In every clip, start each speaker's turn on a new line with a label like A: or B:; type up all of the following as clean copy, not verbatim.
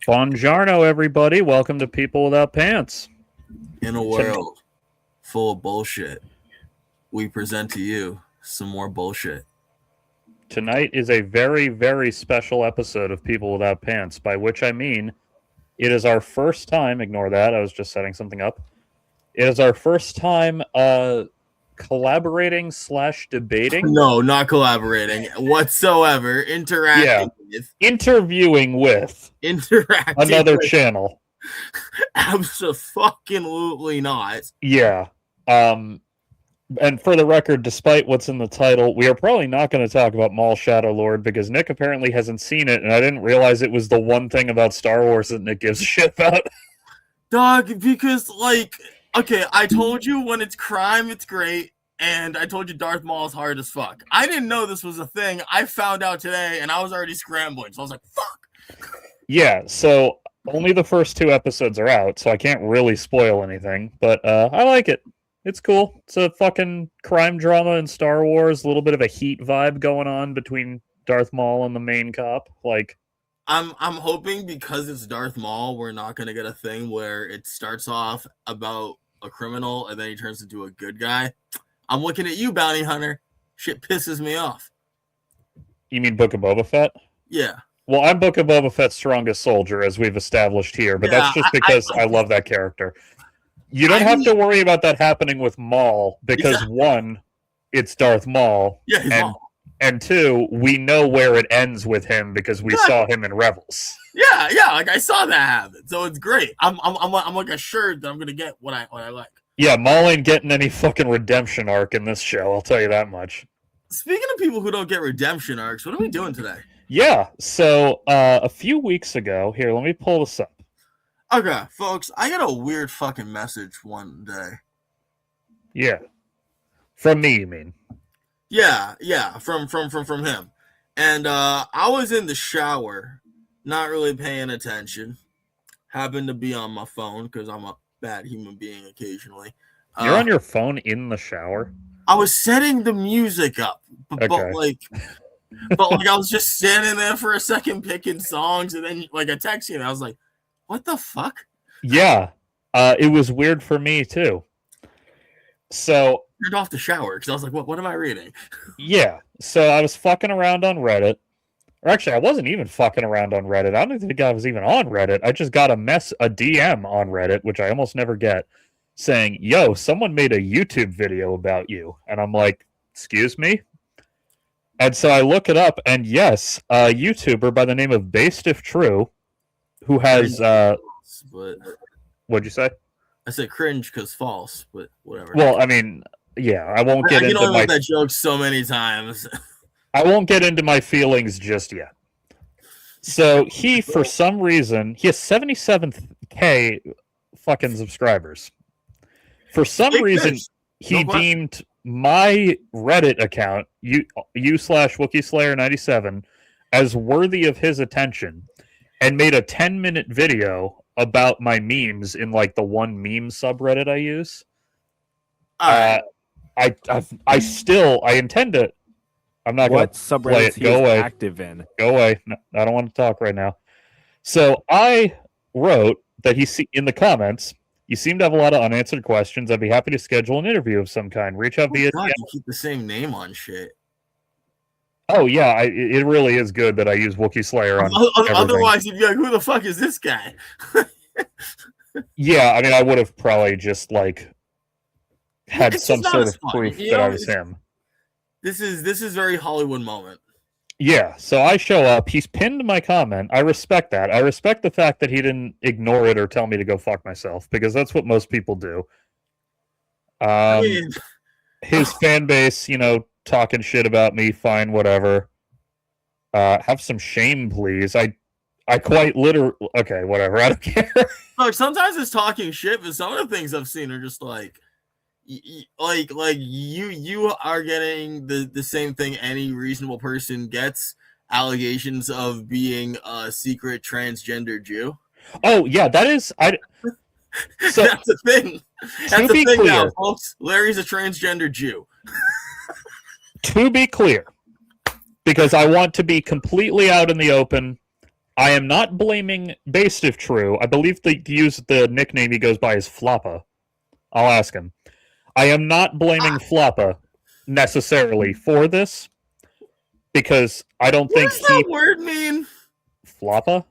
A: Buongiorno, everybody. Welcome to People Without Pants.
B: In a world full of bullshit, we present to you some more bullshit.
A: Tonight is a very, very special episode of People Without Pants, by which I mean it is our first time. Ignore that. I was just setting something up. It is our first time collaborating / debating.
B: No, not collaborating whatsoever. Interacting with.
A: Interviewing with.
B: Interacting
A: another
B: with.
A: channel.
B: Absolutely not.
A: Yeah. And for the record, despite what's in the title, we are probably not going to talk about Maul Shadow Lord because Nick apparently hasn't seen it, and I didn't realize it was the one thing about Star Wars that Nick gives a shit about.
B: Dog, because, okay, I told you when it's crime, it's great, and I told you Darth Maul is hard as fuck. I didn't know this was a thing. I found out today, and I was already scrambling, so I was like, fuck!
A: Yeah, so only the first 2 episodes are out, so I can't really spoil anything, but I like it. It's cool. It's a fucking crime drama in Star Wars. A little bit of a Heat vibe going on between Darth Maul and the main cop.
B: I'm hoping because it's Darth Maul, we're not gonna get a thing where it starts off about a criminal and then he turns into a good guy. I'm looking at you, Bounty Hunter. Shit pisses me off.
A: You mean Book of Boba Fett?
B: Yeah.
A: Well, I'm Book of Boba Fett's strongest soldier, as we've established here, but that's just because I love that character. You don't have to worry about that happening with Maul, because exactly. 1, it's Darth Maul, and 2, we know where it ends with him because we saw him in Rebels.
B: Yeah, I saw that happen, so it's great. I'm like assured that I'm gonna get what I like.
A: Yeah, Maul ain't getting any fucking redemption arc in this show, I'll tell you that much.
B: Speaking of people who don't get redemption arcs, what are we doing today?
A: Yeah, so a few weeks ago, here, let me pull this up.
B: Okay, folks, I got a weird fucking message one day.
A: Yeah. From me, you mean?
B: Yeah, from him. And I was in the shower, not really paying attention. Happened to be on my phone because I'm a bad human being occasionally.
A: You're on your phone in the shower?
B: I was setting the music up, but I was just standing there for a second picking songs, and then I text you, and I was like, what the fuck?
A: Yeah. It was weird for me, too. So...
B: I turned off the shower, because I was like, what am I reading?
A: Yeah. So I was fucking around on Reddit. Or actually, I wasn't even fucking around on Reddit. I don't think I was even on Reddit. I just got a DM on Reddit, which I almost never get, saying, yo, someone made a YouTube video about you. And I'm like, excuse me? And so I look it up, and yes, a YouTuber by the name of Based If True, who has what'd you say?
B: I said cringe because false, but whatever.
A: Well, I mean, yeah, I won't get into
B: my that joke so many times.
A: I won't get into my feelings just yet. So he, for some reason, he has 77K fucking subscribers. For some reason, he deemed my Reddit account, u/WookieSlayer97, as worthy of his attention, and made a 10-minute video about my memes in the one meme subreddit I use. I intend to. I'm not going to play it. Go away.
C: Active in.
A: Go away. No, I don't want to talk right now. So I wrote that in the comments, you seem to have a lot of unanswered questions. I'd be happy to schedule an interview of some kind. Reach out via.
B: God, you keep the same name on shit.
A: Oh yeah, it really is good that I use Wookiee Slayer on.
B: Otherwise, you'd be like, "Who the fuck is this guy?"
A: Yeah, I mean, I would have probably just had some sort of proof that I was him.
B: This is very Hollywood moment.
A: Yeah, so I show up. He's pinned my comment. I respect that. I respect the fact that he didn't ignore it or tell me to go fuck myself, because that's what most people do. His fan base, talking shit about me, fine, whatever. Have some shame, please. I quite literally... Okay, whatever, I don't care.
B: Look, sometimes it's talking shit, but some of the things I've seen are just you are getting the same thing any reasonable person gets, allegations of being a secret transgender Jew.
A: Oh, yeah, that is...
B: So, that's the thing. That's the thing now, folks. Larry's a transgender Jew.
A: To be clear, because I want to be completely out in the open, I am not blaming Based if true. I believe the nickname he goes by is Floppa. I'll ask him. I am not blaming Floppa necessarily for this because I don't
B: What
A: think
B: does that word mean?
A: Floppa?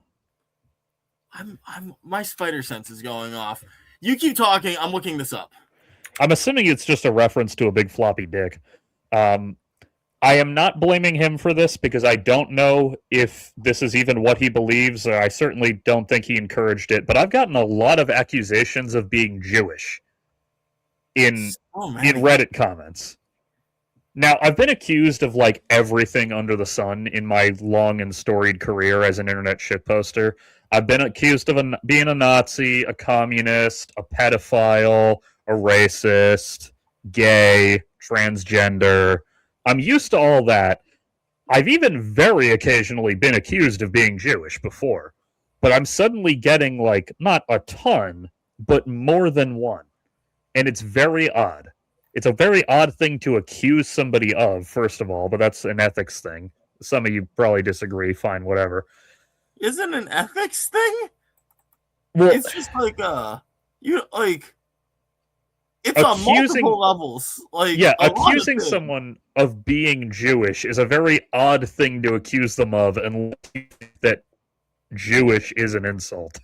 B: My spider sense is going off. You keep talking. I'm looking this up.
A: I'm assuming it's just a reference to a big floppy dick. I am not blaming him for this because I don't know if this is even what he believes. I certainly don't think he encouraged it, but I've gotten a lot of accusations of being Jewish in Reddit comments. Now, I've been accused of like everything under the sun in my long and storied career as an internet shitposter. I've been accused of being a Nazi, a communist, a pedophile, a racist, gay, transgender. I'm used to all that. I've even very occasionally been accused of being Jewish before. But I'm suddenly getting, like, not a ton, but more than one. And it's very odd. It's a very odd thing to accuse somebody of, first of all, but that's an ethics thing. Some of you probably disagree. Fine, whatever.
B: Isn't an ethics thing?
A: Well,
B: it's just like it's on multiple levels. Like,
A: yeah, accusing someone of being Jewish is a very odd thing to accuse them of, unless you think that Jewish is an insult.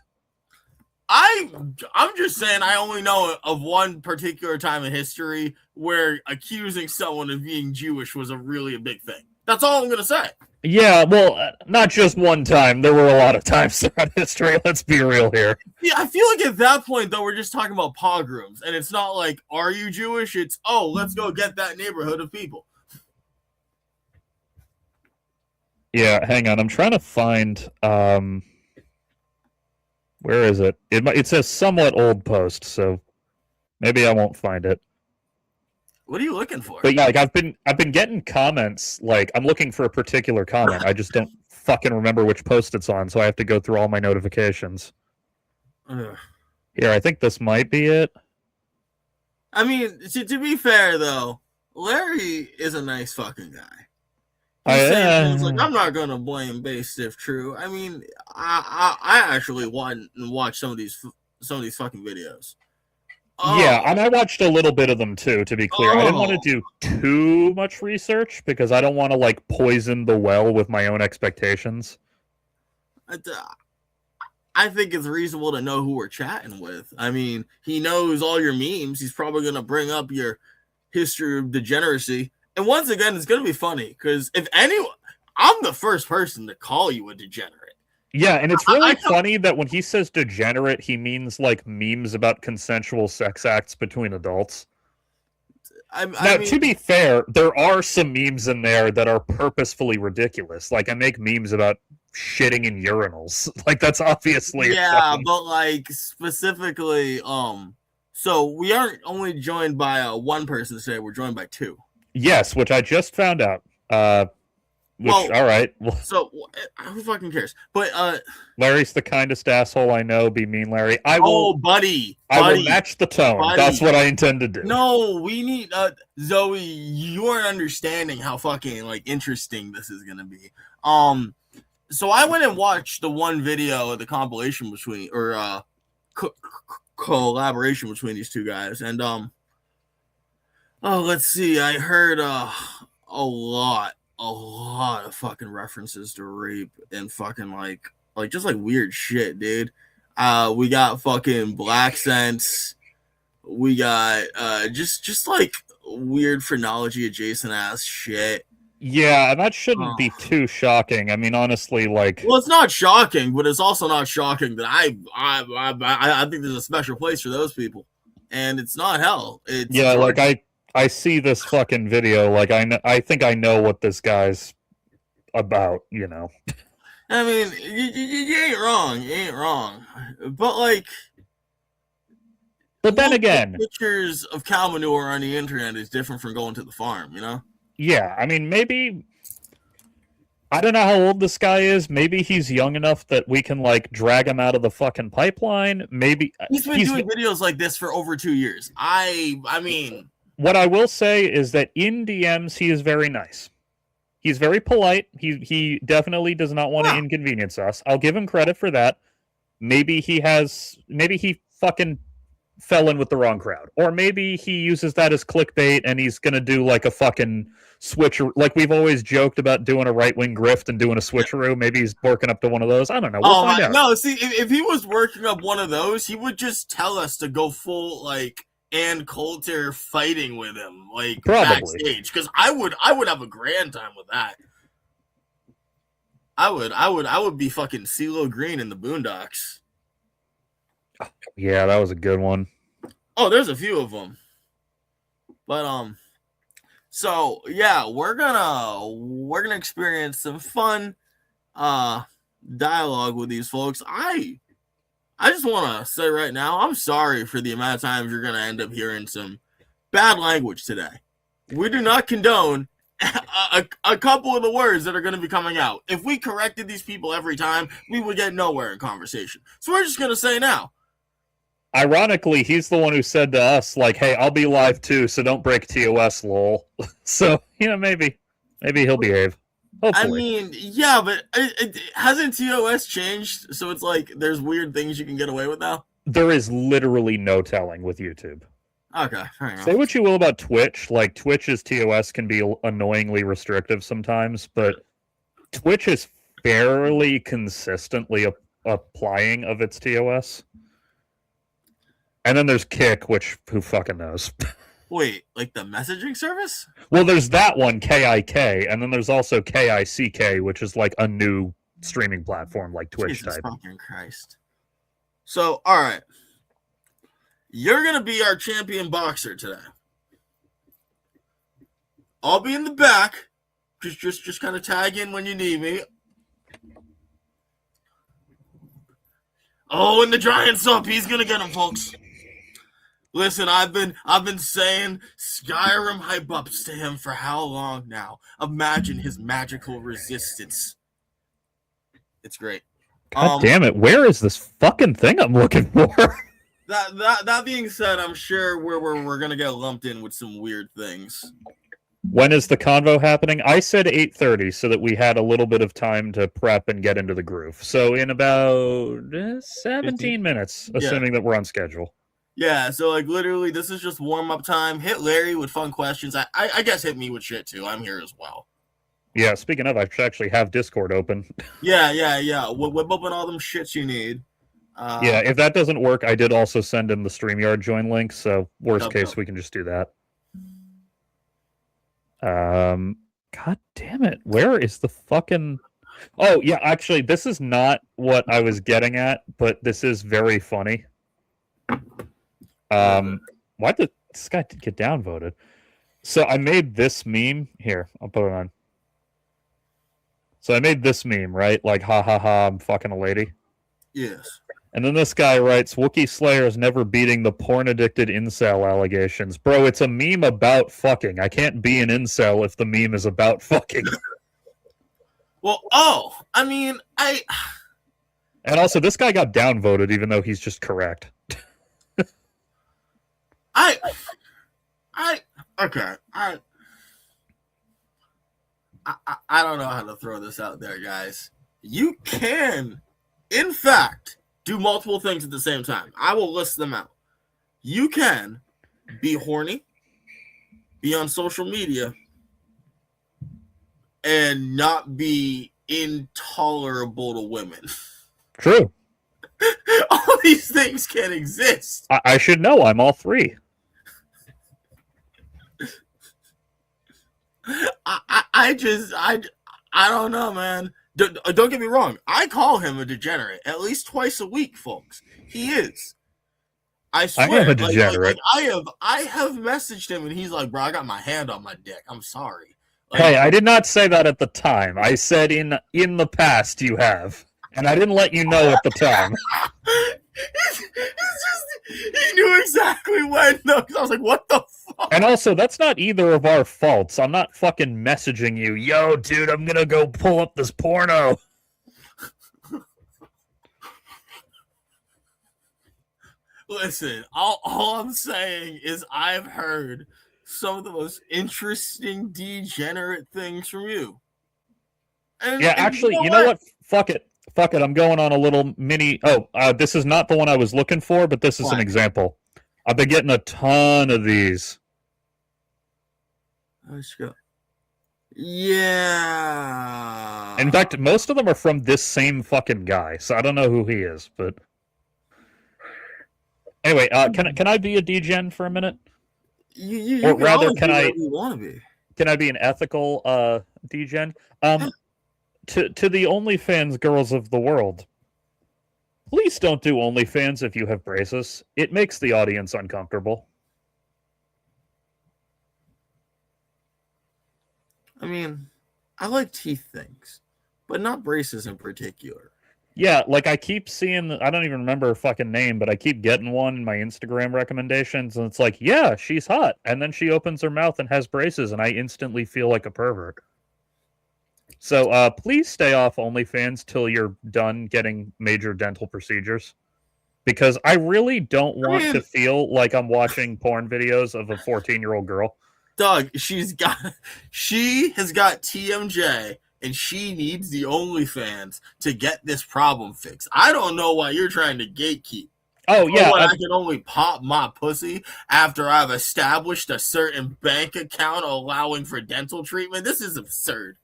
B: I'm just saying I only know of one particular time in history where accusing someone of being Jewish was really a big thing. That's all I'm going to say.
A: Yeah, well, not just one time. There were a lot of times throughout history. Let's be real here.
B: Yeah, I feel like at that point, though, we're just talking about pogroms. And it's not like, are you Jewish? It's, oh, let's go get that neighborhood of people.
A: Yeah, hang on. I'm trying to find... where is it? It says somewhat old post, so maybe I won't find it.
B: What are you looking for?
A: But yeah, like I've been getting comments. Like I'm looking for a particular comment. I just don't fucking remember which post it's on, so I have to go through all my notifications. Here, I think this might be it.
B: I mean, to be fair though, Larry is a nice fucking guy. He's saying things like, I'm not gonna blame Based if true. I mean, I actually watch some of these fucking videos.
A: Yeah, and I watched a little bit of them too, to be clear. I didn't want to do too much research because I don't want to like poison the well with my own expectations.
B: I think it's reasonable to know who we're chatting with. I mean, he knows all your memes. He's probably going to bring up your history of degeneracy. And once again, it's going to be funny because if anyone, I'm the first person to call you a degenerate.
A: Yeah, and it's really funny that when he says degenerate, he means like memes about consensual sex acts between adults. Now, to be fair, there are some memes in there that are purposefully ridiculous. Like, I make memes about shitting in urinals. Like, that's obviously...
B: Yeah, but like, specifically, so we aren't only joined by one person today, we're joined by two.
A: Yes, which I just found out. All right.
B: So, who fucking cares? But
A: Larry's the kindest asshole I know. Be mean, Larry. I will,
B: I
A: will match the tone. That's what I intend to do.
B: No, we need Zoe. You aren't understanding how fucking like interesting this is gonna be. So I went and watched the one video of the compilation between collaboration between these two guys, and let's see. I heard a lot of fucking references to rape and fucking like just like weird shit, dude. We got fucking black sense. We got just like weird phrenology adjacent ass shit.
A: Yeah, and that shouldn't be too shocking. I mean, honestly, like,
B: well, it's not shocking, but it's also not shocking that I think there's a special place for those people, and it's not hell. It's
A: like I see this fucking video, like I think I know what this guy's about, you know.
B: I mean, you ain't wrong. You ain't wrong. But like,
A: but then again,
B: pictures of cow manure on the internet is different from going to the farm, you know?
A: Yeah, I mean, maybe I don't know how old this guy is. Maybe he's young enough that we can like drag him out of the fucking pipeline. Maybe
B: he's been doing videos like this for over 2 years. I mean,
A: what I will say is that in DMs he is very nice. He's very polite. He definitely does not want to
B: Yeah.
A: inconvenience us. I'll give him credit for that. Maybe he fucking fell in with the wrong crowd. Or maybe he uses that as clickbait and he's going to do like a fucking switch. Like we've always joked about doing a right wing grift and doing a switcheroo. Maybe he's working up to one of those. I don't know. We'll
B: Oh
A: find
B: my
A: out.
B: no! See, if he was working up one of those, he would just tell us to go full like Ann Coulter fighting with him, like
A: Probably.
B: backstage. Because I would have a grand time with that. I would be fucking CeeLo Green in the Boondocks.
A: Yeah, that was a good one.
B: Oh, there's a few of them. But so yeah, we're gonna experience some fun dialogue with these folks. I just want to say right now, I'm sorry for the amount of times you're gonna end up hearing some bad language today. We do not condone a couple of the words that are going to be coming out. If we corrected these people every time, we would get nowhere in conversation. So we're just going to say now.
A: Ironically, he's the one who said to us, like, hey, I'll be live too, so don't break TOS, lol. So, maybe he'll behave. Hopefully.
B: I mean, yeah, but hasn't TOS changed? So it's like there's weird things you can get away with now?
A: There is literally no telling with YouTube.
B: Okay, fair enough.
A: Say what you will about Twitch. Like, Twitch's TOS can be annoyingly restrictive sometimes, but Twitch is fairly consistently applying of its TOS. And then there's Kick, which who fucking knows?
B: Wait, like the messaging service?
A: Well, there's that one, KIK, and then there's also KICK, which is like a new streaming platform like Twitch
B: Jesus
A: type.
B: fucking Christ. So, all right. You're going to be our champion boxer today. I'll be in the back. Just kind of tag in when you need me. Oh, and the Giant's up. He's going to get him, folks. Listen, I've been saying Skyrim hype ups to him for how long now? Imagine his magical resistance. It's great.
A: God damn it! Where is this fucking thing I'm looking for?
B: That being said, I'm sure we're gonna get lumped in with some weird things.
A: When is the convo happening? I said 8:30 so that we had a little bit of time to prep and get into the groove. So in about 17 minutes, assuming that we're on schedule.
B: Yeah, so like literally this is just warm-up time. Hit Larry with fun questions. I guess hit me with shit too. I'm here as well.
A: Yeah, speaking of, I should actually have Discord open.
B: Yeah. Whip open all them shits you need.
A: Yeah, if that doesn't work, I did also send in the StreamYard join link, so worst case, we can just do that. God damn it. Where is the fucking... Oh, yeah, actually, this is not what I was getting at, but this is very funny. Why did this guy get downvoted? So I made this meme. Here, I'll put it on. So I made this meme, right? Like, ha ha ha, I'm fucking a lady.
B: Yes.
A: And then this guy writes, Wookiee Slayer is never beating the porn-addicted incel allegations. Bro, it's a meme about fucking. I can't be an incel if the meme is about fucking.
B: Well, I mean,
A: And also, this guy got downvoted even though he's just correct.
B: Okay. I don't know how to throw this out there, guys. You can, in fact, do multiple things at the same time. I will list them out. You can be horny, be on social media, and not be intolerable to women.
A: True.
B: All these things can exist.
A: I should know. I'm all three.
B: I don't know, man. Don't get me wrong. I call him a degenerate at least twice a week, folks. He is. I swear.
A: I am a degenerate.
B: I have messaged him and he's like, bro, I got my hand on my dick. I'm sorry. Like,
A: Hey, I did not say that at the time. I said in the past you have. And I didn't let you know at the time.
B: it's just, he knew exactly when, though. I was like, what the fuck?
A: And also, that's not either of our faults. I'm not fucking messaging you. Yo, dude, I'm gonna go pull up this porno.
B: Listen, all I'm saying is I've heard some of the most interesting degenerate things from you.
A: Yeah, actually, you know what? Fuck it. Fuck it. I'm going on a little mini. Oh, this is not the one I was looking for, but this is an example. I've been getting a ton of these.
B: Let's go. Yeah.
A: In fact, most of them are from this same fucking guy, so I don't know who he is, but anyway, can I be a degen for a minute?
B: You
A: or rather, can
B: you want to be?
A: Can I be an ethical degen? To the OnlyFans girls of the world, please don't do OnlyFans if you have braces. It makes the audience uncomfortable.
B: I mean, I like teeth things, but not braces in particular.
A: Yeah, like I keep seeing, I don't even remember her fucking name, but I keep getting one in my Instagram recommendations, and it's like, yeah, she's hot. And then she opens her mouth and has braces, and I instantly feel like a pervert. So please stay off OnlyFans till you're done getting major dental procedures. Because I really don't want to feel like I'm watching porn videos of a 14-year-old girl.
B: Doug, she has got TMJ, and she needs the OnlyFans to get this problem fixed. I don't know why you're trying to gatekeep.
A: Oh, yeah.
B: I can only pop my pussy after I've established a certain bank account allowing for dental treatment. This is absurd.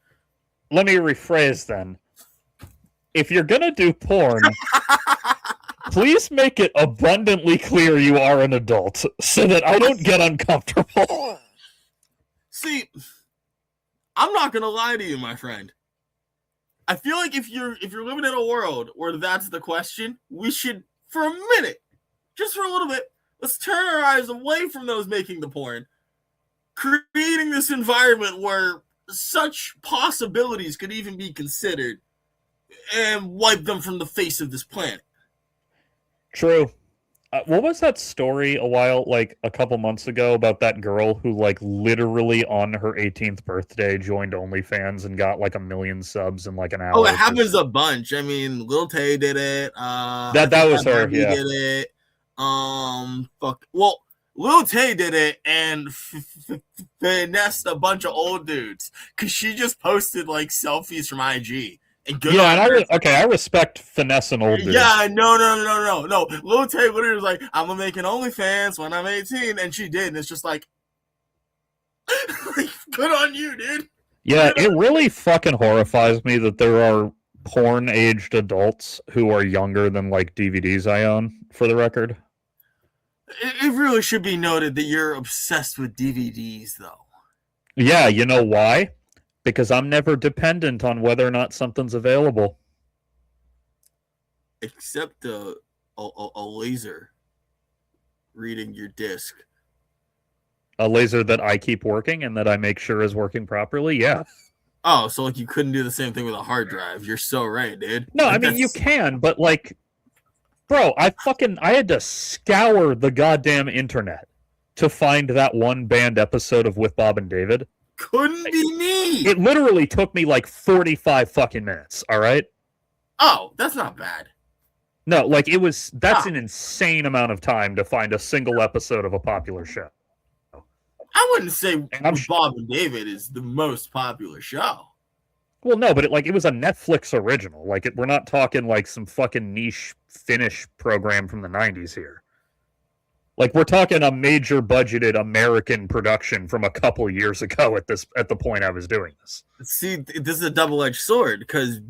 A: Let me rephrase then. If you're going to do porn, please make it abundantly clear you are an adult so that I don't get uncomfortable.
B: See, I'm not gonna lie to you, my friend. I feel like if you're living in a world where that's the question, we should, for a minute, just for a little bit, let's turn our eyes away from those making the porn, creating this environment where such possibilities could even be considered, and wipe them from the face of this planet.
A: True. What was that story a couple months ago about that girl who literally on her 18th birthday joined OnlyFans and got 1 million subs in an hour?
B: Oh, it happens a bunch. I mean, Lil Tay did it.
A: That was her. Yeah.
B: Did it. Well, Lil Tay did it and finessed a bunch of old dudes because she just posted selfies from IG. And
A: I respect finesse and old dudes.
B: Yeah, no. Lil Tay literally was like, I'm gonna make an OnlyFans when I'm 18, and she did, and it's just good on you, dude.
A: Yeah, it really fucking horrifies me that there are porn-aged adults who are younger than DVDs I own, for the record.
B: It really should be noted that you're obsessed with DVDs, though.
A: Yeah, you know why? Because I'm never dependent on whether or not something's available.
B: Except a laser reading your disc.
A: A laser that I keep working and that I make sure is working properly? Yeah.
B: Oh, so you couldn't do the same thing with a hard drive. You're so right, dude.
A: No, I mean, you can, but bro, I had to scour the goddamn internet to find that one banned episode of With Bob and David.
B: Couldn't be me.
A: It literally took me 45 fucking minutes, all right?
B: Oh, that's not bad.
A: No, that's an insane amount of time to find a single episode of a popular show.
B: I wouldn't say Bob and David is the most popular show.
A: Well, no, but it was a Netflix original. We're not talking some fucking niche Finnish program from the 90s here. We're talking a major budgeted American production from a couple years ago at the point I was doing this.
B: See, this is a double-edged sword because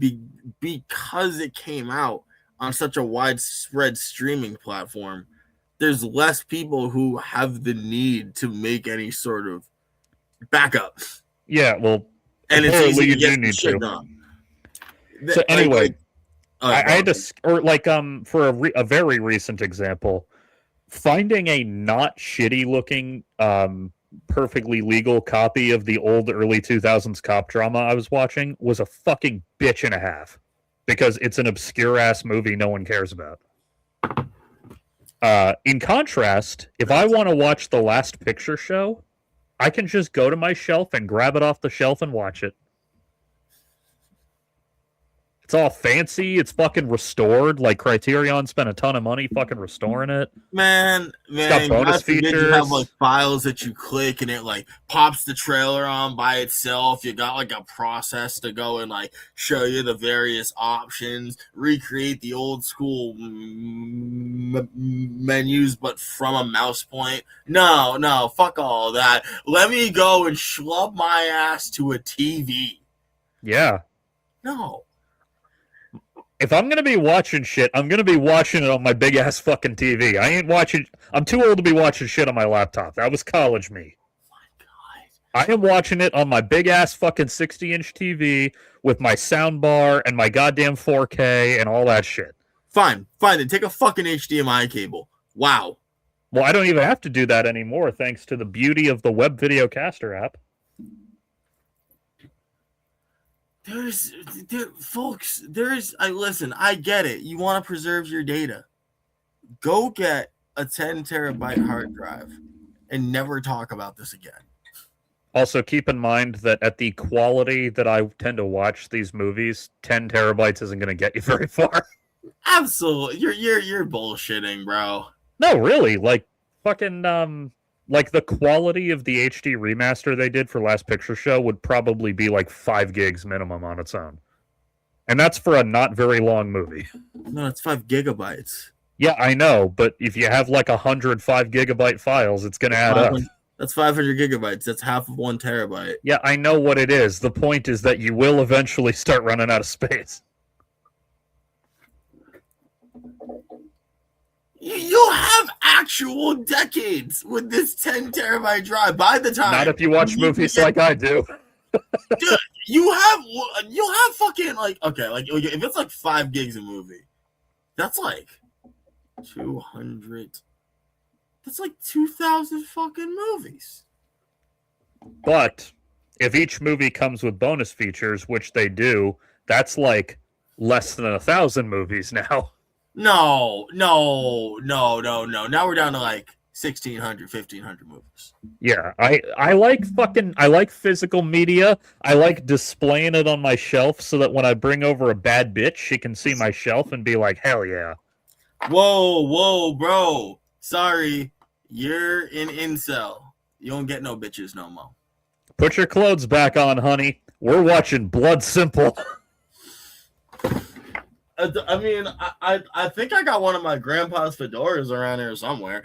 B: it came out on such a widespread streaming platform, there's less people who have the need to make any sort of backup.
A: Yeah, well,
B: and it's easy to get shit done.
A: So anyway, I had to, for a very recent example, finding a not shitty looking, perfectly legal copy of the old early 2000s cop drama I was watching was a fucking bitch and a half because it's an obscure ass movie no one cares about. In contrast, if I want to watch The Last Picture Show, I can just go to my shelf and grab it off the shelf and watch it. It's all fancy. It's fucking restored. Like Criterion spent a ton of money fucking restoring it.
B: Man,
A: got bonus
B: God forbid you have
A: features.
B: like files that you click and it like pops the trailer on by itself. You got like a process to go and like show you the various options, recreate the old school menus, but from a mouse point. No, fuck all that. Let me go and schlub my ass to a TV.
A: Yeah.
B: No.
A: If I'm gonna be watching shit, I'm gonna be watching it on my big ass fucking TV. I ain't watching. I'm too old to be watching shit on my laptop. That was college me. I am watching it on my big ass fucking 60-inch TV with my sound bar and my goddamn 4K and all that shit.
B: Fine. Then take a fucking HDMI cable. Wow.
A: Well, I don't even have to do that anymore thanks to the beauty of the Web Video Caster app.
B: Folks, listen, I get it. You want to preserve your data. Go get a 10 terabyte hard drive and never talk about this again.
A: Also, keep in mind that at the quality that I tend to watch these movies, 10 terabytes isn't going to get you very far.
B: Absolutely. You're bullshitting, bro.
A: No, really. Like, fucking, like the quality of the HD remaster they did for Last Picture Show would probably be like 5 gigs minimum on its own. And that's for a not very long movie.
B: No, it's 5 gigabytes.
A: Yeah, I know, but if you have like 100 5 gigabyte files, it's going to add up.
B: That's 500 gigabytes. That's half of 1 terabyte.
A: Yeah, I know what it is. The point is that you will eventually start running out of space.
B: You'll have actual decades with this 10 terabyte drive by the time.
A: Not if you watch movies like I do.
B: Dude, you'll have fucking like, okay, like if it's like 5 gigs a movie, that's like 200. That's like 2,000 fucking movies.
A: But if each movie comes with bonus features, which they do, that's like less than 1,000 movies now.
B: No. Now we're down to like 1,600, 1,500 movies.
A: Yeah, I like physical media. I like displaying it on my shelf so that when I bring over a bad bitch, she can see my shelf and be like, hell yeah.
B: Whoa, bro. Sorry, you're an incel. You don't get no bitches no more.
A: Put your clothes back on, honey. We're watching Blood Simple.
B: I mean, I think I got one of my grandpa's fedoras around here somewhere.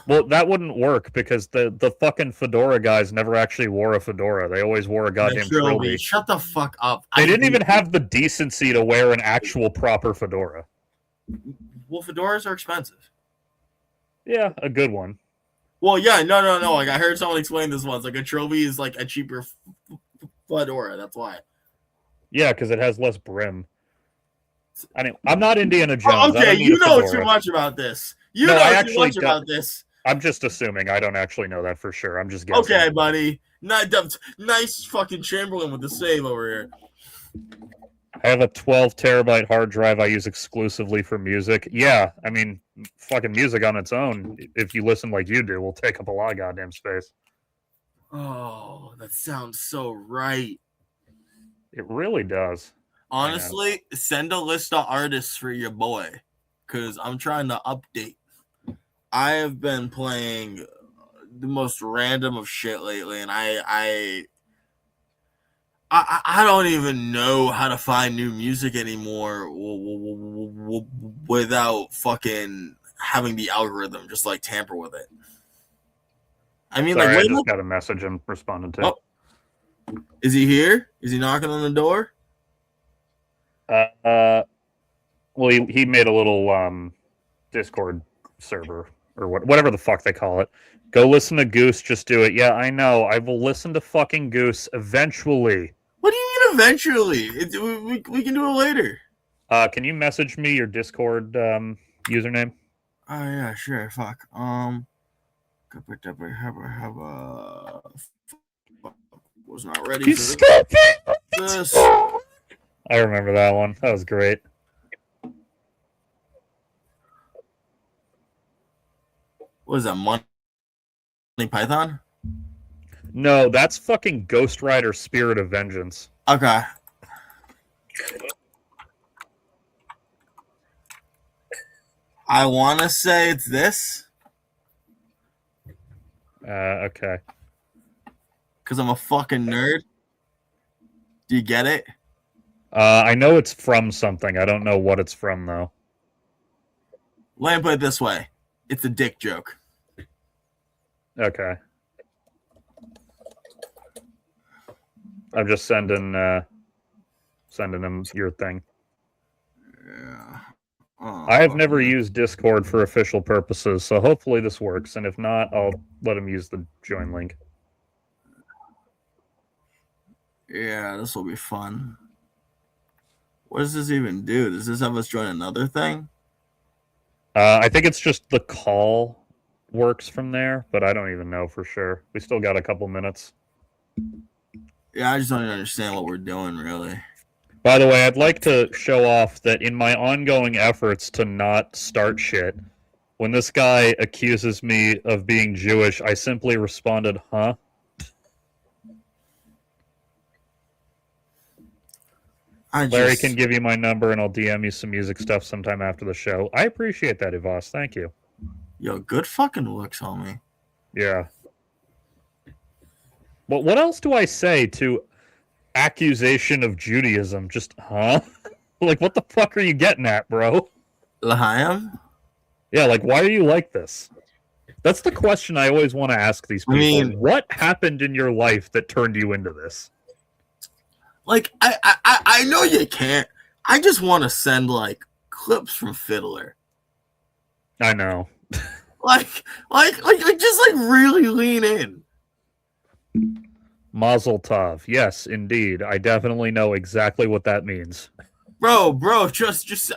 A: Well, that wouldn't work because the fucking fedora guys never actually wore a fedora. They always wore a goddamn trilby.
B: Shut the fuck up.
A: They didn't even have the decency to wear an actual proper fedora.
B: Well, fedoras are expensive.
A: Yeah, a good one.
B: Well, yeah, no. Like I heard someone explain this once. Like a trilby is like a cheaper fedora. That's why.
A: Yeah, because it has less brim. I mean, I'm not Indiana Jones.
B: Oh, okay, you know too much about this. You know too much about this.
A: I'm just assuming. I don't actually know that for sure. I'm just guessing.
B: Okay, buddy. Nice fucking Chamberlain with the save over here.
A: I have a 12 terabyte hard drive I use exclusively for music. Yeah, I mean, fucking music on its own, if you listen like you do, will take up a lot of goddamn space.
B: Oh, that sounds so right.
A: It really does.
B: Honestly, send a list of artists for your boy, because I'm trying to update. I have been playing the most random of shit lately, and I don't even know how to find new music anymore without fucking having the algorithm just like tamper with it. I mean,
A: sorry, I just got a message and responded to.
B: Oh. Is he here? Is he knocking on the door?
A: Well, he made a little Discord server or whatever the fuck they call it. Go listen to Goose. Just do it. Yeah, I know. I will listen to fucking Goose eventually.
B: What do you mean eventually? We can do it later.
A: Can you message me your Discord username?
B: Oh yeah, sure. Fuck. Was not ready for this.
A: I remember that one. That was great.
B: What is that, Monty Python?
A: No, that's fucking Ghost Rider Spirit of Vengeance.
B: Okay. I want to say it's this
A: Okay.
B: because I'm a fucking nerd. Do you get it?
A: I know it's from something. I don't know what it's from though.
B: Let me put it this way: it's a dick joke.
A: Okay. I'm just sending him your thing.
B: Yeah. Oh,
A: I have never used Discord for official purposes, so hopefully this works. And if not, I'll let him use the join link.
B: Yeah, this will be fun. What does this even do? Does this have us join another thing?
A: I think it's just the call works from there, but I don't even know for sure. We still got a couple minutes.
B: Yeah, I just don't even understand what we're doing, really.
A: By the way, I'd like to show off that in my ongoing efforts to not start shit, when this guy accuses me of being Jewish, I simply responded, huh? Larry can give you my number and I'll DM you some music stuff sometime after the show. I appreciate that, Ivas. Thank you.
B: Yo, good fucking looks, homie.
A: Yeah. But what else do I say to accusation of Judaism? Just, huh? Like, what the fuck are you getting at, bro?
B: L'chaim?
A: Yeah, like, why are you like this? That's the question I always want to ask these people. I mean, what happened in your life that turned you into this?
B: Like, I know you can't. I just want to send, like, clips from Fiddler.
A: I know.
B: like, just, like, really lean in.
A: Mazel tov. Yes, indeed. I definitely know exactly what that means.
B: Bro, just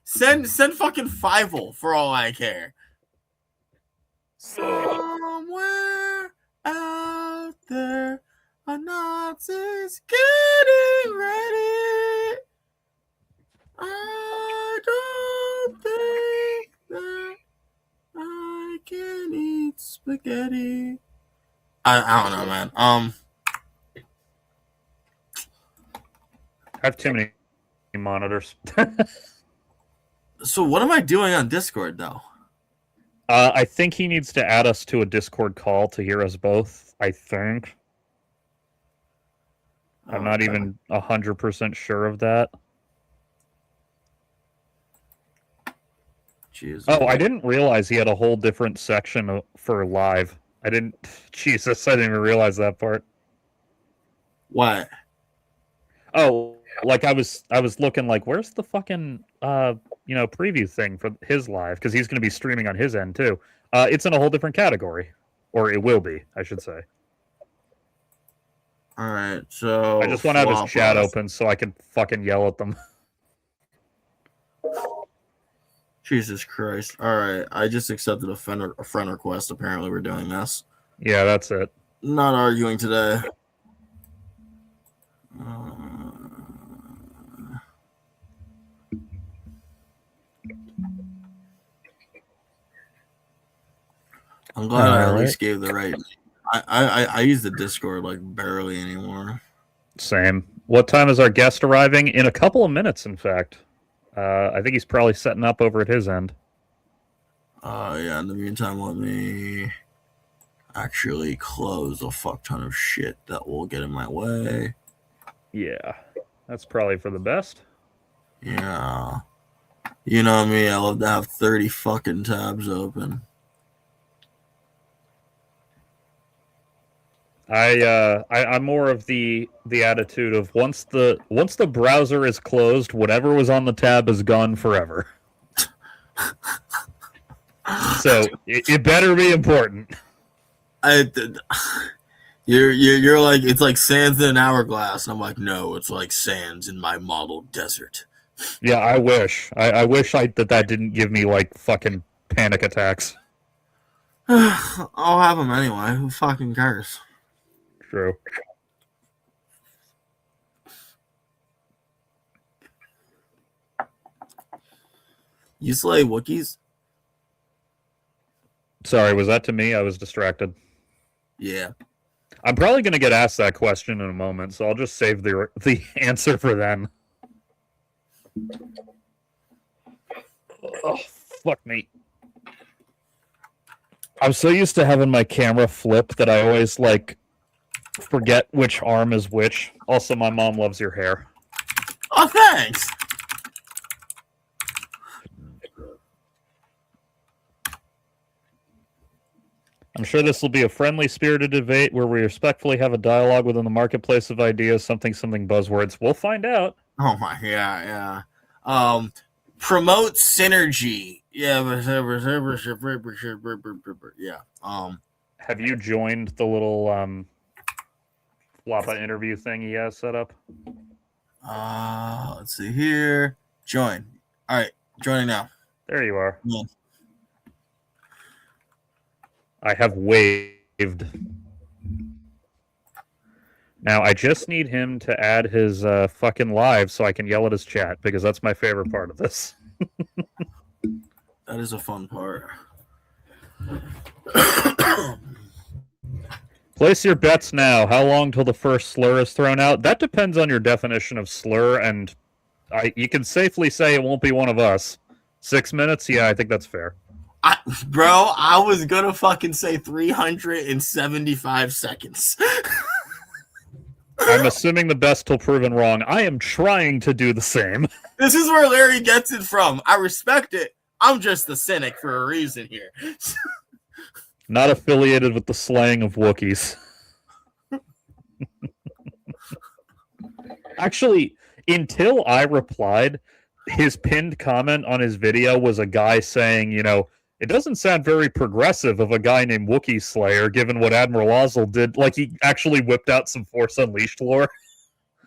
B: send fucking Fievel for all I care. Somewhere out there, a Nazi's getting ready. I don't think that I can eat spaghetti. I don't know, man.
A: I have too many monitors.
B: So what am I doing on Discord, though?
A: I think he needs to add us to a Discord call to hear us both, I think. I'm not even 100% sure of that.
B: Jesus.
A: Oh, I didn't realize he had a whole different section for live. Jesus, I didn't even realize that part.
B: What?
A: Oh, like I was looking like, where's the fucking preview thing for his live, because he's going to be streaming on his end too. It's in a whole different category, or it will be, I should say.
B: All right, so
A: I just want to have his chat open so I can fucking yell at them.
B: Jesus Christ! All right, I just accepted a friend request. Apparently, we're doing this.
A: Yeah, that's it.
B: Not arguing today. I'm glad I at least gave the right. I use the Discord like barely anymore.
A: Same. What time is our guest arriving? In a couple of minutes, in fact. I think he's probably setting up over at his end.
B: Yeah, in the meantime, let me actually close a fuck ton of shit that will get in my way.
A: Yeah, that's probably for the best.
B: Yeah. You know me, I love to have 30 fucking tabs open.
A: I'm more of the attitude of once the browser is closed, whatever was on the tab is gone forever. So it better be important.
B: You're like, it's like sands in an hourglass. And I'm like, no, it's like sands in my model desert.
A: Yeah, I wish. I wish that didn't give me like fucking panic attacks.
B: I'll have them anyway. Who fucking cares?
A: True.
B: You slay Wookiees?
A: Sorry, was that to me? I was distracted.
B: Yeah.
A: I'm probably going to get asked that question in a moment, so I'll just save the answer for then. Oh, Fuck me. I'm so used to having my camera flip that I always forget which arm is which. Also, my mom loves your hair.
B: Oh, thanks.
A: I'm sure this will be a friendly, spirited debate where we respectfully have a dialogue within the marketplace of ideas, something buzzwords. We'll find out.
B: Oh my, yeah. Promote synergy. Yeah.
A: Have you joined the little Floppa interview thing he has set up?
B: Let's see here. Join. All right, joining now.
A: There you are.
B: Yeah.
A: I have waved. Now, I just need him to add his fucking live so I can yell at his chat, because that's my favorite part of this.
B: That is a fun part.
A: Place your bets now. How long till the first slur is thrown out? That depends on your definition of slur, and you can safely say it won't be one of us. 6 minutes? Yeah, I think that's fair.
B: Bro, I was gonna fucking say 375 seconds.
A: I'm assuming the best till proven wrong. I am trying to do the same.
B: This is where Larry gets it from. I respect it. I'm just a cynic for a reason here.
A: Not affiliated with the slaying of Wookiees. Actually, until I replied, his pinned comment on his video was a guy saying, it doesn't sound very progressive of a guy named Wookiee Slayer, given what Admiral Ozzel did. Like, he actually whipped out some Force Unleashed lore.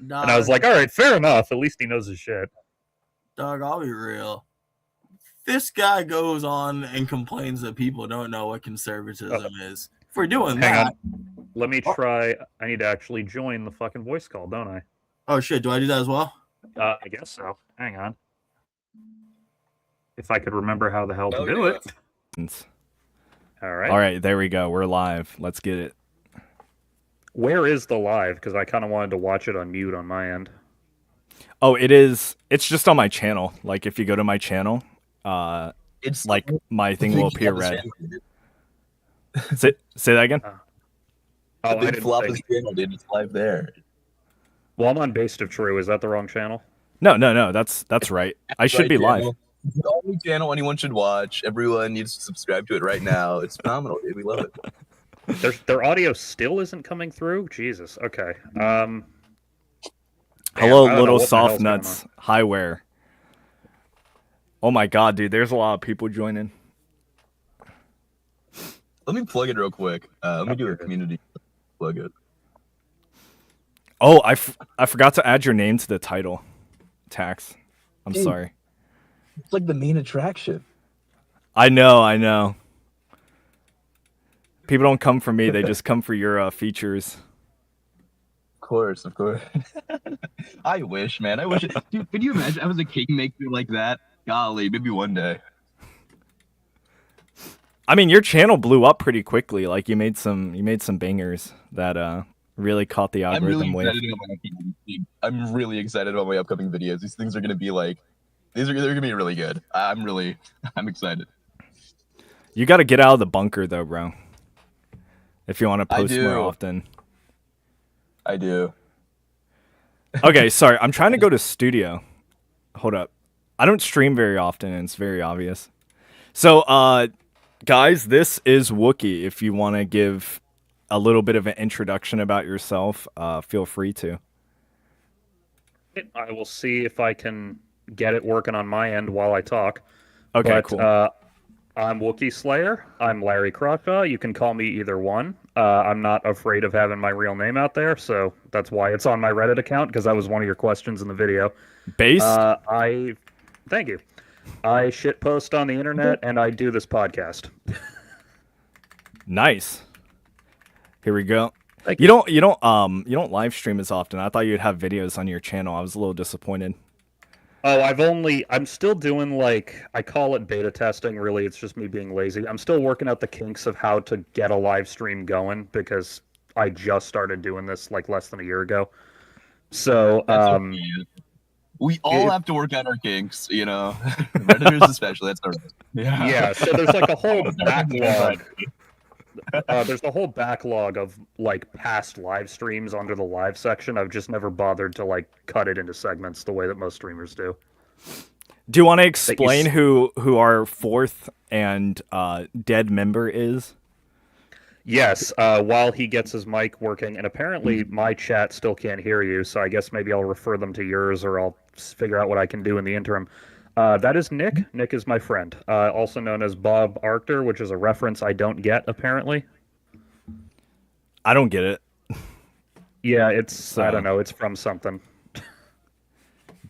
B: Dog,
A: And I was like, all right, fair enough. At least he knows his shit.
B: Dog, I'll be real. This guy goes on and complains that people don't know what conservatism is. If we're doing
A: Hang
B: that...
A: on. Let me try. I need to actually join the fucking voice call, don't I?
B: Oh, shit. Do I do that as well?
A: I guess so. Hang on. If I could remember how the hell to do it. All right,
C: there we go. We're live. Let's get it.
A: Where is the live? Because I kind of wanted to watch it on mute on my end.
C: Oh, it is. It's just on my channel. Like, if you go to my channel,
D: it's
C: like my thing will appear red. Say that again.
D: I didn't Floppa's channel, dude. It's live there.
A: Well, I'm on Based of True. Is that the wrong channel?
C: No. That's right. I should be live.
D: It's the only channel anyone should watch. Everyone needs to subscribe to it right now. It's phenomenal, dude. We love it.
A: Their audio still isn't coming through? Jesus. Okay.
C: Hello, little soft nuts. Highware. Oh my god, dude. There's a lot of people joining.
D: Let me plug it real quick. Let me do a community plug it.
C: Oh, I forgot to add your name to the title. Tax. I'm sorry.
D: It's like the main attraction.
C: I know. People don't come for me; they just come for your features.
D: Of course. I wish, man. I wish. Dude, could you imagine? I was a kingmaker like that. Golly, maybe one day.
C: I mean, your channel blew up pretty quickly. Like you made some bangers that really caught the algorithm wave.
D: I'm really excited about my upcoming videos. These things are gonna be like. They're gonna be really good. I'm excited.
C: You got to get out of the bunker though, bro. If you want to post more often.
D: I do.
C: Okay, sorry. I'm trying to go to studio. Hold up. I don't stream very often, and it's very obvious. So, guys, this is Wookie. If you want to give a little bit of an introduction about yourself, feel free to.
A: I will see if I can get it working on my end while I talk.
C: Okay, cool.
A: I'm Wookie Slayer. I'm Larry Crocca. You can call me either one. I'm not afraid of having my real name out there, so that's why it's on my Reddit account, because that was one of your questions in the video.
C: Based?
A: Thank you. I shitpost on the internet, and I do this podcast.
C: Nice. Here we go. You don't live stream as often. I thought you'd have videos on your channel. I was a little disappointed.
A: Oh, I'm still doing, I call it beta testing, really, it's just me being lazy. I'm still working out the kinks of how to get a live stream going, because I just started doing this, less than a year ago. So,
D: We all have to work out our kinks, you know. Redditors especially. That's all right.
A: Yeah, so there's like a whole
D: Almost everything's
A: backlog.
D: right.
A: There's a whole backlog of like past live streams under the live section. I've just never bothered to like cut it into segments the way that most streamers do.
C: Do you want to
A: you
C: explain who our fourth and dead member is?
A: Yes, while he gets his mic working, and apparently my chat still can't hear you, so I guess maybe I'll refer them to yours, or I'll figure out what I can do in the interim. That is Nick. Nick is my friend, also known as Bob Arctor, which is a reference I don't get, apparently.
C: I don't get it.
A: Yeah, it's, I don't know, it's from something.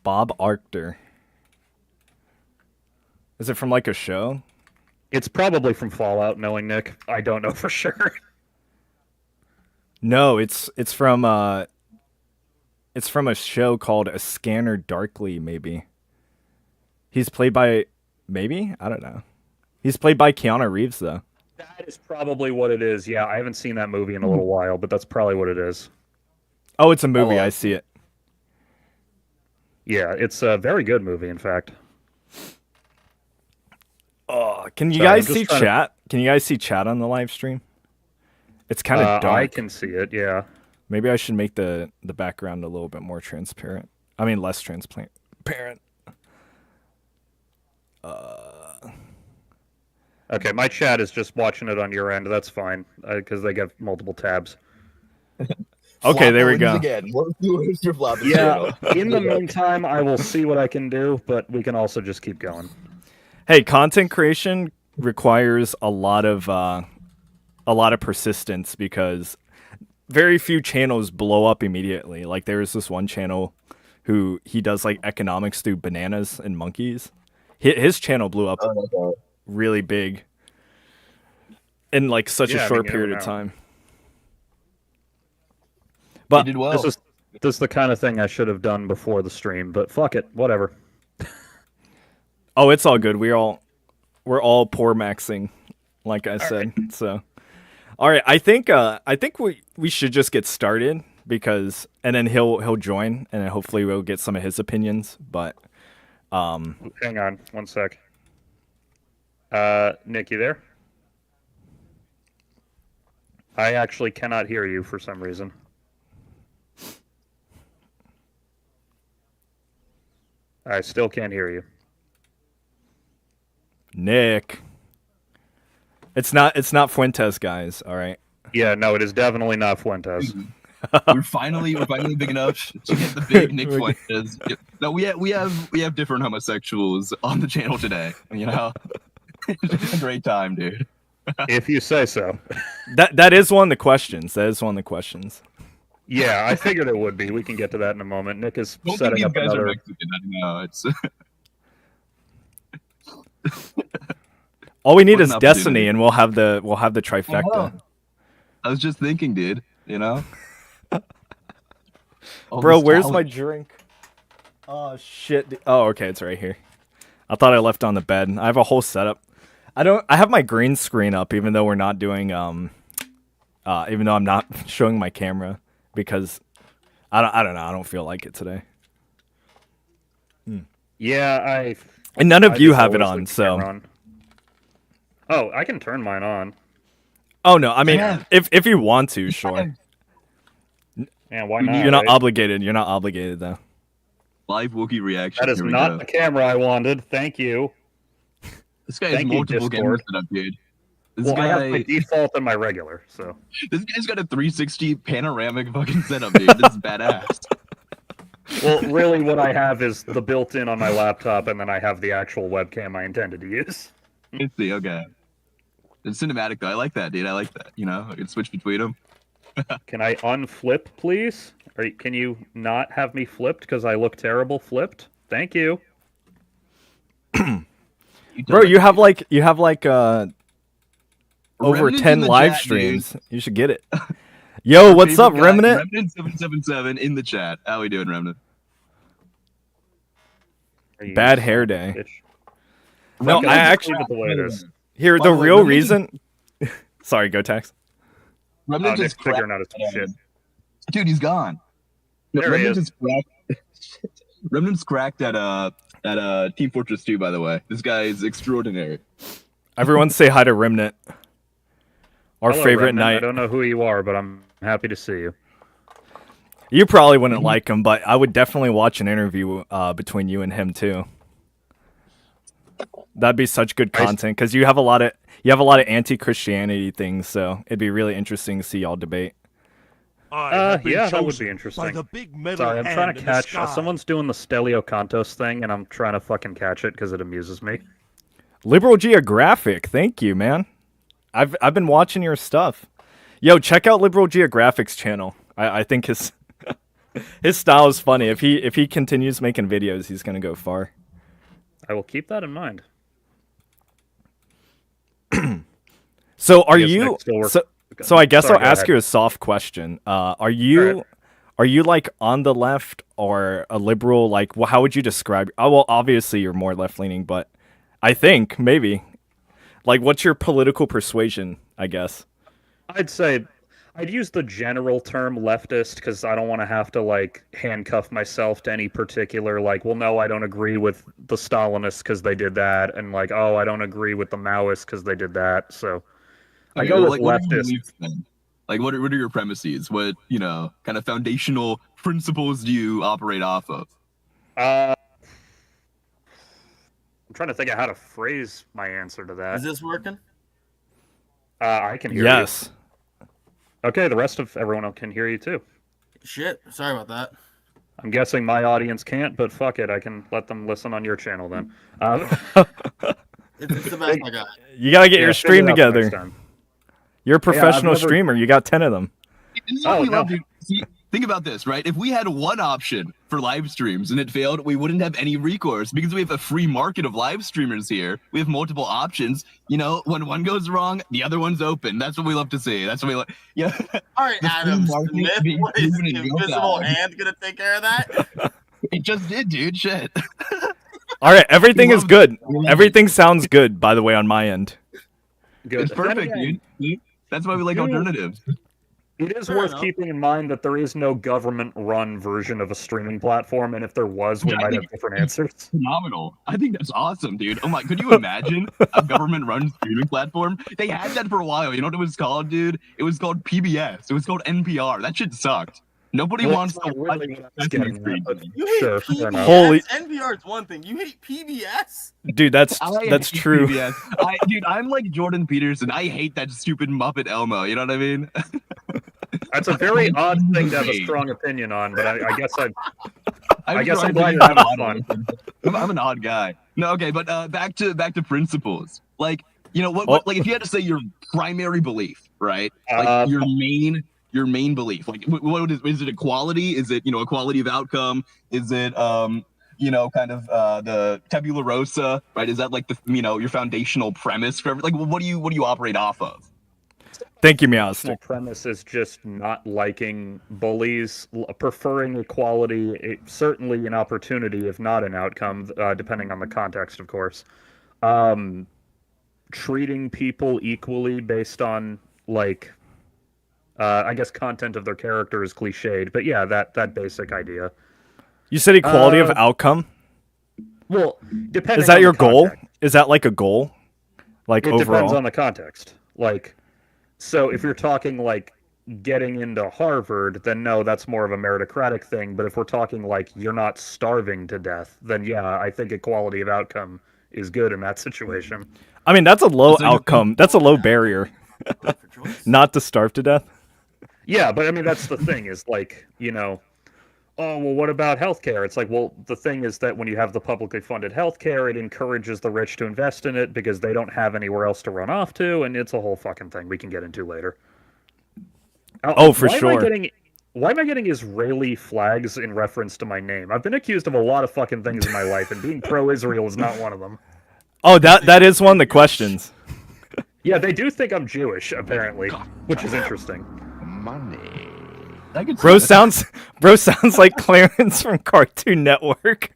C: Bob Arctor. Is it from like a show?
A: It's probably from Fallout, knowing Nick. I don't know for sure.
C: No, it's from a show called A Scanner Darkly, maybe. He's played by maybe? I don't know. He's played by Keanu Reeves though.
A: That is probably what it is. Yeah, I haven't seen that movie in a little while, but that's probably what it is.
C: Oh, it's a movie. I see it.
A: Yeah, it's a very good movie, in fact.
C: Oh, can you
A: Sorry,
C: guys
A: I'm just
C: see
A: trying to-
C: chat? Can you guys see chat on the live stream? It's kind of dark.
A: I can see it, yeah.
C: Maybe I should make the background a little bit more transparent. I mean, less transparent.
A: Okay, my chat is just watching it on your end. That's fine, because they get multiple tabs.
C: Okay, there we go.
D: Again. More viewers for Flopper
A: Yeah,
D: channel.
A: in the meantime, I will see what I can do, but we can also just keep going.
C: Hey, content creation requires a lot of persistence because very few channels blow up immediately. Like there's this one channel who he does like economics through bananas and monkeys. His channel blew up really big in like such
A: Yeah,
C: a
A: I
C: short
A: mean, you never
C: period of
A: know.
C: time.
D: He
C: But
D: did well.
A: This is the kind of thing I should have done before the stream, but fuck it, whatever.
C: oh, it's all good. We're all poor maxing, like I said. So, all right. I think we should just get started because, and then he'll join, and then hopefully we'll get some of his opinions. But
A: Hang on, one sec. Nick, you there? I actually cannot hear you for some reason. I still can't hear you.
C: Nick, it's not Fuentes, guys. All right.
A: Yeah, no, it is definitely not Fuentes.
D: we're finally big enough to get the big Nick Fuentes. No, we have different homosexuals on the channel today. You know, it's just a great time, dude.
A: If you say so.
C: That is one of the questions.
A: Yeah, I figured it would be. We can get to that in a moment. Nick is
D: Don't think
A: setting
D: these
A: up
D: guys are
A: another.
D: Mexican. I don't know. It's
C: All we need
D: What
C: is
D: an
C: Destiny,
D: opportunity.
C: and we'll have the trifecta.
D: Oh, I was just thinking, dude. You know, All
C: Bro,
D: this
C: where's
D: talent.
C: my drink? Oh shit. Oh, okay, it's right here. I thought I left it on the bed. I have a whole setup. I have my green screen up even though we're not doing even though I'm not showing my camera because I don't know, I don't feel like it today.
A: Yeah,
C: And none of
A: I
C: you
A: just
C: have it
A: always
C: on,
A: leave the
C: so
A: camera on. Oh, I can turn mine on.
C: Oh no, I mean
D: Yeah.
C: if you want to, sure.
A: Yeah, why not?
C: You're not
A: right?
C: obligated. You're not obligated though.
D: Live Wookiee reaction.
A: That is
D: Here we
A: not
D: go.
A: the camera I wanted. Thank you.
D: This guy has
A: Thank you,
D: multiple cameras
A: Discord.
D: set up, dude. This
A: Well, I have
D: guy,
A: my default and my regular, so.
D: this guy's got a 360 panoramic fucking setup, dude. This is badass.
A: Well, really, what I have is the built-in on my laptop, and then I have the actual webcam I intended to use.
D: Let's see. Okay. It's cinematic though. I like that, dude. I like that. You know, I can switch between them.
A: Can I unflip, please? Can you not have me flipped because I look terrible flipped? Thank you.
C: Bro, you have like over
D: Remnant in
C: 10
D: the
C: live
D: chat,
C: streams. You should get it. Yo, what's up, Remnant?
D: Remnant777 in the chat. How we doing, Remnant?
A: Are you
C: Bad hair day.
A: bitch?
C: No,
A: Okay,
C: I
A: let's
C: actually
A: leave it the way it is.
C: here
D: By
C: the
D: the way,
C: real
D: Remnant
C: reason. Sorry, go Tax.
A: Oh,
D: Remnant
A: Nick's
D: just
A: figuring
D: cracked.
A: out his shit.
D: Dude, he's gone.
A: There he
D: Remnant
A: is.
D: just cracked. Remnant's cracked at Team Fortress 2, by the way. This guy is extraordinary.
C: Everyone say hi to Remnant. Our
A: Hello,
C: favorite
A: Remnant. I
C: knight.
A: don't know who you are, but I'm happy to see you.
C: You probably wouldn't like him, but I would definitely watch an interview between you and him too. That'd be such good content because you have a lot of anti-Christianity things, so it'd be really interesting to see y'all debate.
A: Yeah, that would be interesting.
E: By the big metal
A: Sorry, I'm
E: hand
A: trying to
E: in the
A: catch.
E: sky.
A: Someone's doing the Stelio Cantos thing, and I'm trying to fucking catch it because it amuses me.
C: Liberal Geographic, thank you, man. I've been watching your stuff. Yo, check out Liberal Geographic's channel. I think his his style is funny. If he continues making videos, he's gonna go far.
A: I will keep that in mind.
C: So are
A: Yes,
C: you?
A: Nick still works-
C: So I guess
A: Sorry,
C: I'll
A: go
C: ask
A: ahead.
C: you a soft question. Are you
A: Alright.
C: are you like on the left or a liberal? Like, how would you describe? Oh, well, obviously you're more left leaning, but I think maybe like what's your political persuasion? I guess.
A: I'd say I'd use the general term leftist because I don't want to have to like handcuff myself to any particular like. Well, no, I don't agree with the Stalinists because they did that, and like, oh, I don't agree with the Maoists because they did that. So I go with
D: what are your
A: leftist.
D: beliefs then? Like, what are your premises? What, kind of foundational principles do you operate off of?
A: I'm trying to think of how to phrase my answer to that.
B: Is this working?
A: I can hear
C: Yes.
A: you. Okay, the rest of everyone can hear you too.
B: Shit. Sorry about that.
A: I'm guessing my audience can't, but fuck it, I can let them listen on your channel then.
B: It's the best I got.
C: You gotta get
A: Yeah,
C: your
A: figure
C: stream
A: it out next
C: together.
A: time.
C: You're a professional
A: never-
C: streamer. You got 10 of them.
D: This is what
A: Oh,
D: we
A: no.
D: love, dude. See, think about this, right? If we had one option for live streams and it failed, we wouldn't have any recourse because we have a free market of live streamers here. We have multiple options. When one goes wrong, the other one's open. That's what we love to see. That's what we like. Yeah.
B: All right,
D: The
B: Adam
D: free market
B: Smith.
D: being
B: What is
D: proven
B: the
D: in real
B: invisible
D: time.
B: hand gonna take care of that?
D: It just did, dude. Shit.
C: All right, everything
D: We
C: is
D: love
C: good.
D: it. We love
C: Everything sounds good, by the way, on my end.
A: Good.
D: It's
A: Then
D: perfect,
A: again,
D: dude. That's why we like
A: You-
D: alternatives.
A: It is
B: Fair
A: worth
B: enough.
A: keeping in mind that there is no government-run version of a streaming platform, and if there was, we
D: Yeah, I
A: might
D: think-
A: have different answers.
D: Phenomenal. I think that's awesome, dude. Oh my, could you imagine a government-run streaming platform? They had that for a while. You know what it was called, dude? It was called PBS. It was called NPR. That shit sucked. Nobody
A: Well,
D: wants
A: that's
D: to
A: not
D: watch
A: really what I was
D: Sesame
A: getting
D: Street.
A: at, but
B: You hate
A: Sure, fair
B: PBS?
A: enough.
C: Holy-
B: NPR is one thing. You hate PBS?
C: Dude, that's
D: I hate
C: true.
D: PBS. Dude, I'm like Jordan Peterson. I hate that stupid Muppet Elmo. You know what I mean?
A: That's a very
D: Like,
A: odd thing to have a
D: insane.
A: strong opinion on, but I guess I
D: I'm
A: guess
D: just
A: I'm
D: trying
A: glad
D: to
A: you're
D: figure
A: having
D: out
A: fun.
D: I'm an odd guy. No, okay, but back to principles. Like, what
C: Well-
D: like if you had to say your primary belief, right?
A: Uh,
D: Like your main belief. Like what is it equality? Is it, equality of outcome? Is it kind of the tabula rasa, right? Is that like the your foundational premise for like what do you operate off of?
C: Thank you,
A: my
C: Meowster.
A: premise is just not liking bullies, preferring equality, certainly an opportunity, if not an outcome, depending on the context, of course. Treating people equally based on like, I guess content of their character is cliched, but yeah, that basic idea.
C: You said equality of
A: Uh,
C: outcome.
A: Well, depending.
C: Is that
A: on
C: your
A: the
C: goal?
A: context.
C: Is that like a goal? Like
A: It
C: overall?
A: depends on the context. Like, so if you're talking like getting into Harvard, then no, that's more of a meritocratic thing. But if we're talking like you're not starving to death, then yeah, I think equality of outcome is good in that situation.
C: I mean, that's a low
D: So you-
C: outcome. That's a low barrier.
B: For choice.
C: Not to starve to death.
A: Yeah, but I mean that's the thing is like, oh, well, what about healthcare? It's like, well, the thing is that when you have the publicly funded healthcare, it encourages the rich to invest in it because they don't have anywhere else to run off to, and it's a whole fucking thing we can get into later.
C: Oh, for
A: why
C: sure.
A: Why am I getting Israeli flags in reference to my name? I've been accused of a lot of fucking things in my life, and being pro-Israel is not one of them.
C: Oh, that is one of the questions.
A: Yeah, they do think I'm Jewish, apparently, which is interesting.
D: I could see
C: Bro
D: that.
C: sounds like Clarence from Cartoon Network.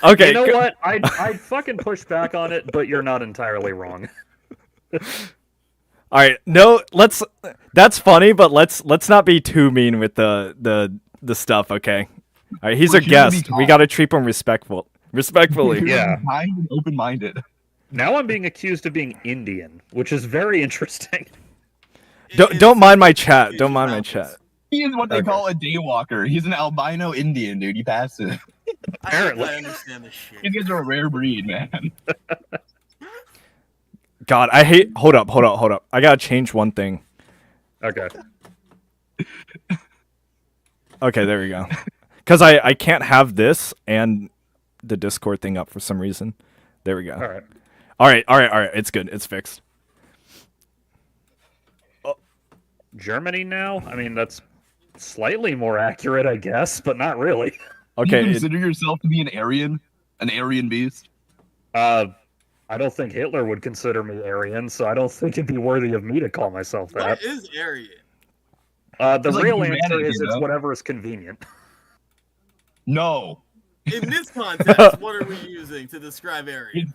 C: Okay.
A: You know what? I'd fucking push back on it, but you're not entirely wrong.
C: All right. No, that's funny, but let's not be too mean with the stuff, okay? All right, he's
D: We're
C: a
D: here to be
C: guest. We
D: taught.
C: gotta treat him respectfully.
A: Yeah.
D: Kind and open-minded.
A: Now I'm being accused of being Indian, which is very interesting.
C: Don't mind my chat. Don't mind my chat.
D: He is what they
A: Okay.
D: call a daywalker. He's an albino Indian, dude. You pass it.
A: Apparently.
B: I understand this shit.
D: You guys are a rare breed, man.
C: God, I hate. Hold up. I gotta change one thing.
A: Okay.
C: Okay, there we go. Because I can't have this and the Discord thing up for some reason. There we go.
A: All right.
C: All right. It's good. It's fixed.
A: Germany now? I mean, that's slightly more accurate, I guess, but not really.
D: Do
C: Okay.
D: you consider yourself to be an Aryan beast?
A: I don't think Hitler would consider me Aryan, so I don't think it'd be worthy of me to call myself that.
B: What is Aryan?
A: The
D: It's like
A: real answer
D: humanity,
A: is
D: you
A: it's
D: know?
A: whatever is convenient.
D: No.
B: In this context, what are we using to describe Aryan?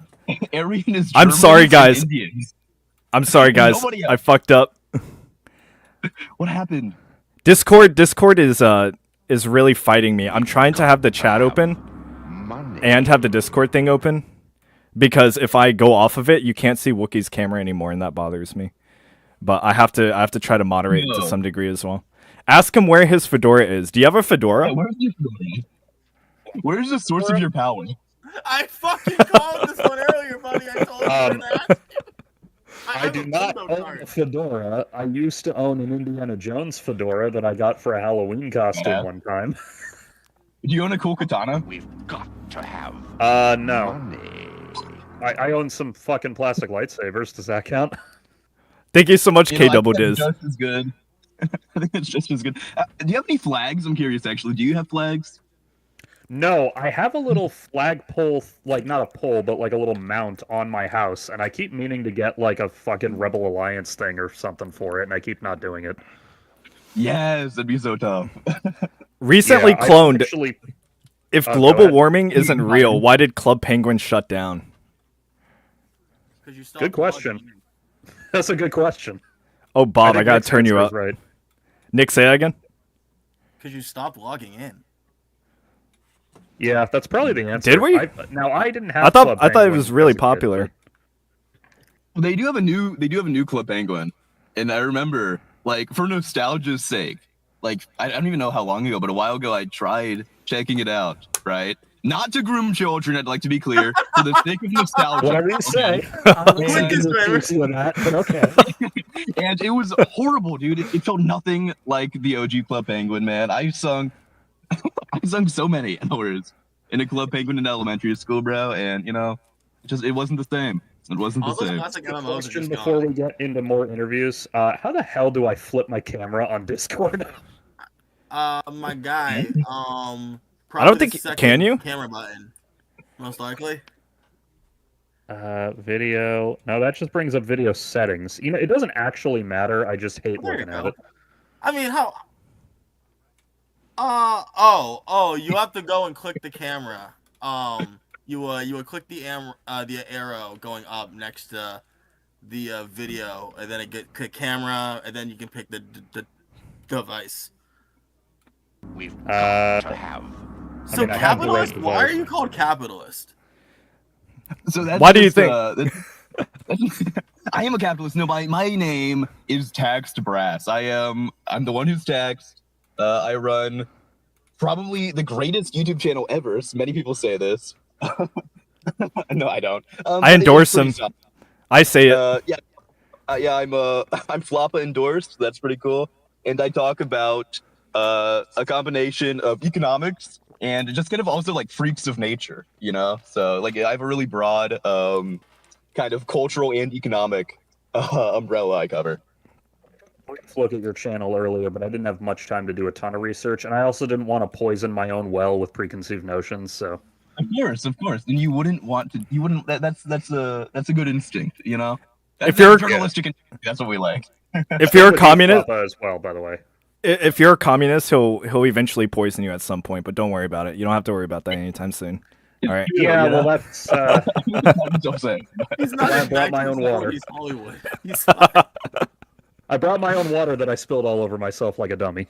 D: Aryan is.
C: I'm sorry,
D: Germans
C: guys.
D: and Indians.
C: I'm sorry, guys.
D: Nobody else.
C: I fucked up.
D: What happened?
C: Discord is really fighting me. I'm trying to have the chat open and have the Discord thing open because if I go off of it, you can't see Wookiee's camera anymore, and that bothers me. But I have to try to moderate it to
D: No.
C: some degree as well. Ask him where his fedora is. Do you have a fedora?
D: Yeah, where's your fedora? Where's the source of your power?
B: I fucking called this one earlier, buddy. I told you that.
A: I
B: have
A: do
B: a
A: not
B: Limbo
A: own
B: card.
A: a fedora. I used to own an Indiana Jones fedora that I got for a Halloween costume
D: Yeah.
A: one time.
D: Do you own a cool katana?
E: We've got to have
A: No.
E: money.
A: I own some fucking plastic lightsabers. Does that count?
C: Thank you so much,
D: You know, I
C: K Double
D: think
C: Diz.
D: that's just as good. I think that's just as good. Do you have any flags? I'm curious, actually. Do you have flags?
A: No, I have a little flagpole, like not a pole, but like a little mount on my house, and I keep meaning to get like a fucking Rebel Alliance thing or something for it, and I keep not doing it.
D: Yes, that'd be so tough.
C: Recently
A: Yeah, I
C: cloned.
A: actually,
C: If
A: go
C: global
A: ahead.
C: warming isn't real, why did Club Penguin shut down?
B: 'Cause you stopped
A: Good question.
B: logging in.
A: That's a good question.
C: Oh, Bob, I,
A: think
C: gotta
A: Nick's
C: turn you
A: answer
C: up.
A: is Right.
C: Nick, say that again.
B: 'Cause you stopped logging in.
A: Yeah, that's probably the answer.
C: Did we?
A: Now I didn't have.
C: I thought
A: Club
C: it
A: Penguin
C: was really
A: as a kid,
C: popular.
A: but-
D: They do have a new Club Penguin, and I remember, like, for nostalgia's sake, like I don't even know how long ago, but a while ago I tried checking it out. Right, not to groom children. I'd like to be clear, for the sake of nostalgia.
A: Whatever you
D: okay?
A: say.
B: Quick disclaimer.
A: But okay.
D: And it was horrible, dude. It felt nothing like the OG Club Penguin, man. I sung so many hours in a Club Penguin in elementary school, bro, and it wasn't the same. It wasn't the
B: All those
D: same.
B: classic MMOs are
A: Question
B: just
A: before
B: gone.
A: we get into more interviews. How the hell do I flip my camera on Discord?
B: My guy.
C: I
B: Probably
C: don't
B: the
C: think-
B: second
C: can you?
B: Camera button, most likely.
A: Video. No, that just brings up video settings. It doesn't actually matter. I just hate
B: There you
A: looking at
B: go.
A: it.
B: I mean, how? You have to go and click the camera. You would click the arrow going up next to the video, and then click camera, and then you can pick the device.
E: We've got to have
B: So
A: mean, I have the right
B: capitalist? Why are
A: device.
B: you called capitalist?
D: So that's
C: Why do you
D: just,
C: think-
D: I am a capitalist. No, my name is Taxed Brass. I'm the one who's taxed. I run probably the greatest YouTube channel ever. So many people say this. No, I don't.
C: I
D: But
C: endorse
D: it's pretty
C: him.
D: solid.
C: I say it.
D: I'm Floppa endorsed. That's pretty cool. And I talk about a combination of economics and just kind of also like freaks of nature, So like I have a really broad kind of cultural and economic umbrella I cover.
A: I went to look at your channel earlier, but I didn't have much time to do a ton of research, and I also didn't want to poison my own well with preconceived notions. So
D: Of course, and you wouldn't want to. You wouldn't. That's a good instinct, That's,
C: If you're-
D: that's journalistic, that's what we like.
C: If you're a
A: With
C: communist,
A: Floppa as well, by the way.
C: if you're a communist, he'll eventually poison you at some point. But don't worry about it. You don't have to worry about that anytime soon. All right.
A: Yeah, well, that's.
D: That's what I'm saying.
B: He's not
A: I
B: in
A: brought my own
B: 1940s
A: water.
B: Hollywood. He's fine.
A: I brought my own water that I spilled all over myself like a dummy.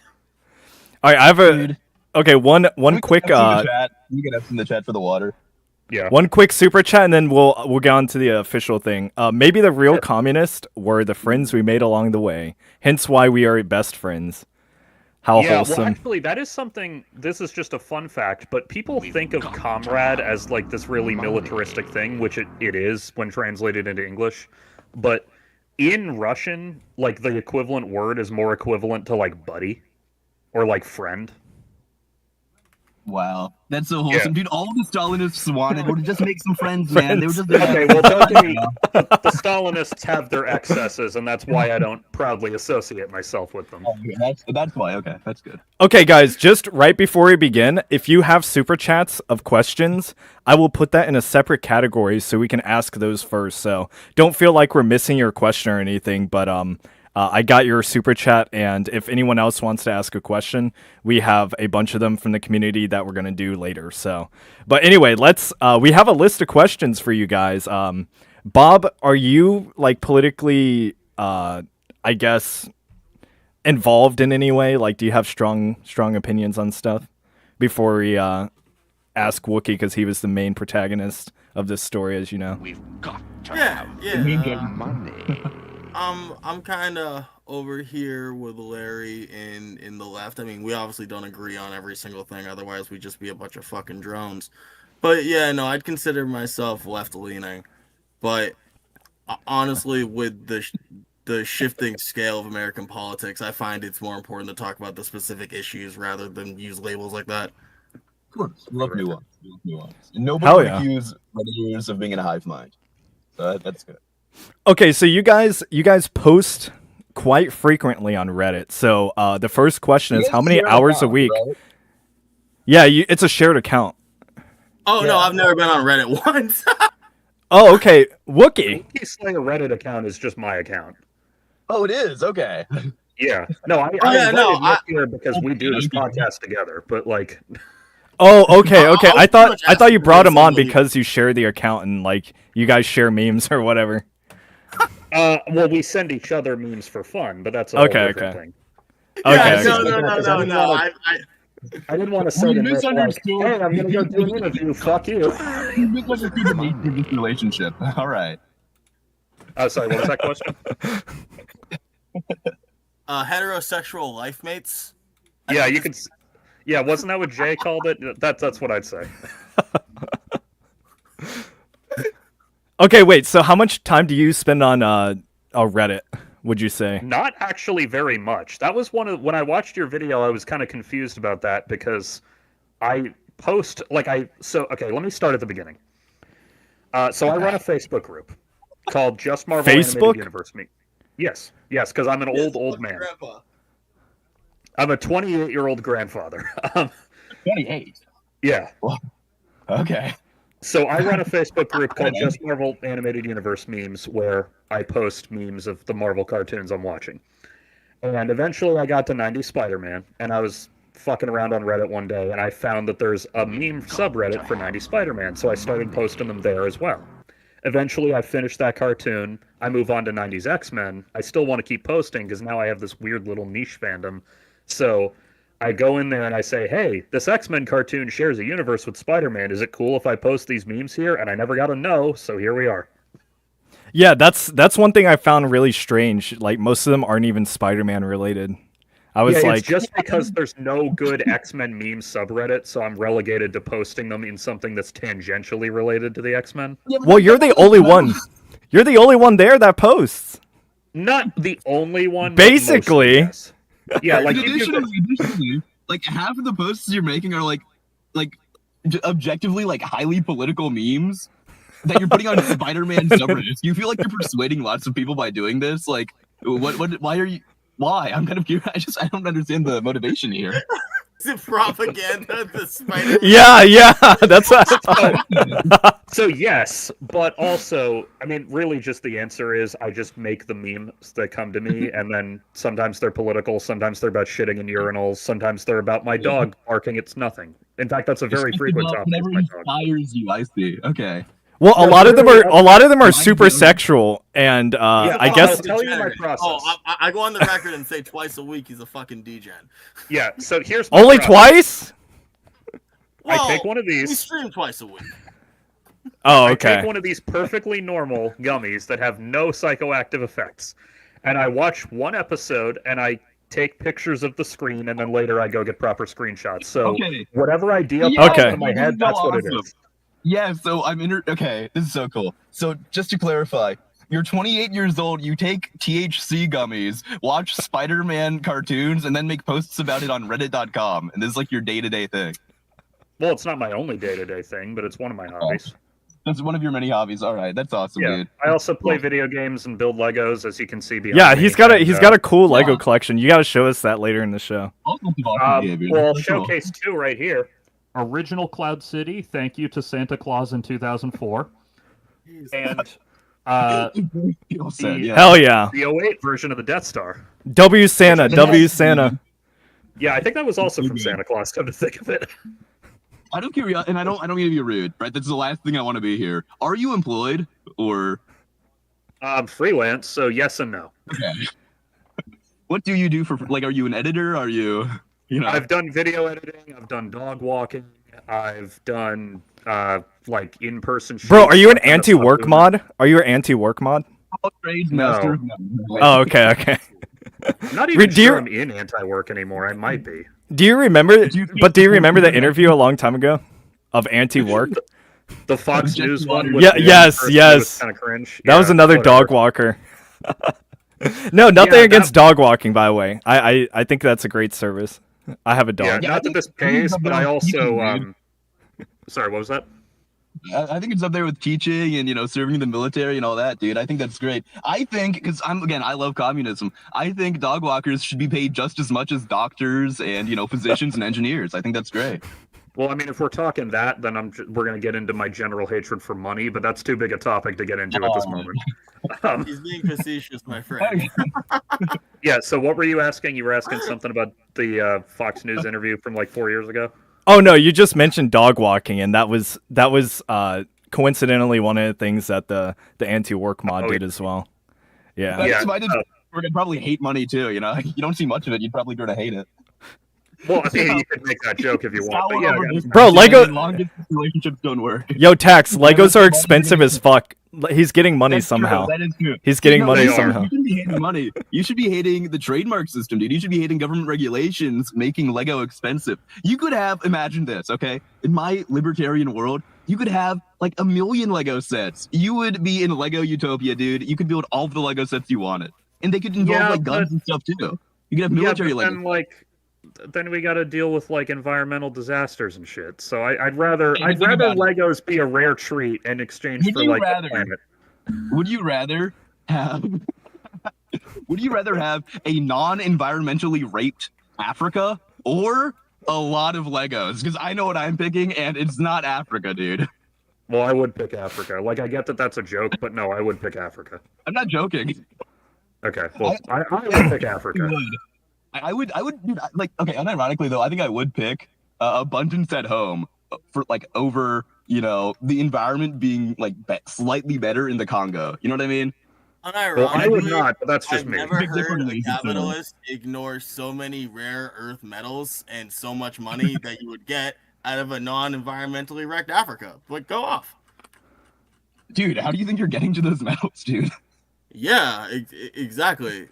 C: All right. I have a.
D: Dude.
C: Okay, one quick
D: You get us in the chat for the water.
A: Yeah.
C: one quick super chat, and then we'll get on to the official thing. Maybe the real communists were the friends we made along the way. Hence why we are best friends. How
A: Yeah,
C: wholesome.
A: well, actually, that is something. This is just a fun fact, but people think of comrade as like this really militaristic thing, which it is when translated into English. But in Russian, like the equivalent word is more equivalent to like buddy or like friend.
D: Wow, that's so wholesome, dude. All the Stalinists wanted were to just make some friends, man. They were just
A: Okay, well, don't get me. The Stalinists have their excesses, and that's why I don't proudly associate myself with them.
D: That's why. Okay, that's good.
C: Okay, guys, just right before we begin, if you have super chats of questions, I will put that in a separate category so we can ask those first. So don't feel like we're missing your question or anything, but I got your super chat, and if anyone else wants to ask a question, we have a bunch of them from the community that we're gonna do later. So, but anyway, let's. We have a list of questions for you guys. Bob, are you like politically, I guess, involved in any way? Like, do you have strong opinions on stuff? Before we ask Wookie, because he was the main protagonist of this story, as you know.
E: We've got to
B: Yeah,
E: have
B: yeah.
E: money.
B: I'm kind of over here with Larry in the left. I mean, we obviously don't agree on every single thing. Otherwise, we'd just be a bunch of fucking drones. But yeah, no, I'd consider myself left-leaning. But honestly, with the shifting scale of American politics, I find it's more important to talk about the specific issues rather than use labels like that.
D: Of course, love nuance.
C: Hell
D: Nobody
C: yeah.
D: accuse Redditors of being in a hive mind. So that's good.
C: Okay, so you guys post quite frequently on Reddit. So the first question is, how many hours a week?
D: Right?
C: Yeah, it's a shared account.
B: Oh
D: Yeah.
B: no, I've never been on Reddit once.
C: Oh, okay. Wookie.
A: Wookie's Slayer Reddit account is just my account.
D: Oh, it is okay.
A: Yeah. No, I
B: yeah, no,
A: invited Nick here because we do this podcast together. But like,
C: Oh, okay.
B: I'll
C: I
B: pretty much
C: thought you
B: ask
C: brought
B: for
C: him on
B: somebody.
C: because you share the account and like you guys share memes or whatever.
A: well, we send each other memes for fun, but that's a whole
C: Okay,
A: different
C: okay.
A: thing.
B: Yeah,
C: Okay.
B: no.
A: I didn't want to say to Nick, like, hey, I'm gonna go do an interview. Fuck you.
D: You misunderstood the nature of this relationship. All right.
A: Oh, sorry. What was that question?
B: Heterosexual life mates.
A: Yeah, you could. Yeah, wasn't that what Jay called it? That's what I'd say.
C: Okay, wait. So how much time do you spend on Reddit, would you say?
A: Not actually very much. That was when I watched your video, I was kind of confused about that because I post okay, let me start at the beginning. So I run a Facebook group called Just Marvel
C: Facebook?
A: Animated Universe Me. Yes, because I'm an old man.
B: Grandpa.
A: I'm a 28-year-old grandfather.
D: 28.
A: Yeah.
D: Okay.
A: So I run a Facebook group called Just Marvel Animated Universe Memes, where I post memes of the Marvel cartoons I'm watching. And eventually I got to 90 Spider-Man, and I was fucking around on Reddit one day, and I found that there's a meme subreddit for 90 Spider-Man, so I started posting them there as well. Eventually I finished that cartoon, I move on to 90s X-Men. I still want to keep posting, because now I have this weird little niche fandom. So I go in there and I say, hey, this X-Men cartoon shares a universe with Spider-Man. Is it cool if I post these memes here? And I never got a no, so here we are.
C: Yeah, that's one thing I found really strange. Like most of them aren't even Spider-Man related. I was
A: Yeah,
C: like,
A: it's just because there's no good X-Men meme subreddit, so I'm relegated to posting them in something that's tangentially related to the X-Men.
C: well, you're the only one. You're the only one there that posts.
A: Not the only one. but
C: Basically.
A: mostly, yes. Yeah, like you do
D: Additionally, like half of the posts you're making are like objectively like highly political memes that you're putting on Spider-Man subreddits. You feel like you're persuading lots of people by doing this. Like, why are you? Why? I'm kind of curious. I don't understand the motivation here.
B: Is it propaganda? The Spider.
C: Yeah, that's what I thought.
A: So yes, but also, I mean, really, just the answer is I just make the memes that come to me, and then sometimes they're political, sometimes they're about shitting in urinals, sometimes they're about my dog barking. It's nothing. In fact, that's a very frequent topic.
D: Whatever
A: My dog.
D: inspires you, I see. Okay.
C: Well, a
A: Yeah,
C: lot of them
A: really,
C: are
D: my
C: super
D: God.
C: sexual, and
A: Yeah,
C: I
A: I'll
C: guess
A: tell you my process.
B: Oh, I go on the record and say twice a week he's a fucking degen.
A: Yeah, so here's my
C: only
A: process.
C: twice.
B: Well,
A: I take one of
B: we
A: these.
B: stream twice a week.
C: Oh,
A: I
C: okay.
A: take one of these perfectly normal gummies that have no psychoactive effects, and I watch one episode, and I take pictures of the screen, and then later I go get proper screenshots. So
D: Okay.
A: whatever idea
D: Yeah,
A: pops
C: Okay.
A: into my
D: this
A: head,
D: is so
A: that's what it
D: awesome.
A: is.
D: Yeah, so okay, this is so cool. So just to clarify, you're 28 years old, you take THC gummies, watch Spider-Man cartoons, and then make posts about it on reddit.com. And this is like your day-to-day thing.
A: Well, it's not my only day-to-day thing, but it's one of my hobbies.
D: That's one of your many hobbies. All right, that's awesome,
A: Yeah,
D: dude.
A: I also play
D: Cool.
A: video games and build Legos, as you can see behind
C: Yeah,
A: me.
C: he's got a cool Lego
D: yeah.
C: collection. You got to show us that later in the show.
D: Awesome behavior.
A: Well,
D: That's cool.
A: showcase two right here. Original Cloud City, thank you to Santa Claus in 2004. And
D: Well said, yeah.
C: Hell yeah.
A: the 08 version of the Death Star.
C: W Santa, W Santa.
A: Yeah, I think that was also from Santa Claus, come to think of it.
D: I don't care, and I don't mean to be rude, right? That's the last thing I want to be here. Are you employed or
A: I'm freelance, so yes and no.
D: okay? What do you do for like? Are you an editor? Are you
A: I've done video editing, I've done dog walking, I've done like in-person shoots.
C: Bro, are you an
A: I've done a
C: anti-work
A: fun-
C: mod? Are you an anti-work mod?
D: trades
A: No.
D: master?
C: Oh, okay, okay.
A: I'm not even
C: Do you-
A: sure I'm in anti-work anymore. I might be.
C: Do you remember? But do you remember the interview a long time ago of anti-work?
A: The Fox
D: Just
A: News
D: one.
A: one. With
C: Yeah,
A: the
C: yes,
A: person
C: yes.
A: was kind of cringe.
C: That was
A: Yeah,
C: another
A: whatever.
C: dog walker. No, nothing
A: Yeah,
C: against dog walking, by the way. I think that's a great service. I have a
A: Yeah,
C: dog.
D: Yeah, I
A: not that
D: think-
A: this
D: I think
A: pays,
D: it's
A: but
D: up
A: I
D: there with
A: also
D: teaching,
A: sorry, what was that?
D: I think it's up there with teaching and serving in the military and all that, dude. I think that's great. I think because I love communism. I think dog walkers should be paid just as much as doctors and physicians and engineers. I think that's great.
A: Well, I mean, if we're talking that, then we're going to get into my general hatred for money, but that's too big a topic to get into at this
D: Oh.
A: moment.
B: He's being facetious, my friend.
A: Yeah, so what were you asking? You were asking something about the Fox News interview from like 4 years ago?
C: Oh no, you just mentioned dog walking, and that was coincidentally one of the things that the anti-work mod
A: Oh,
C: did
A: yeah.
C: as well. Yeah.
D: But
A: Yeah,
D: if I did, we're gonna probably hate money too. You don't see much of it. You'd probably grow to hate it.
A: Well, I mean, you could make that joke if you want, but yeah, guys.
C: Bro, Lego-
D: long distance relationships don't work.
C: Yo, Tax, Legos are expensive as fuck. He's getting money
D: That's true,
C: somehow.
D: that is true.
C: He's getting
D: No,
C: money
A: they are.
C: somehow.
D: You shouldn't be hating money. You should be hating the trademark system, dude. You should be hating government regulations making Lego expensive. You could have, imagine this, okay? In my libertarian world, you could have like 1 million Lego sets. You would be in Lego Utopia, dude. You could build all of the Lego sets you wanted. And they could involve
A: Yeah,
D: like guns
A: but-
D: and stuff too. You could have
A: Yeah,
D: military
A: but
D: Lego.
A: then then we got to deal with like environmental disasters and shit. So I'd rather
D: Yeah, think about
A: Legos be a rare treat in exchange
D: Would
A: for
D: you
A: like
D: rather-
A: the planet.
D: Would you rather have would you rather have a non-environmentally raped Africa or a lot of Legos? Because I know what I'm picking, and it's not Africa, dude.
A: Well, I would pick Africa. Like, I get that that's a joke, but no, I would pick Africa.
D: I'm not joking.
A: Okay, well, I would pick Africa.
D: I would, dude, okay, unironically though, I think I would pick Abundance at Home for like over, the environment being like slightly better in the Congo. You know what I mean?
A: Well, I would
B: Unironically,
A: not, but that's just
B: I've
A: me.
B: never
D: Big
B: heard
D: different
B: a
D: reasons, though.
B: capitalist ignore so many rare earth metals and so much money that you would get out of a non-environmentally wrecked Africa. But go off.
D: Dude, how do you think you're getting to those metals, dude?
B: Yeah, exactly.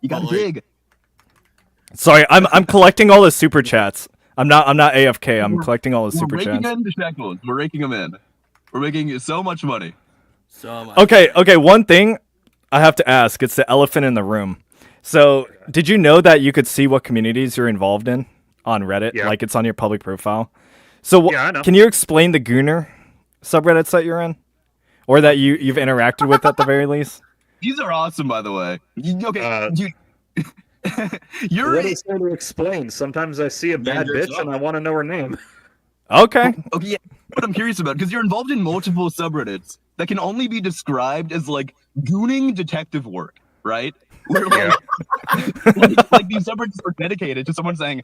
D: You gotta
B: Well, like-
D: dig.
C: Sorry, I'm collecting all the super chats. I'm not AFK. I'm collecting all the
D: We're
C: super
D: raking
C: chats.
D: in the shekels. We're raking them in. We're making so much money.
B: So much.
C: Okay, one thing I have to ask, it's the elephant in the room. So, did you know that you could see what communities you're involved in on Reddit?
A: Yeah.
C: Like it's on your public profile. So,
A: Yeah, I know.
C: can you explain the Gooner subreddits that you're in? Or that you've interacted with at the very least?
D: These are awesome, by the way. Okay, dude. You're
A: What is there to explain? Sometimes I see a bad
B: there's
A: bitch and I want to know her name.
C: Okay.
D: okay. Yeah, what I'm curious about because you're involved in multiple subreddits that can only be described as like gooning detective work, right? Where like, like these subreddits are dedicated to someone saying,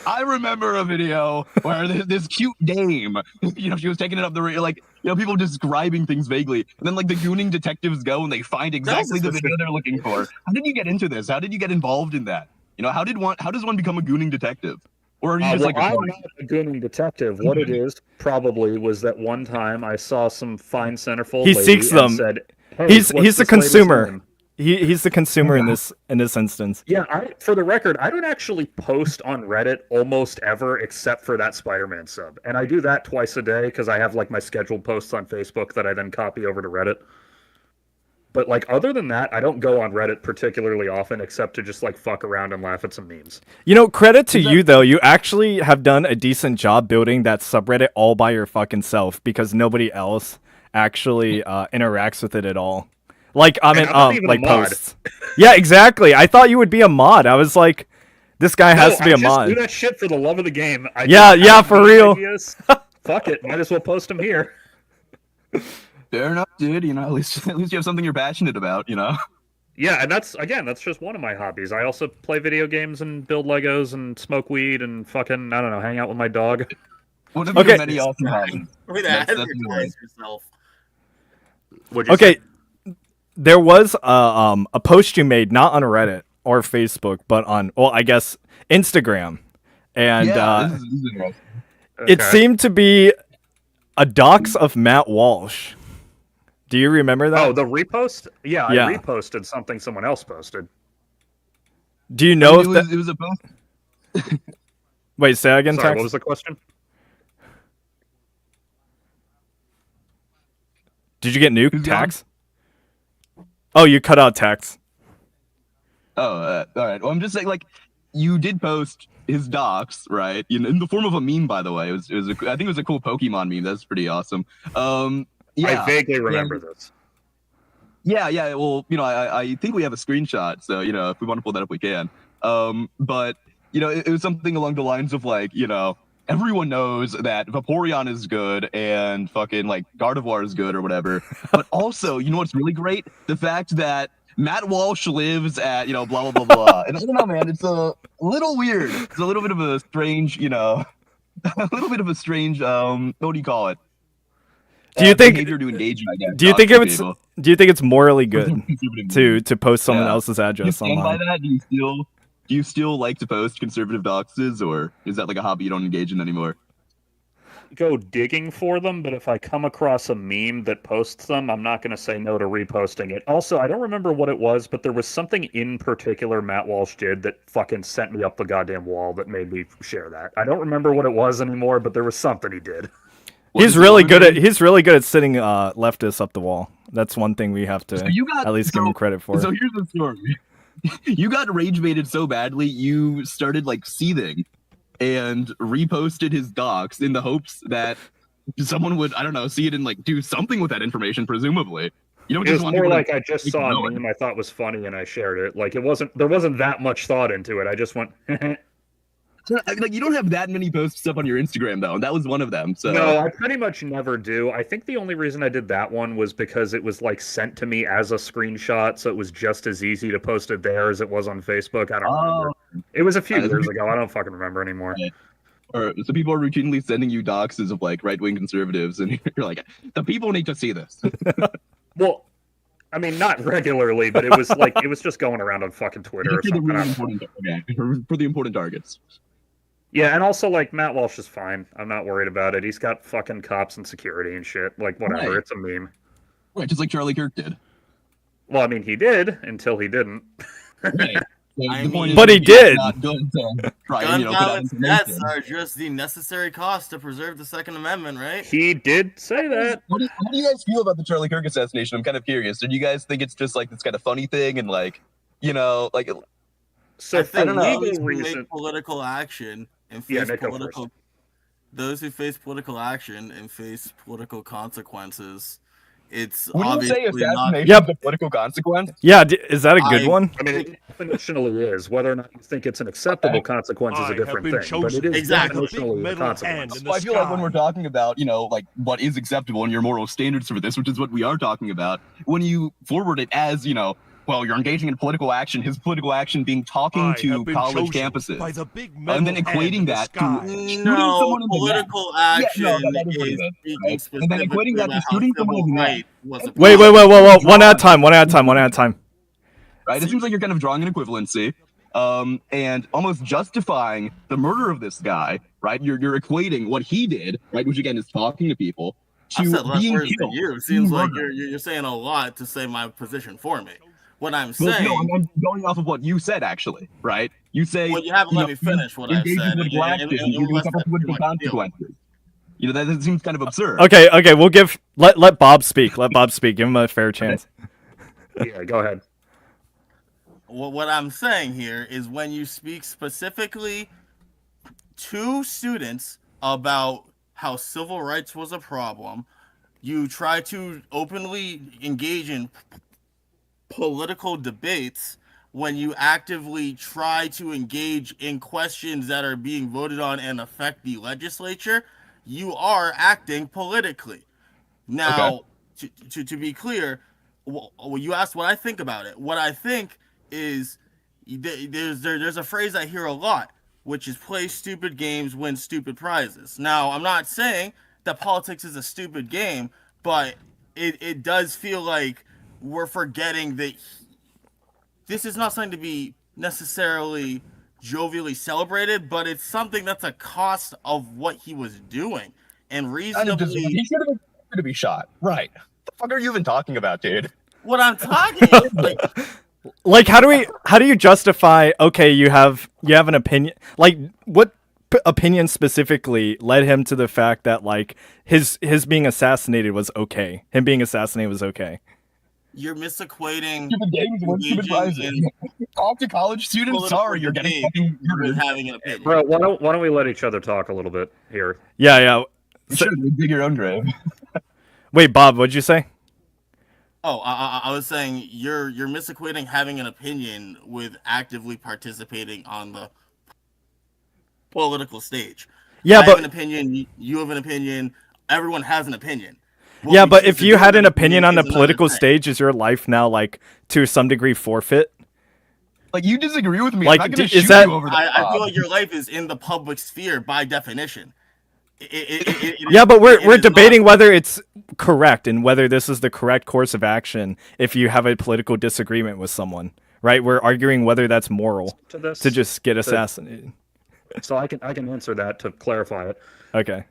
D: "I remember a video where this cute dame, she was taking it up the like, people describing things vaguely, and then like the gooning detectives go and they find exactly the video they're looking for. How did you get into this? How did you get involved in that? How does one become a gooning detective? Or are you just like a
A: I'm
D: card?
A: not a gooning detective. What it is probably was that one time I saw some fine centerfold
C: He
A: lady
C: seeks
A: and
C: them.
A: said, "Hey,
C: He's
A: what's
C: the
A: this lady's
C: consumer.
A: name?"
C: He's the consumer in this instance.
A: Yeah, for the record, I don't actually post on Reddit almost ever except for that Spider-Man sub. And I do that twice a day because I have like my scheduled posts on Facebook that I then copy over to Reddit. But like other than that, I don't go on Reddit particularly often except to just like fuck around and laugh at some memes.
C: You know, credit to you though. You actually have done a decent job building that subreddit all by your fucking self because nobody else actually interacts with it at all. Like I mean,
A: I'm not even a
C: like
A: mod.
C: posts. Yeah, exactly. I thought you would be a mod. I was like, this guy has to be
A: I
C: a
A: just
C: mod.
A: do that shit for the love of the game.
C: Yeah, for real.
A: Fuck it, might as well post them here.
D: Fair enough, dude. You know, at least you have something you're passionate about. You know.
A: Yeah, and that's just one of my hobbies. I also play video games and build Legos and smoke weed and fucking I don't know, hang out with my dog.
D: One of
C: Okay.
D: your many awesome hobbies.
B: Way to
D: That's
B: advertise yourself.
A: What'd you
C: Okay,
A: say?
C: there was a post you made not on Reddit or Facebook, but on I guess Instagram, and
D: This is interesting.
C: it
A: Okay.
C: seemed to be a dox of Matt Walsh. Do you remember that?
A: Oh, the repost? Yeah,
C: Yeah.
A: I reposted something someone else posted.
C: Do you know if
D: it,
C: that?
D: was, it was a post.
C: Wait, say that again,
A: Sorry,
C: Tex?
A: what was the question?
C: Did you get nuked,
D: Who's gone?
C: Tex? Oh, you cut out Tex.
D: Oh, all right. Well, I'm just saying, like, you did post his docs, right? In the form of a meme, by the way. I think it was a cool Pokemon meme. That's pretty awesome. Yeah,
A: I vaguely remember this.
D: yeah. Well, you know, I think we have a screenshot, so you know, if we want to pull that up, we can. But you know, it was something along the lines of like, you know, everyone knows that Vaporeon is good and fucking like Gardevoir is good or whatever. But also, you know what's really great? The fact that Matt Walsh lives at, you know, blah, blah, blah, blah. And I don't know, man, it's a little weird. It's a little bit of a strange, you know, a little bit of a strange, what do you call it?
C: Do you think?
D: Behavior to engage, I guess.
C: Do you think it's? Do you think it's morally good
D: to
C: to post someone
D: Yeah.
C: else's
D: do you
C: address
D: stand by
C: online?
D: that? Do you still like to post conservative doxes, or is that like a hobby you don't engage in anymore?
A: Go digging for them, but if I come across a meme that posts them, I'm not going to say no to reposting it. Also, I don't remember what it was, but there was something in particular Matt Walsh did that fucking sent me up the goddamn wall that made me share that. I don't remember what it was anymore, but there was something he did.
D: What
C: He's
D: is it,
C: really
D: what
C: good
D: is
C: at
D: it?
C: he's really good at sitting leftists up the wall. That's one thing we have to
D: So you got
C: at least give him credit for.
D: So here's the story. You got rage baited so badly, you started like seething and reposted his docs in the hopes that someone would, I don't know, see it and like do something with that information, presumably. You don't
A: It was
D: just want
A: more
D: people to
A: like I just
D: take
A: saw
D: note.
A: a meme I thought was funny and I shared it. Like there wasn't that much thought into it. I just went,
D: Like you don't have that many posts up on your Instagram though, and that was one of them. So
A: No, I pretty much never do. I think the only reason I did that one was because it was like sent to me as a screenshot, so it was just as easy to post it there as it was on Facebook. I don't remember. It was a few years ago. I don't fucking remember anymore.
D: or so people are routinely sending you doxes of like right wing conservatives, and you're like, the people need to see this.
A: Well, I mean, not regularly, but it was like it was just going around on fucking Twitter or
D: for the
A: something. I
D: really
A: don't know.
D: important, okay, for the important targets.
A: Yeah, and also like Matt Walsh is fine. I'm not worried about it. He's got fucking cops and security and shit. Like whatever,
D: Right.
A: it's a meme.
D: Right, just like Charlie Kirk did.
A: Well, I mean, he did until he didn't.
D: Right. So
B: I
D: the point
B: mean-
D: is
C: But he
D: it's
C: did.
D: Not good to try and,
B: Gun
D: you know, put out
B: violence deaths
D: information.
B: are just the necessary cost to preserve the Second Amendment, right?
A: He did say that.
D: How do you guys feel about the Charlie Kirk assassination? I'm kind of curious. Do you guys think it's just like this kind of funny thing and like, you know, like
A: So
B: I
A: for
B: think those
A: legal
B: who
A: reason,
B: make political action and
A: Yeah,
B: face
A: Nick, go
B: political,
A: first.
B: those who face political action and face political consequences, it's
D: when you say
B: obviously not.
D: assassination
C: Yep.
D: is a political consequence?
C: Yeah, is that a good
B: I-
C: one?
A: I mean, it definitionally is. Whether or not you think it's an acceptable consequence is
F: I
A: a
F: have
A: different
F: been
A: thing. But
F: chosen
A: it is
B: Exactly.
A: definitionally a
F: Metal hand
A: consequence.
F: in
D: So I feel like when we're talking about, you know, like what is acceptable and your moral standards for this, which is what we are talking about, when you forward it as, you know, well, you're engaging in political action, his political action being talking
F: I
D: to
F: have been
D: college
F: chosen
D: campuses.
F: by the big
D: And then
F: metal hand
D: equating
F: in the
D: that to-
F: sky.
D: shooting
B: No,
D: someone in the
B: political
D: neck.
B: action
D: Yeah, no, that is what it
B: is
D: is,
B: speaking
D: right? And then
B: specifically
D: equating that to
B: about how
D: shooting someone in
B: civil
D: the neck.
B: right was a
C: Wait,
B: problem.
C: one at a time.
D: Right? It seems like you're kind of drawing an equivalency. and almost justifying the murder of this guy, right? You're equating what he did, right, which again is talking to people,
B: I
D: to
B: said less
D: being
B: words than
D: killed.
B: you. It seems like
D: murdered.
B: you're saying a lot to say my position for me. What I'm
D: Well,
B: saying,
D: no, I'm going off of what you said, actually, right? You say,
B: well, you haven't let me finish what I've
D: engaging
B: said.
D: with black
B: and
D: you do
B: let's
D: suffer
B: get to
D: political
B: my deal.
D: consequences. You know, that seems kind of absurd.
C: Okay, we'll give let Bob speak. Let Bob speak. Give him a fair chance.
A: Yeah, go ahead.
B: What I'm saying here is when you speak specifically to students about how civil rights was a problem, you try to openly engage in political debates when you actively try to engage in questions that are being voted on and affect the legislature, you are acting politically. Now, to be clear, well, you asked what I think about it. What I think is there's a phrase I hear a lot, which is play stupid games, win stupid prizes. Now, I'm not saying that politics is a stupid game, but it does feel like we're forgetting that this is not something to be necessarily jovially celebrated, but it's something that's a cost of what he was doing. And reasonably,
D: He should have been to be shot. Right. What the fuck are you even talking about, dude?
B: what I'm talking like,
C: Like, how do you justify? Okay, you have an opinion. Like, what opinion specifically led him to the fact that like his being assassinated was okay? Him being assassinated was okay.
B: you're misequating
D: Stupid games, win stupid prizes.
B: engaging
D: Talk to college students.
B: political
D: Sorry, you're getting
B: debate
D: fucking
B: with
D: murdered.
B: having an opinion.
A: Bro, why don't we let each other talk a little bit here?
C: Yeah.
D: Sure, dig your own grave.
C: Wait, Bob, what'd you say?
B: Oh, I was saying you're misequating having an opinion with actively participating on the political stage.
C: Yeah,
B: I have
C: but
B: an opinion. You have an opinion. Everyone has an opinion. What
C: yeah,
B: we
C: but
B: choose
C: if
B: to
C: you
B: do
C: had
B: with
C: an
B: that
C: opinion on the
B: is another
C: political
B: thing.
C: stage, is your life now like to some degree forfeit?
D: Like, you disagree with me.
C: Like,
D: I'm not gonna
C: is
D: shoot
C: that-
D: you over the
B: I
D: top.
B: feel like your life is in the public sphere by definition.
C: Yeah, but we're
B: it is
C: debating whether it's correct and whether this is the correct course of action if you have a political disagreement with someone, right? We're arguing whether that's moral
A: To this,
C: to just get assassinated.
A: so I can answer that to clarify it.
C: Okay.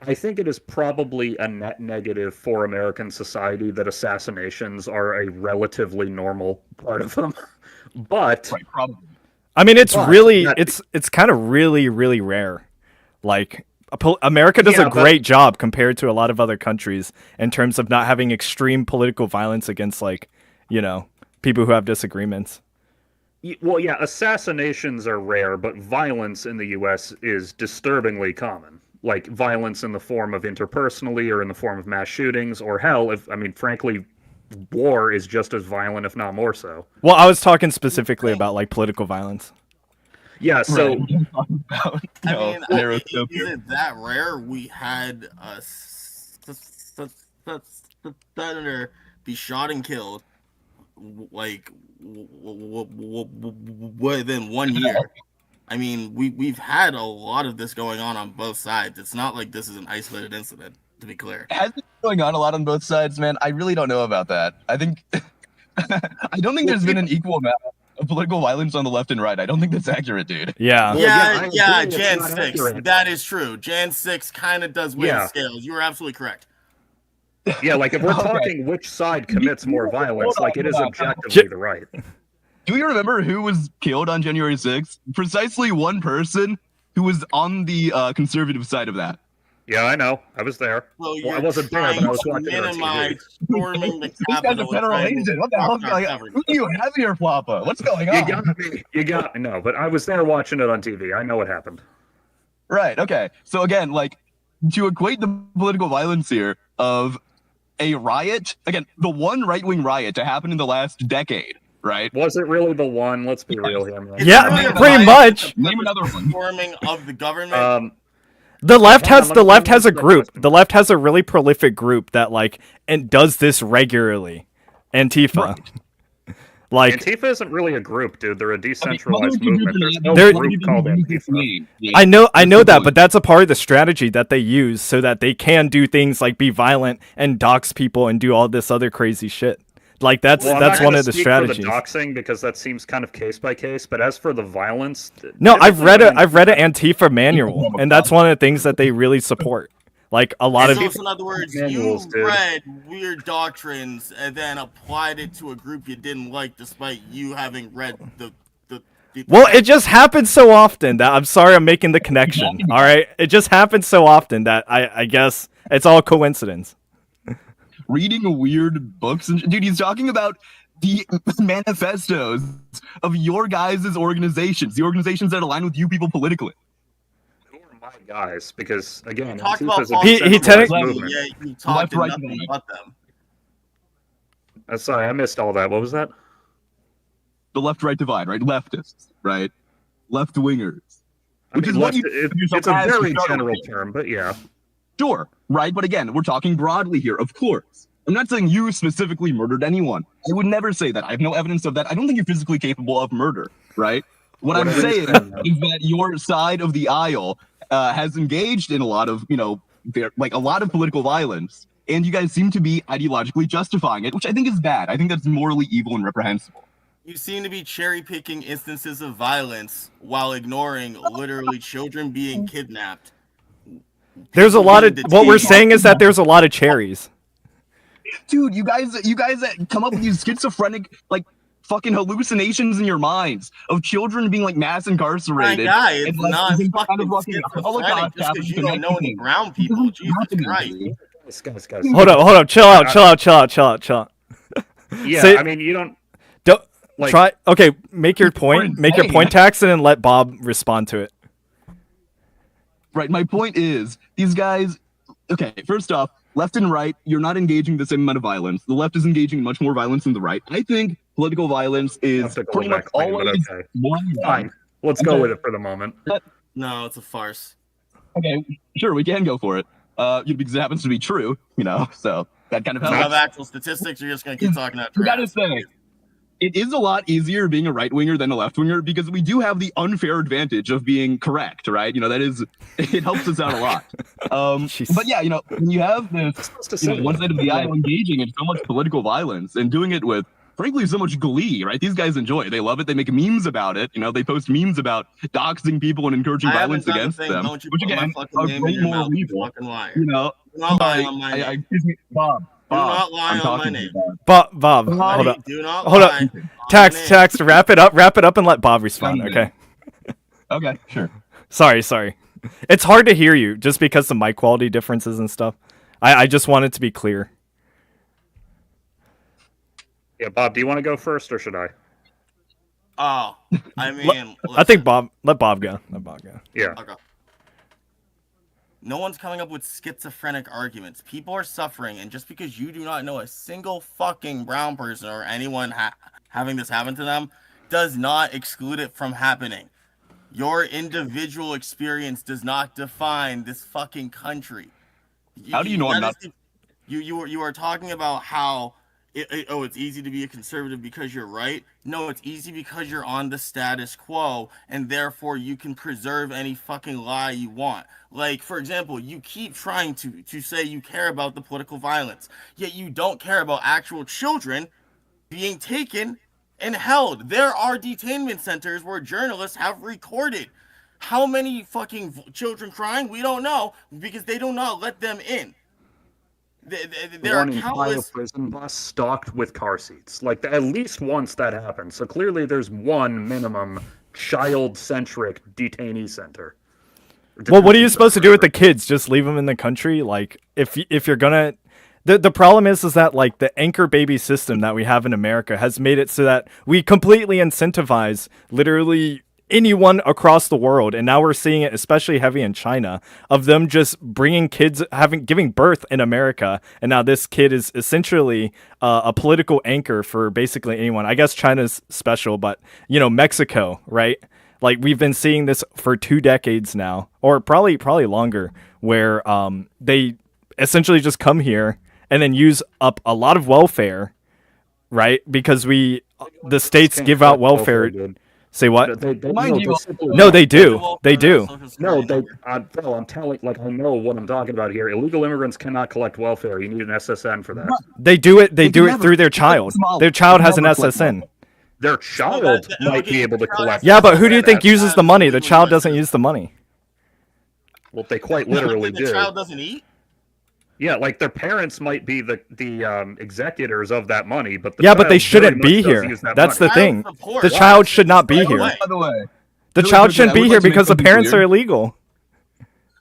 A: I think it is probably a net negative for American society that assassinations are a relatively normal part of them. But
D: Right, probably.
C: I mean, it's
A: But
C: really
A: that-
C: it's kind of really rare. Like America does
A: Yeah,
C: a
A: but-
C: great job compared to a lot of other countries in terms of not having extreme political violence against like, people who have disagreements.
A: well, yeah, assassinations are rare, but violence in the U.S. is disturbingly common. Like violence in the form of interpersonally or in the form of mass shootings, or hell, frankly, war is just as violent, if not more so.
C: Well, I was talking specifically about like political violence.
A: Yeah, so
D: Right.
B: I
D: No,
B: mean,
D: narrow
B: is
D: scope here.
B: it that rare? We had a senator be shot and killed like within 1 year. I mean, we've had a lot of this going on both sides. It's not like this is an isolated incident, to be clear.
D: Has it been going on a lot on both sides, man? I really don't know about that. I think I don't think there's been an equal amount of political violence on the left and right. I don't think that's accurate, dude.
C: Yeah.
A: Well, yeah, I
B: Yeah,
A: agree, it's
B: Jan
A: not
B: 6.
A: accurate.
B: That is true. Jan 6 kind of does weigh the
A: Yeah.
B: scales. You are absolutely correct.
A: yeah, like if we're
D: Okay.
A: talking which side commits more violence, like it is
D: Hold on.
A: objectively the right.
D: Do you remember who was killed on January 6th? Precisely one person who was on the conservative side of that.
A: Yeah, I know. I was there.
B: Well,
A: Well,
B: you're
A: I wasn't there,
B: trying
A: but I was
B: to
A: watching it on TV.
B: minimize storming the
D: This guy's
B: Capitol.
D: a federal
B: and trying to
D: agent. What the hell?
B: fuck our coverage.
D: Who do you have here, Floppa? What's going
A: You
D: on?
A: got me. You got me. No, but I was there watching it on TV. I know what happened.
D: Right. Okay. So again, like, to equate the political violence here of a riot, again, the one right-wing riot to happen in the last decade, right?
A: Was it really the one? Let's be real here, man.
B: It's
C: Yeah,
B: really a
C: pretty
B: riot
C: much.
D: Name another one.
B: Storming of the government.
C: The left
A: Hold on,
C: has
A: let
C: the
A: me
C: left has a
A: answer that
C: group.
A: question.
C: The left has a really prolific group that like and does this regularly. Antifa. Like
A: Antifa isn't really a group, dude. They're a
D: I mean,
A: decentralized
D: whether
A: movement.
D: it's
A: There's
D: a
A: no
C: They're-
A: group called Antifa.
C: I know
D: That's the
C: that,
D: point.
C: but that's a part of the strategy that they use so that they can do things like be violent and dox people and do all this other crazy shit. Like that's
A: Well, I'm
C: that's
A: not
C: one
A: gonna
C: of the
A: speak for
C: strategies.
A: the doxing because that seems kind of case by case. But as for the violence,
C: No, I've
A: typically
C: read
A: when-
C: I've read an Antifa manual, and that's one of the things that they really support. Like a lot of
B: So, in other words,
A: manuals,
B: you
A: dude.
B: read weird doctrines and then applied it to a group you didn't like, despite you having read the.
C: well, it just happens so often that I'm sorry I'm making the connection. All right, it just happens so often that I guess it's all coincidence.
D: Reading weird books and dude, he's talking about the manifestos of your guys' organizations, the organizations that align with you people politically.
A: Who are my guys? Because again,
B: Talk
A: Antifa
B: about
A: is a
C: He
A: decentralized
C: technically-
A: movement.
B: Yeah, you talked
D: Left, right,
B: nothing
D: right.
B: about them.
A: Sorry, I missed all that. What was that?
D: The left-right divide, right? Leftists, right? Left-wingers.
A: I
D: Which
A: mean,
D: is what
A: left-
D: you
A: it's a
D: as to
A: very
D: start
A: general
D: with.
A: term, but yeah.
D: Sure, right? But again, we're talking broadly here, of course. I'm not saying you specifically murdered anyone. I would never say that. I have no evidence of that. I don't think you're physically capable of murder, right? What I'm
A: Whatever
D: saying
A: you're saying,
D: is that your side of the aisle has engaged in a lot of, like a lot of political violence, and you guys seem to be ideologically justifying it, which I think is bad. I think that's morally evil and reprehensible.
B: You seem to be cherry picking instances of violence while ignoring literally children being kidnapped.
C: There's a lot of
B: People
C: what we're
B: being
C: saying is that there's a lot of cherries.
D: Dude, you guys that come up with these schizophrenic, like, fucking hallucinations in your minds of children being like mass
B: My
D: incarcerated.
B: guy, it's
D: and, like,
B: not
D: some
B: fucking
D: kind of fucking
B: schizophrenic
D: Holocaust
B: just because you
D: happening
B: don't know any
D: to
B: brown people. Jesus Christ.
A: Guys.
C: Hold up, chill out.
A: Yeah,
C: Say-
A: I mean, you don't
C: Don't
A: like.
C: try. Okay, make your point.
D: Insane.
C: Make your point, Tax, and then let Bob respond to it.
D: Right. My point is, these guys. Okay, first off, left and right, you're not engaging the same amount of violence. The left is engaging in much more violence than the right. I think political violence is
A: Have to go
D: pretty much
A: back claim, but
D: always
A: okay.
D: one.
A: Fine. Let's go with it for the moment.
B: No, it's a farce.
D: Okay, sure, we can go for it. Because it happens to be true, so that kind of
B: You
D: helps.
B: have actual statistics, you're just going to keep talking out
D: You
B: trash.
D: gotta say, it is a lot easier being a right winger than a left winger because we do have the unfair advantage of being correct, right? That is, it helps us out a lot.
C: Jeez.
D: But yeah, when you have this,
A: Supposed to say
D: one
A: that.
D: side of the aisle engaging in so much political violence and doing it with, frankly, so much glee, right? These guys enjoy it. They love it. They make memes about it. They post memes about doxing people and encouraging
B: I haven't
D: violence
B: done the
D: against
B: thing,
D: them.
B: don't you
D: Which
B: put my
D: again,
B: fucking
D: a
B: name in
D: great
B: your
D: moral
B: mouth, you
D: evil.
B: fucking liar.
D: You
B: Do not lie on my name.
D: excuse me, Bob.
B: not lie
D: I'm
B: on
D: talking
B: my
D: to you,
B: name.
D: Bob.
C: Bob, hold up.
B: Do not
C: Hold up.
B: lie on my
C: Tax,
B: name.
C: wrap it up, and let Bob respond. Okay.
D: Okay, sure.
C: Sorry. It's hard to hear you just because of mic quality differences and stuff. I just want it to be clear.
A: Yeah, Bob, do you want to go first or should I?
B: Oh, I mean,
C: I think let Bob go.
A: Yeah.
B: Okay. No one's coming up with schizophrenic arguments. People are suffering, and just because you do not know a single fucking brown person or anyone having this happen to them does not exclude it from happening. Your individual experience does not define this fucking country.
D: How do you know I'm not?
B: You are talking about how it's easy to be a conservative because you're right. No, it's easy because you're on the status quo, and therefore you can preserve any fucking lie you want. Like, for example, you keep trying to say you care about the political violence, yet you don't care about actual children being taken and held. There are detainment centers where journalists have recorded how many fucking children crying. We don't know because they do not let them in. There are
A: One entire
B: countless.
A: prison bus stocked with car seats. Like, at least once that happened. So clearly there's one minimum child-centric detainee center.
C: Well, what are you supposed to do with the kids? Just leave them in the country? Like, if you're gonna, the problem is that like the anchor baby system that we have in America has made it so that we completely incentivize literally anyone across the world, and now we're seeing it especially heavy in China of them just bringing kids giving birth in America, and now this kid is essentially a political anchor for basically anyone. I guess China's special, but Mexico, right? Like, we've been seeing this for 2 decades now, or probably longer, where they essentially just come here and then use up a lot of welfare, right? Because the states give out welfare.
A: Dude.
C: Say what?
D: Mind you,
C: No, they do. They do.
A: No, Phil, I'm telling, like, I know what I'm talking about here. Illegal immigrants cannot collect welfare. You need an SSN for that.
C: They do it. They do
D: can
C: it
D: never-
C: through their child. Their child has an SSN.
A: Their child might be able to collect.
C: Yeah, but who do you think uses the money? The child doesn't use the money.
A: Well, they quite literally
B: the
A: do.
B: child doesn't eat.
A: Yeah, like their parents might be the executors of that money, but the
C: Yeah, but they
A: child
C: shouldn't
A: very
C: be
A: much does
C: here.
A: use that
C: That's
A: money.
C: the thing.
B: Child support.
C: The
B: Why?
C: child should not be
B: Right
C: here.
B: away.
D: By the way,
C: The
D: Really
C: child
D: quickly,
C: shouldn't
D: I
C: be
D: would
C: here
D: like to make
C: because the
D: something
C: parents
D: clear.
C: are illegal.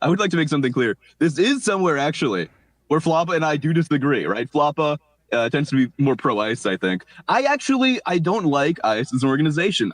D: I would like to make something clear. This is somewhere actually where Floppa and I do disagree, right? Floppa tends to be more pro ICE, I think. I don't like ICE as an organization.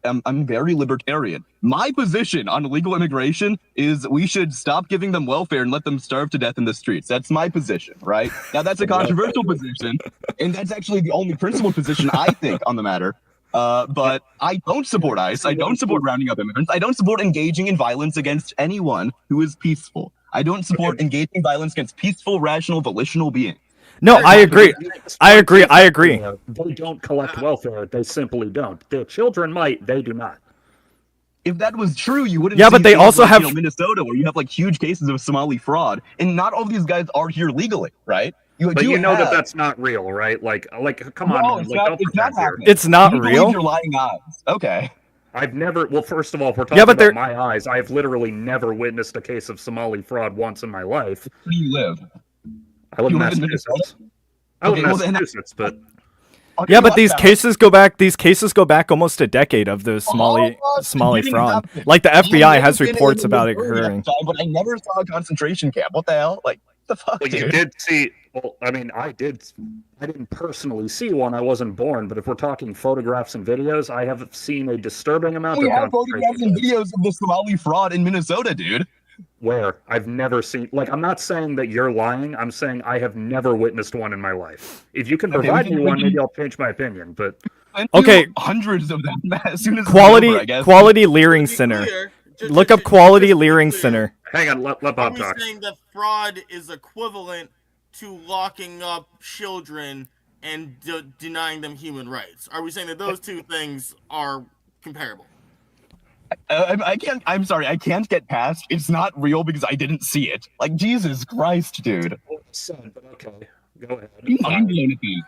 D: I'm very libertarian. My position on illegal immigration is we should stop giving them welfare and let them starve to death in the streets. That's my position, right? Now that's a controversial position, and that's actually the only principled position I think on the matter. But I don't support ICE. I don't support rounding up immigrants. I don't support engaging in violence against anyone who is peaceful. I don't support engaging in violence against peaceful, rational, volitional beings.
C: No, I agree. I agree.
A: They don't collect welfare. They simply don't. Their children might. They do not.
D: If that was true, you wouldn't.
C: Yeah,
D: see
C: but they
D: things
C: also
D: like,
C: have-
D: Minnesota, where you have like huge cases of Somali fraud, and not all of these guys are here legally, right?
A: But
D: do
A: you know
D: have-
A: that that's not real, right? Like, come on,
D: No,
A: man.
D: it's
A: Like,
D: not-
A: don't
D: it's not
A: pretend here.
D: happening.
C: It's not
D: You believe
C: real.
D: Your lying eyes. Okay.
A: I've never. Well, first of all, if we're talking
C: Yeah, but
A: about
C: they're-
A: my eyes, I've literally never witnessed a case of Somali fraud once in my life.
D: Where do you live?
A: I live in
D: You live in
A: Massachusetts. I live in
D: Okay, well, then-
A: Massachusetts, but
D: Okay,
C: Yeah,
D: well,
C: but these
D: that's
C: cases go back. These cases go back almost a decade of the Somali
D: didn't
C: fraud.
D: happen.
C: Like the
D: I've
C: FBI
D: never
C: has
D: been in
C: reports about it
D: Missouri at
C: occurring.
D: the time, but I never saw a concentration camp. What the hell? Like, the fuck,
A: well, you
D: dude?
A: did see. Well, I mean, I did. I didn't personally see one. I wasn't born, but if we're talking photographs and videos, I have seen a disturbing amount
D: We
A: of
D: have photographs
A: concentration
D: and
A: camps.
D: videos of the Somali fraud in Minnesota, dude.
A: Where I've never seen. Like, I'm not saying that you're lying. I'm saying I have never witnessed one in my life. If you can
D: Okay,
A: provide
D: we
A: me
D: can-
A: one,
D: we
A: maybe I'll change my opinion. But
D: And
C: Okay.
D: hundreds of them as soon as it's
C: Quality
D: over, I guess.
C: Quality
B: To
C: Leering
B: be
C: Center.
B: clear,
C: Look up Quality
B: just to be
C: Leering
B: clear,
C: Center.
A: hang on, let
B: Are
A: Bob
B: we
A: talk.
B: saying that fraud is equivalent to locking up children and denying them human rights? Are we saying that those two things are comparable?
D: I can't. I'm sorry. I can't get past. It's not real because I didn't see it. Like, Jesus Christ, dude.
A: But okay, go ahead.
D: I'm mind blown at these.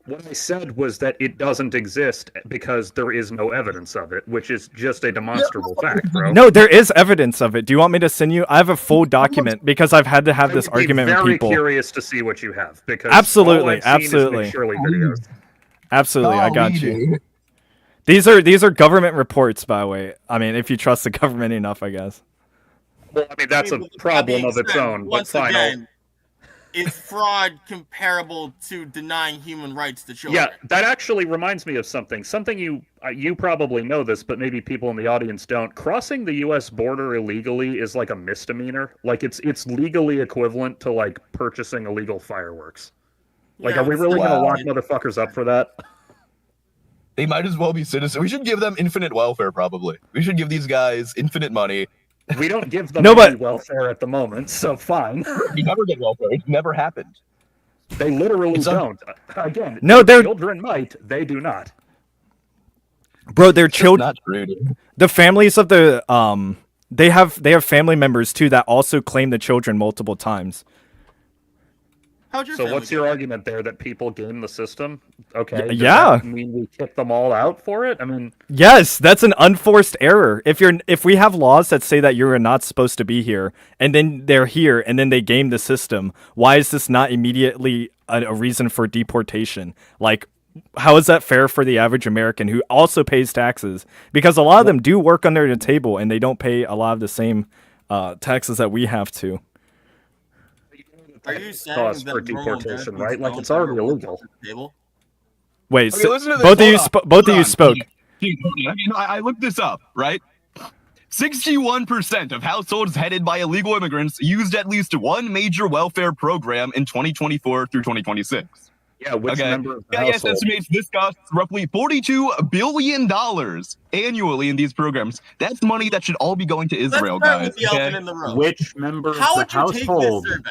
A: What I said was that it doesn't exist because there is no evidence of it, which is just a demonstrable fact, bro.
C: No, there is evidence of it. Do you want me to send you? I have a full document because I've had to have this
A: I would be
C: argument with
A: very
C: people.
A: curious to see what you have because
C: Absolutely,
A: all I've seen is
C: absolutely.
A: McShirley videos.
C: Absolutely, I got
D: Golly,
C: you.
D: dude.
C: These are government reports, by the way. I mean, if you trust the government enough, I guess.
A: Well, I mean that's
B: I mean,
A: a
B: with that
A: problem
B: being
A: of its
B: said,
A: own. But
B: Once
A: fine,
B: again, is fraud comparable to denying human rights to children?
A: yeah, that actually reminds me of something. Something you probably know this, but maybe people in the audience don't. Crossing the U.S. border illegally is like a misdemeanor. Like it's legally equivalent to like purchasing illegal fireworks. Like,
B: Yeah,
A: are we
B: it's
A: really
B: still-
A: gonna lock motherfuckers up for that?
D: They might as well be citizens. We should give them infinite welfare, probably. We should give these guys infinite money.
A: We don't give them
C: No,
A: any
C: but-
A: welfare at the moment, so fine.
D: We never get welfare. It never happened.
A: They literally
D: It's
A: don't. Again,
C: No, they're-
A: children might. They do not.
C: Bro, their
D: It's
C: children,
D: not true, dude.
C: the families of the they have family members too that also claim the children multiple times.
B: How'd your
A: So
B: family
A: what's
B: get
A: your
B: it?
A: argument there that people game the system? Okay. does
C: yeah.
A: that mean we kick them all out for it? I mean,
C: Yes, that's an unforced error. If we have laws that say that you're not supposed to be here, and then they're here, and then they game the system, why is this not immediately a reason for deportation? Like, how is that fair for the average American who also pays taxes? Because a lot of them do work under the table, and they don't pay a lot of the same taxes that we have to.
B: Are you saying
A: cause
B: that
A: for
B: normal
A: deportation,
B: Americans
A: right? Like,
B: don't
A: it's already
B: ever work
A: illegal.
B: at the table?
C: Wait,
D: Okay,
C: so
D: listen to this.
C: both of you,
D: Hold on.
C: both of
D: Hold
C: you
D: on.
C: spoke.
D: Dude, I looked this up, right? 61% of households headed by illegal immigrants used at least one major welfare program in 2024 through 2026.
A: Yeah, which
D: Okay.
A: member of the
D: CIS
A: household?
D: estimates this costs roughly $42 billion annually in these programs. That's money that should all be going to
B: Let's
D: Israel,
B: start
D: guys.
B: with the
D: okay?
B: elephant in the room.
A: Which member of
B: How
A: the
B: would you take this
A: household?
B: survey?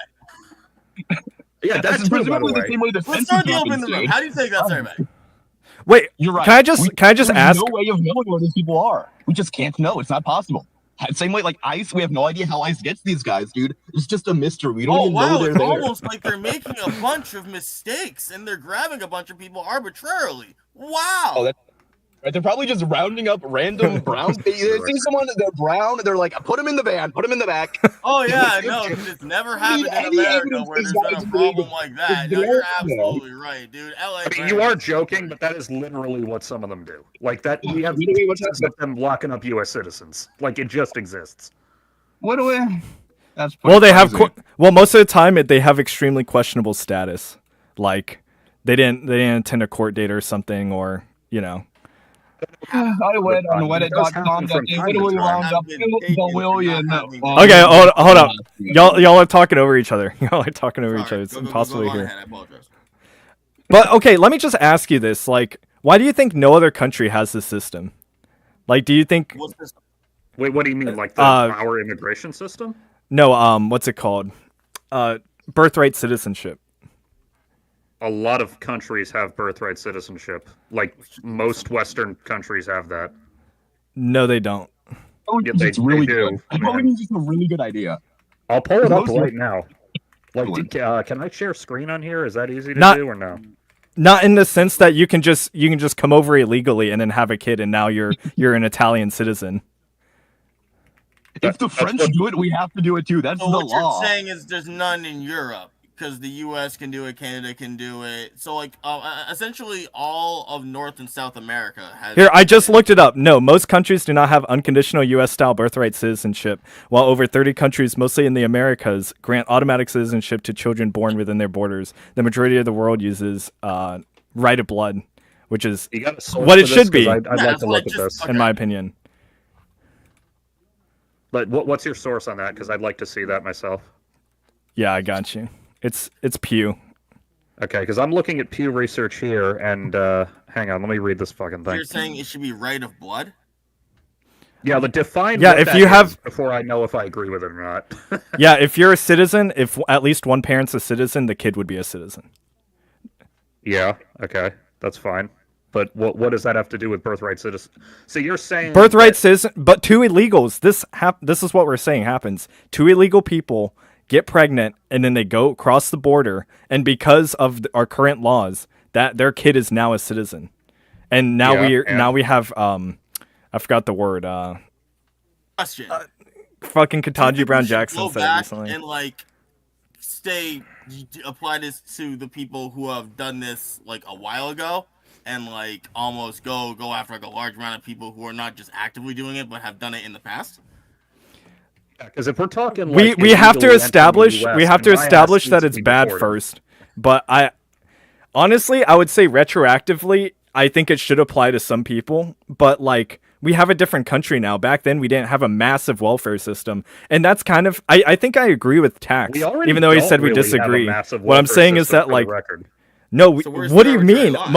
A: Yeah,
D: That's
A: that's too, by the
D: presumably the
A: way.
D: same way the
B: Let's
D: census
B: start the elephant in
D: happens,
B: the room.
D: dude.
B: How do you take that survey?
C: Wait,
D: You're right.
C: can I just
D: There's
C: ask?
D: no way of knowing where these people are. We just can't know. It's not possible. Same way, like ICE, we have no idea how ICE gets these guys, dude. It's just a mystery. We don't
B: Oh
D: even know
B: wow,
D: they're
B: it's
D: there.
B: almost like they're making a bunch of mistakes and they're grabbing a bunch of people arbitrarily. Wow.
D: Oh, that's right. They're probably just rounding up random brown. They see someone, they're brown, they're like, put them in the van, put them in the back.
B: Oh yeah, no, 'cause it's never happened in
D: any
B: America
D: evidence
B: where
D: these
B: there's been
D: guys
B: a
D: are
B: problem
D: illegal.
B: like that. No,
D: They're
B: you're
D: there.
B: absolutely right, dude. LA.
A: I mean, you are joking, but that is literally what some of them do. Like that, we have
D: Literally what's
A: cases of them locking up U.S. citizens. Like it just exists.
D: What do we? That's
C: Well, they have
D: crazy.
C: well, most of the time they have extremely questionable status. Like they didn't attend a court date or something, or you know.
D: I read on
A: It does
D: Reddit.com
A: happen
D: that
A: from
D: they
A: time to
D: literally
A: time.
D: round up the William.
C: Okay, hold up. Y'all are talking over each other. Y'all are talking over each other. It's impossible to hear.
B: I apologize.
C: But okay, let me just ask you this: like, why do you think no other country has this system? Like, do you think
B: What's this?
A: Wait, what do you mean? Like our immigration system?
C: no? What's it called? Birthright citizenship.
A: A lot of countries have birthright citizenship. Like most Western countries have that.
C: No, they don't.
A: Yeah, they
D: really
A: do,
D: good. I
A: man.
D: probably think it's a really good idea.
A: I'll pull it up
D: Most-
A: right now. Like,
D: Go
A: can I share screen on here? Is that easy to
C: Not-
A: do or no?
C: Not in the sense that you can just come over illegally and then have a kid, and now you're an Italian citizen.
D: If the French do it, we have to do it too. That's
B: So
D: the
B: what
D: law.
B: you're saying is there's none in Europe because the U.S. can do it, Canada can do it. So like, essentially all of North and South America has.
C: Here, I just looked it up. No, most countries do not have unconditional U.S.-style birthright citizenship, while over 30 countries, mostly in the Americas, grant automatic citizenship to children born within their borders. The majority of the world uses right of blood, which is,
A: You got a source
C: What
A: for
C: it
A: this?
C: should be.
A: 'Cause I'd
B: Yeah,
A: like
B: that's
A: to
B: what I
A: look at
B: just-
A: this.
C: in my opinion.
A: But what's your source on that? Because I'd like to see that myself.
C: Yeah, I got you. It's Pew.
A: Okay, because I'm looking at Pew Research here, and hang on, let me read this fucking thing.
B: You're saying it should be right of blood?
A: Yeah, but define.
C: Yeah,
A: what
C: if
A: that
C: you
A: is
C: have-
A: before I know if I agree with it or not.
C: Yeah, if you're a citizen, if at least one parent's a citizen, the kid would be a citizen.
A: Yeah. Okay, that's fine. But what does that have to do with birthright citizen? So you're saying
C: Birthright citizen, but two illegals. This is what we're saying happens. Two illegal people get pregnant, and then they go across the border, and because of our current laws, that their kid is now a citizen, and now
A: Yeah,
C: we have I forgot the word.
B: Question.
C: Fucking
B: Do you
C: Ketanji
B: think
C: Brown
B: we should
C: Jackson
B: go
C: said it
B: back
C: recently.
B: and like apply this to the people who have done this like a while ago, and like almost go after like a large amount of people who are not just actively doing it but have done it in the past.
A: because if we're talking,
C: we
A: like,
C: have to
A: illegally entering the
C: establish
A: US,
C: we have to
A: then my ass
C: establish
A: needs
C: that
A: to
C: it's
A: be
C: bad
A: deported.
C: first. But I honestly, I would say retroactively, I think it should apply to some people. But like, we have a different country now. Back then, we didn't have a massive welfare system, and that's kind of I think I agree with Tax,
A: We already
C: even though he
A: don't
C: said we
A: really have a
C: disagree.
A: massive
C: What I'm
A: welfare
C: saying is
A: system,
C: that
A: for the
C: like.
A: record.
C: No,
B: So where's
C: what
B: the
C: do you
B: arbitrary
C: mean?
B: line?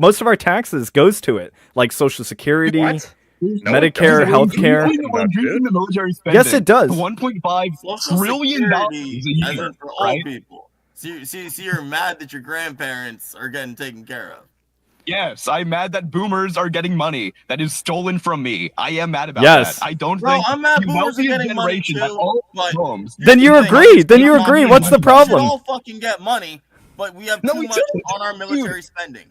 C: Most of our taxes goes to it, like Social Security,
A: What? No, it
C: Medicare,
A: doesn't.
C: healthcare.
D: We're increasing the military spending.
C: Yes, it does.
D: To $1.5
B: Social
D: trillion
B: Security,
D: a
B: as
D: year,
B: in for old
D: right?
B: people. So you're mad that your grandparents are getting taken care of.
D: Yes, I'm mad that boomers are getting money that is stolen from me. I am mad about
C: Yes.
D: that. I don't
B: Bro,
D: think
B: I'm mad
D: the
B: boomers are
D: wealthiest
B: getting money
D: generation
B: too,
D: that owns
B: but
D: homes.
C: Then you
B: Here's the thing,
C: agree. Then you
B: I'm not
C: agree.
B: being
C: What's the
B: money. We
C: problem?
B: should all fucking get money, but we have
D: No,
B: too
D: we
B: much
D: shouldn't.
B: on our military spending.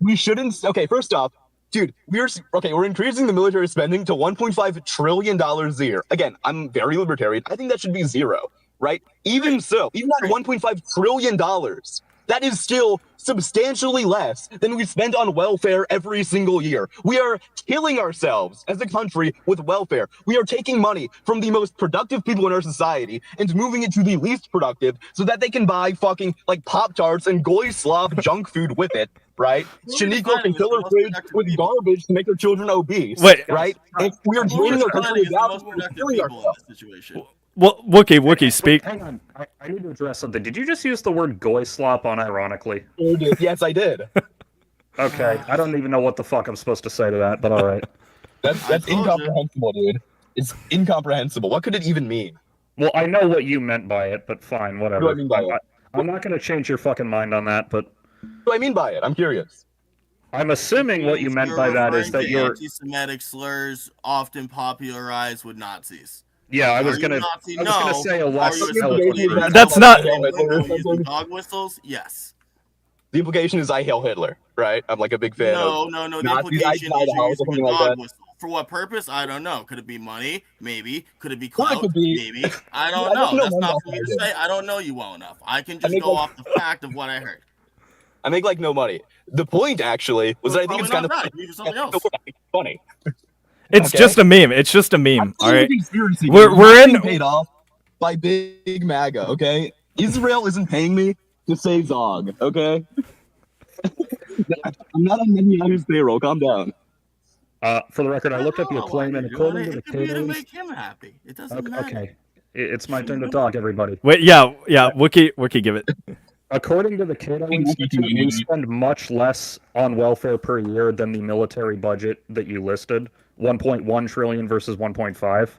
D: We shouldn't. Okay, first off, dude, we're increasing the military spending to $1.5 trillion a year. Again, I'm very libertarian. I think that should be zero, right? Even so, even at $1.5 trillion, that is still substantially less than we spend on welfare every single year. We are killing ourselves as a country with welfare. We are taking money from the most productive people in our society and moving it to the least productive so that they can buy fucking like Pop-Tarts and Goy Slob junk food with it, right?
B: Who are
D: Shaniqua can
B: defining
D: fill
B: as
D: her
B: the most
D: fridge
B: productive
D: with
B: people?
D: garbage to make her children obese,
C: Wait.
D: right? And we are
B: Who
D: draining
B: are
D: our country
B: defining as the
D: out
B: most
D: and
B: productive
D: killing
B: people in
D: ourselves.
B: this situation?
C: Well, Wookie, speak.
A: Hang on, I need to address something. Did you just use the word goy slop unironically?
D: Yes, I did.
A: Okay, I don't even know what the fuck I'm supposed to say to that, but all right.
D: That's
B: told you.
D: incomprehensible, dude. It's incomprehensible. What could it even mean?
A: Well, I know what you meant by it, but fine, whatever.
D: What do I mean by it?
A: I'm not going to change your fucking mind on that, but
D: What do I mean by it? I'm curious.
A: I'm assuming what you
B: Means
A: meant
B: you're
A: by that is
B: referring
A: that
B: to
A: you're.
B: anti-Semitic slurs often popularized with Nazis.
A: Yeah, I
B: Are
A: was
B: you a
A: gonna.
B: Nazi?
A: I was gonna
B: No.
A: say a
B: Are
A: less
B: you
D: the
A: eloquent
D: implication
A: version.
C: That's not-
B: using dog whistles? Yes.
D: The implication is I hail Hitler, right? I'm like a big fan of.
B: No. The
D: Nazis, I
B: implication
D: buy
B: is
D: the
B: you're
D: house or
B: using a
D: something like
B: dog
D: that.
B: whistle. For what purpose? I don't know. Could it be money? Maybe. Could it be
D: Well, it
B: clout?
D: could be-
B: Maybe. I
D: I
B: don't
D: don't
B: know.
D: know
B: That's
D: much
B: not
D: about
B: for me to
D: that.
B: say. I don't know you well enough. I can just
D: make,
B: go
D: like-
B: off the fact of what I heard.
D: I make like no money. The point actually was that I think it's kind of
B: Use something else.
D: funny.
C: It's
D: Okay.
C: just a meme. It's just a meme. All right.
D: Conspiracy.
C: We're in-
D: paid off by Big MAGA. Okay, Israel isn't paying me to say Zog. Okay, I'm not on Netanyahu's payroll. Calm down.
A: For the record, I looked up your claim, and according to the
B: it could be to
A: Cato.
B: make him happy. It doesn't
A: Okay,
B: matter.
A: okay. It's my turn to talk, everybody.
C: Wait, yeah. Wookie, give it.
A: According to the Cato Institute, we spend much less on welfare per year than the military budget that you listed, 1.1 trillion versus 1.5.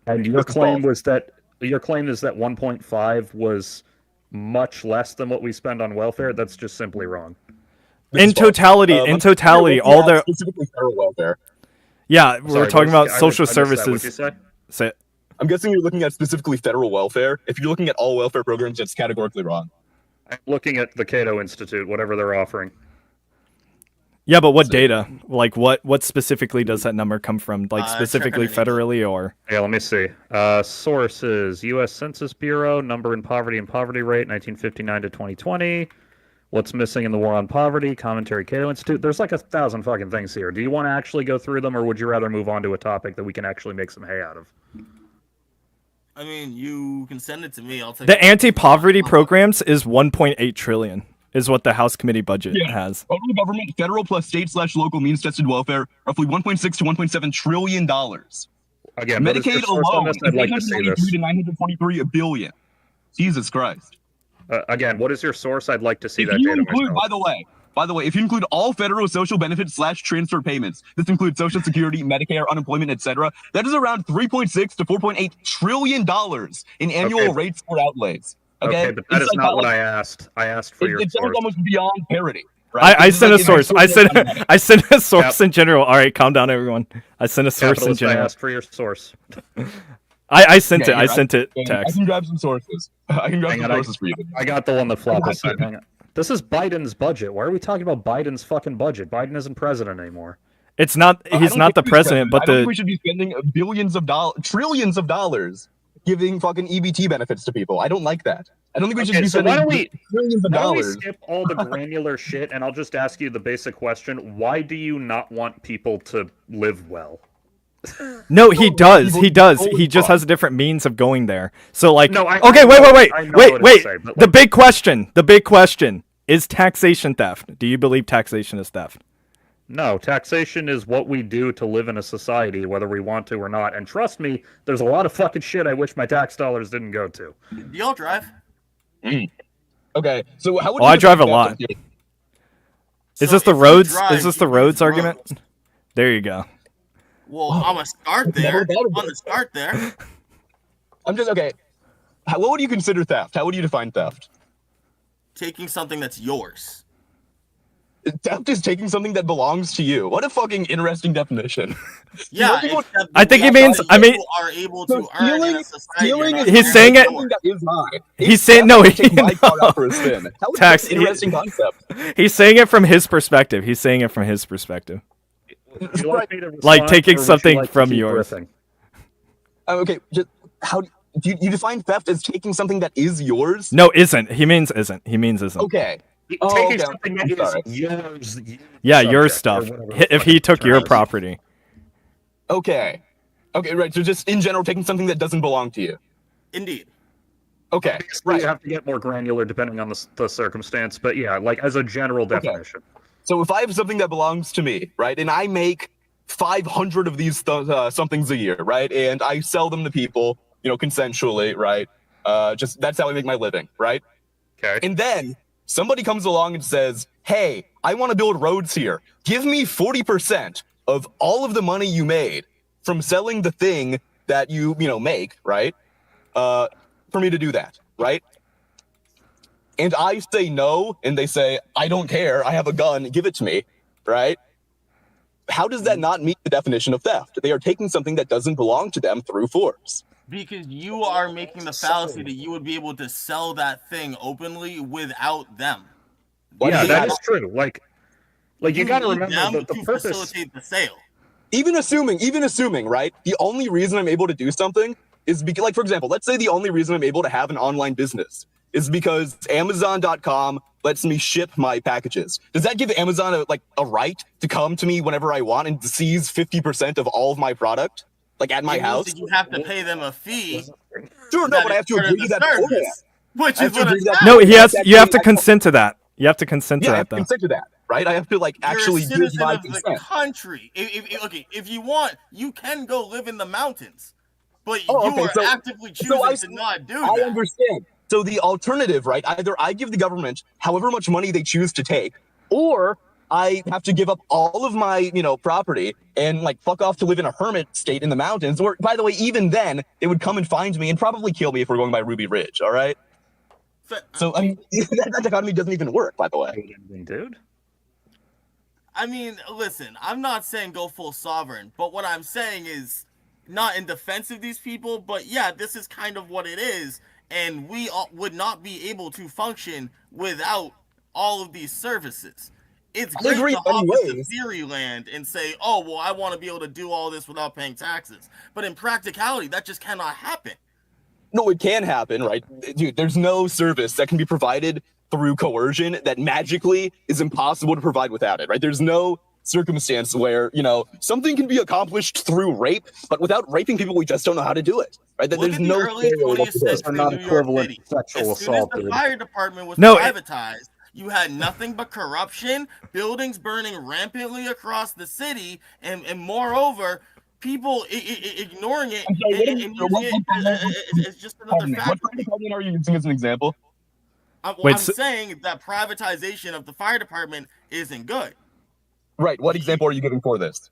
A: And your claim is that 1.5 was much less than what we spend on welfare. That's just simply wrong.
C: In totality, all the
D: specifically federal welfare.
C: yeah, we're
A: Sorry,
C: talking about
A: I
C: social
A: missed that. What'd you
C: services.
A: say?
C: Say it.
D: I'm guessing you're looking at specifically federal welfare. If you're looking at all welfare programs, it's categorically wrong.
A: I'm looking at the Cato Institute, whatever they're offering.
C: Yeah, but what data? Like what specifically does that number come from? Like
B: Check
C: specifically
B: underneath.
C: federally or
A: Yeah, let me see. Sources: U.S. Census Bureau, number in poverty and poverty rate, 1959 to 2020. What's missing in the war on poverty? Commentary Cato Institute. There's like 1,000 fucking things here. Do you want to actually go through them, or would you rather move on to a topic that we can actually make some hay out of?
B: I mean, you can send it to me. I'll take
C: the anti-poverty programs is 1.8 trillion is what the House committee budget has.
D: Total government, federal plus state/local means tested welfare, roughly 1.6 to 1.7 trillion dollars.
A: Again, what is your
D: Medicaid
A: source on
D: alone
A: this?
D: is
A: I'd like to see
D: 893
A: this.
D: to 943 billion. Jesus Christ.
A: Again, what is your source? I'd like to see
D: If
A: that
D: you
A: data
D: include,
A: myself.
D: by the way, if you include all federal social benefits / transfer payments, this includes Social Security, Medicare, unemployment, etc., that is around 3.6 to 4.8 trillion dollars in annual
A: Okay.
D: rates for outlays.
A: Okay, but that is not what I asked. I asked for your
D: It's
A: source.
D: almost beyond parity. Right?
C: I
D: This is
C: sent a
D: like
C: source. I sent a source in general. All right, calm down, everyone. I sent a source in
A: Capitalist, I
C: general.
A: asked for your source.
C: I sent
D: Okay,
C: it. I
D: here,
C: sent it
D: I
C: text.
D: can grab some sources. I can grab
A: Hang
D: some
A: on,
D: sources for you.
A: I got the one that Floppa sent. Hang on. This is Biden's budget. Why are we talking about Biden's fucking budget? Biden isn't president anymore.
C: It's not.
D: I
C: He's
D: don't
C: not the
D: think
C: president, but
D: I don't think
C: the
D: we should be spending billions of dollars, trillions of dollars, giving fucking EBT benefits to people. I don't like that. I don't think we should
A: Okay,
D: be
A: so
D: spending
A: why don't we-
D: trillions of
A: Why don't we
D: dollars.
A: skip all the granular shit and I'll just ask you the basic question: why do you not want people to live well?
C: no, he
D: No,
C: does.
D: people
C: He does.
D: always
C: He just
D: fuck.
C: has a different means of going there. So like,
A: No, I
C: okay,
A: know-
C: wait,
A: I know what it say, but,
C: The
A: like-
C: big question. The big question is taxation theft. Do you believe taxation is theft?
A: No, taxation is what we do to live in a society, whether we want to or not. And trust me, there's a lot of fucking shit I wish my tax dollars didn't go to.
B: Do y'all drive?
D: Okay, so how would
C: Oh,
D: you
C: I drive a
D: define
C: lot.
D: theft?
C: Is
B: So
C: this the
B: if you
C: roads?
B: drive,
C: Is this the
B: you
C: roads
B: use
C: argument?
B: roads.
C: There you go.
B: Well, I'm gonna start
D: Never
B: there.
D: thought
B: I'm
D: of
B: gonna
D: it.
B: start there.
D: I'm just okay. What would you consider theft? How would you define theft?
B: Taking something that's yours.
D: Theft is taking something that belongs to you. What a fucking interesting definition.
B: Yeah,
D: people-
B: except
C: I think he
B: that's
C: means-
B: what
C: I mean-
B: you are able
D: So
B: to earn in
D: stealing-
B: a society.
D: stealing
B: you're
D: is
B: not
C: He's saying it-
B: yours.
D: That is mine.
C: He's saying- no,
D: Take
C: he-
D: my car out for a spin. How is
C: Tax-
D: that an interesting concept?
C: He's saying it from his perspective. He's saying it from his perspective.
A: Would you like me to
C: Like
A: respond,
C: taking
A: or would you
C: something
A: like to
C: from
A: keep
C: yours.
A: riffing?
D: Okay, just how do you define theft as taking something that is yours?
C: No, isn't. He means isn't. He means isn't.
D: Okay. Oh,
A: Taking
D: okay,
A: something
D: I'm
A: that
D: sorry.
A: is yours.
C: Yeah, your
A: subject, or
C: stuff.
A: whatever the
C: If
A: fucking
C: he took
A: term
C: your
A: is.
C: property.
D: Okay. Okay, right. So just in general, taking something that doesn't belong to you.
B: Indeed.
D: Okay.
A: Obviously,
D: Right.
A: you have to get more granular depending on the circumstance, but yeah, like as a general definition.
D: So if I have something that belongs to me, right, and I make 500 of these somethings a year, right, and I sell them to people, consensually, right? Just that's how I make my living, right?
A: Okay.
D: And then somebody comes along and says, "Hey, I want to build roads here. Give me 40% of all of the money you made from selling the thing that you make, right? For me to do that, right?" And I say no, and they say, "I don't care. I have a gun. Give it to me."
F: right? How does that not meet the definition of theft? They are taking something that doesn't belong to them through force.
B: Because you are making the fallacy that you would be able to sell that thing openly without them.
F: Why
A: Yeah,
F: do they
A: that
F: have-
A: is true. Like you got to
B: need
A: remember
B: them
A: that the
B: to
A: purpose.
B: facilitate the sale.
F: even assuming, right? The only reason I'm able to do something is because, like, for example, let's say the only reason I'm able to have an online business is because Amazon.com lets me ship my packages. Does that give Amazon a right to come to me whenever I want and seize 50% of all of my product, like at my
B: It means
F: house?
B: that you have to pay them a fee.
F: Sure, no, but I have to
B: that is
F: agree to
B: part
F: that
B: of the
F: beforehand.
B: service, which
F: I have
B: is
F: to
B: what
F: agree
B: it's
F: to that.
C: No,
F: Yeah,
C: you have
F: that's
C: to
F: actually-
C: consent to that. You have to consent
F: Yeah, I
C: to
F: have
C: that
F: to
C: though.
F: consent to that, right? I have to actually
B: You're a
F: give
B: citizen
F: my
B: of the
F: consent.
B: country. If you want, you can go live in the mountains, but
F: Oh,
B: you
F: okay,
B: are
F: so-
B: actively choosing
F: I-
B: to not do
F: I
B: that.
F: understand. So the alternative, right? Either I give the government however much money they choose to take, or I have to give up all of my, property and like fuck off to live in a hermit state in the mountains. Or, by the way, even then, they would come and find me and probably kill me if we're going by Ruby Ridge. All right. So I mean, that dichotomy doesn't even work. By the way.
A: Dude.
B: I mean, listen, I'm not saying go full sovereign, but what I'm saying is not in defense of these people, but yeah, this is kind of what it is, and we would not be able to function without all of these services. It's
F: I
B: great
F: agree
B: to hop into
F: anyways.
B: Theoryland and say, oh, well, I want to be able to do all this without paying taxes. But in practicality, that just cannot happen.
F: No, it can happen, right? Dude, there's no service that can be provided through coercion that magically is impossible to provide without it, right? There's no circumstance where, something can be accomplished through rape, but without raping people, we just don't know how to do it, right? That
B: Look
F: there's
B: at the
F: no
B: early
F: failure
B: 20th
F: whatsoever.
B: century
A: not
B: New York
A: equivalent
B: City.
A: to sexual
B: As soon as
A: assault,
B: the
A: dude.
B: fire department was
C: No,
B: privatized, you had nothing but corruption, buildings burning rampantly across the city, and moreover, people ignoring it
F: I'm sorry, what
B: and
F: is-
B: using
F: what-
B: it as just another
F: Pardon me,
B: factor.
F: what fire department are you using as an example?
C: Wait,
B: I'm
C: so-
B: saying that privatization of the fire department isn't good.
F: Right, what example are you giving for this?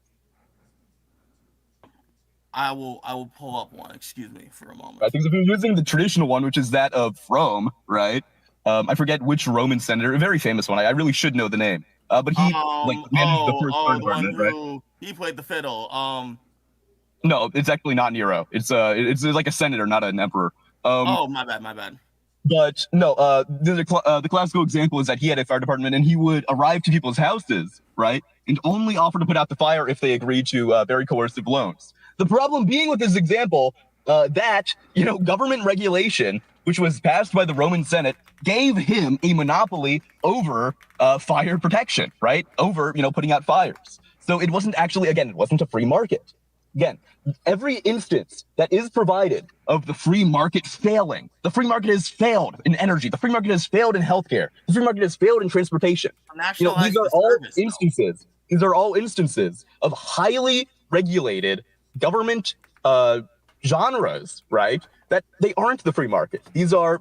B: I will pull up one. Excuse me for a moment.
F: I think if you're using the traditional one, which is that of Rome, right? I forget which Roman senator, a very famous one. I really should know the name. But he managed the first fire
B: the one
F: department, right?
B: who he played the fiddle.
F: No, it's actually not Nero. It's like a senator, not an emperor.
B: Oh, my bad.
F: But no, the classical example is that he had a fire department and he would arrive to people's houses, right? And only offer to put out the fire if they agreed to very coercive loans. The problem being with this example, that, government regulation, which was passed by the Roman Senate, gave him a monopoly over fire protection, right? Over, putting out fires. So it wasn't actually, again, it wasn't a free market. Again, every instance that is provided of the free market failing, the free market has failed in energy, the free market has failed in healthcare, the free market has failed in transportation. These are all instances. These are all instances of highly regulated government genres, right? That they aren't the free market. These are,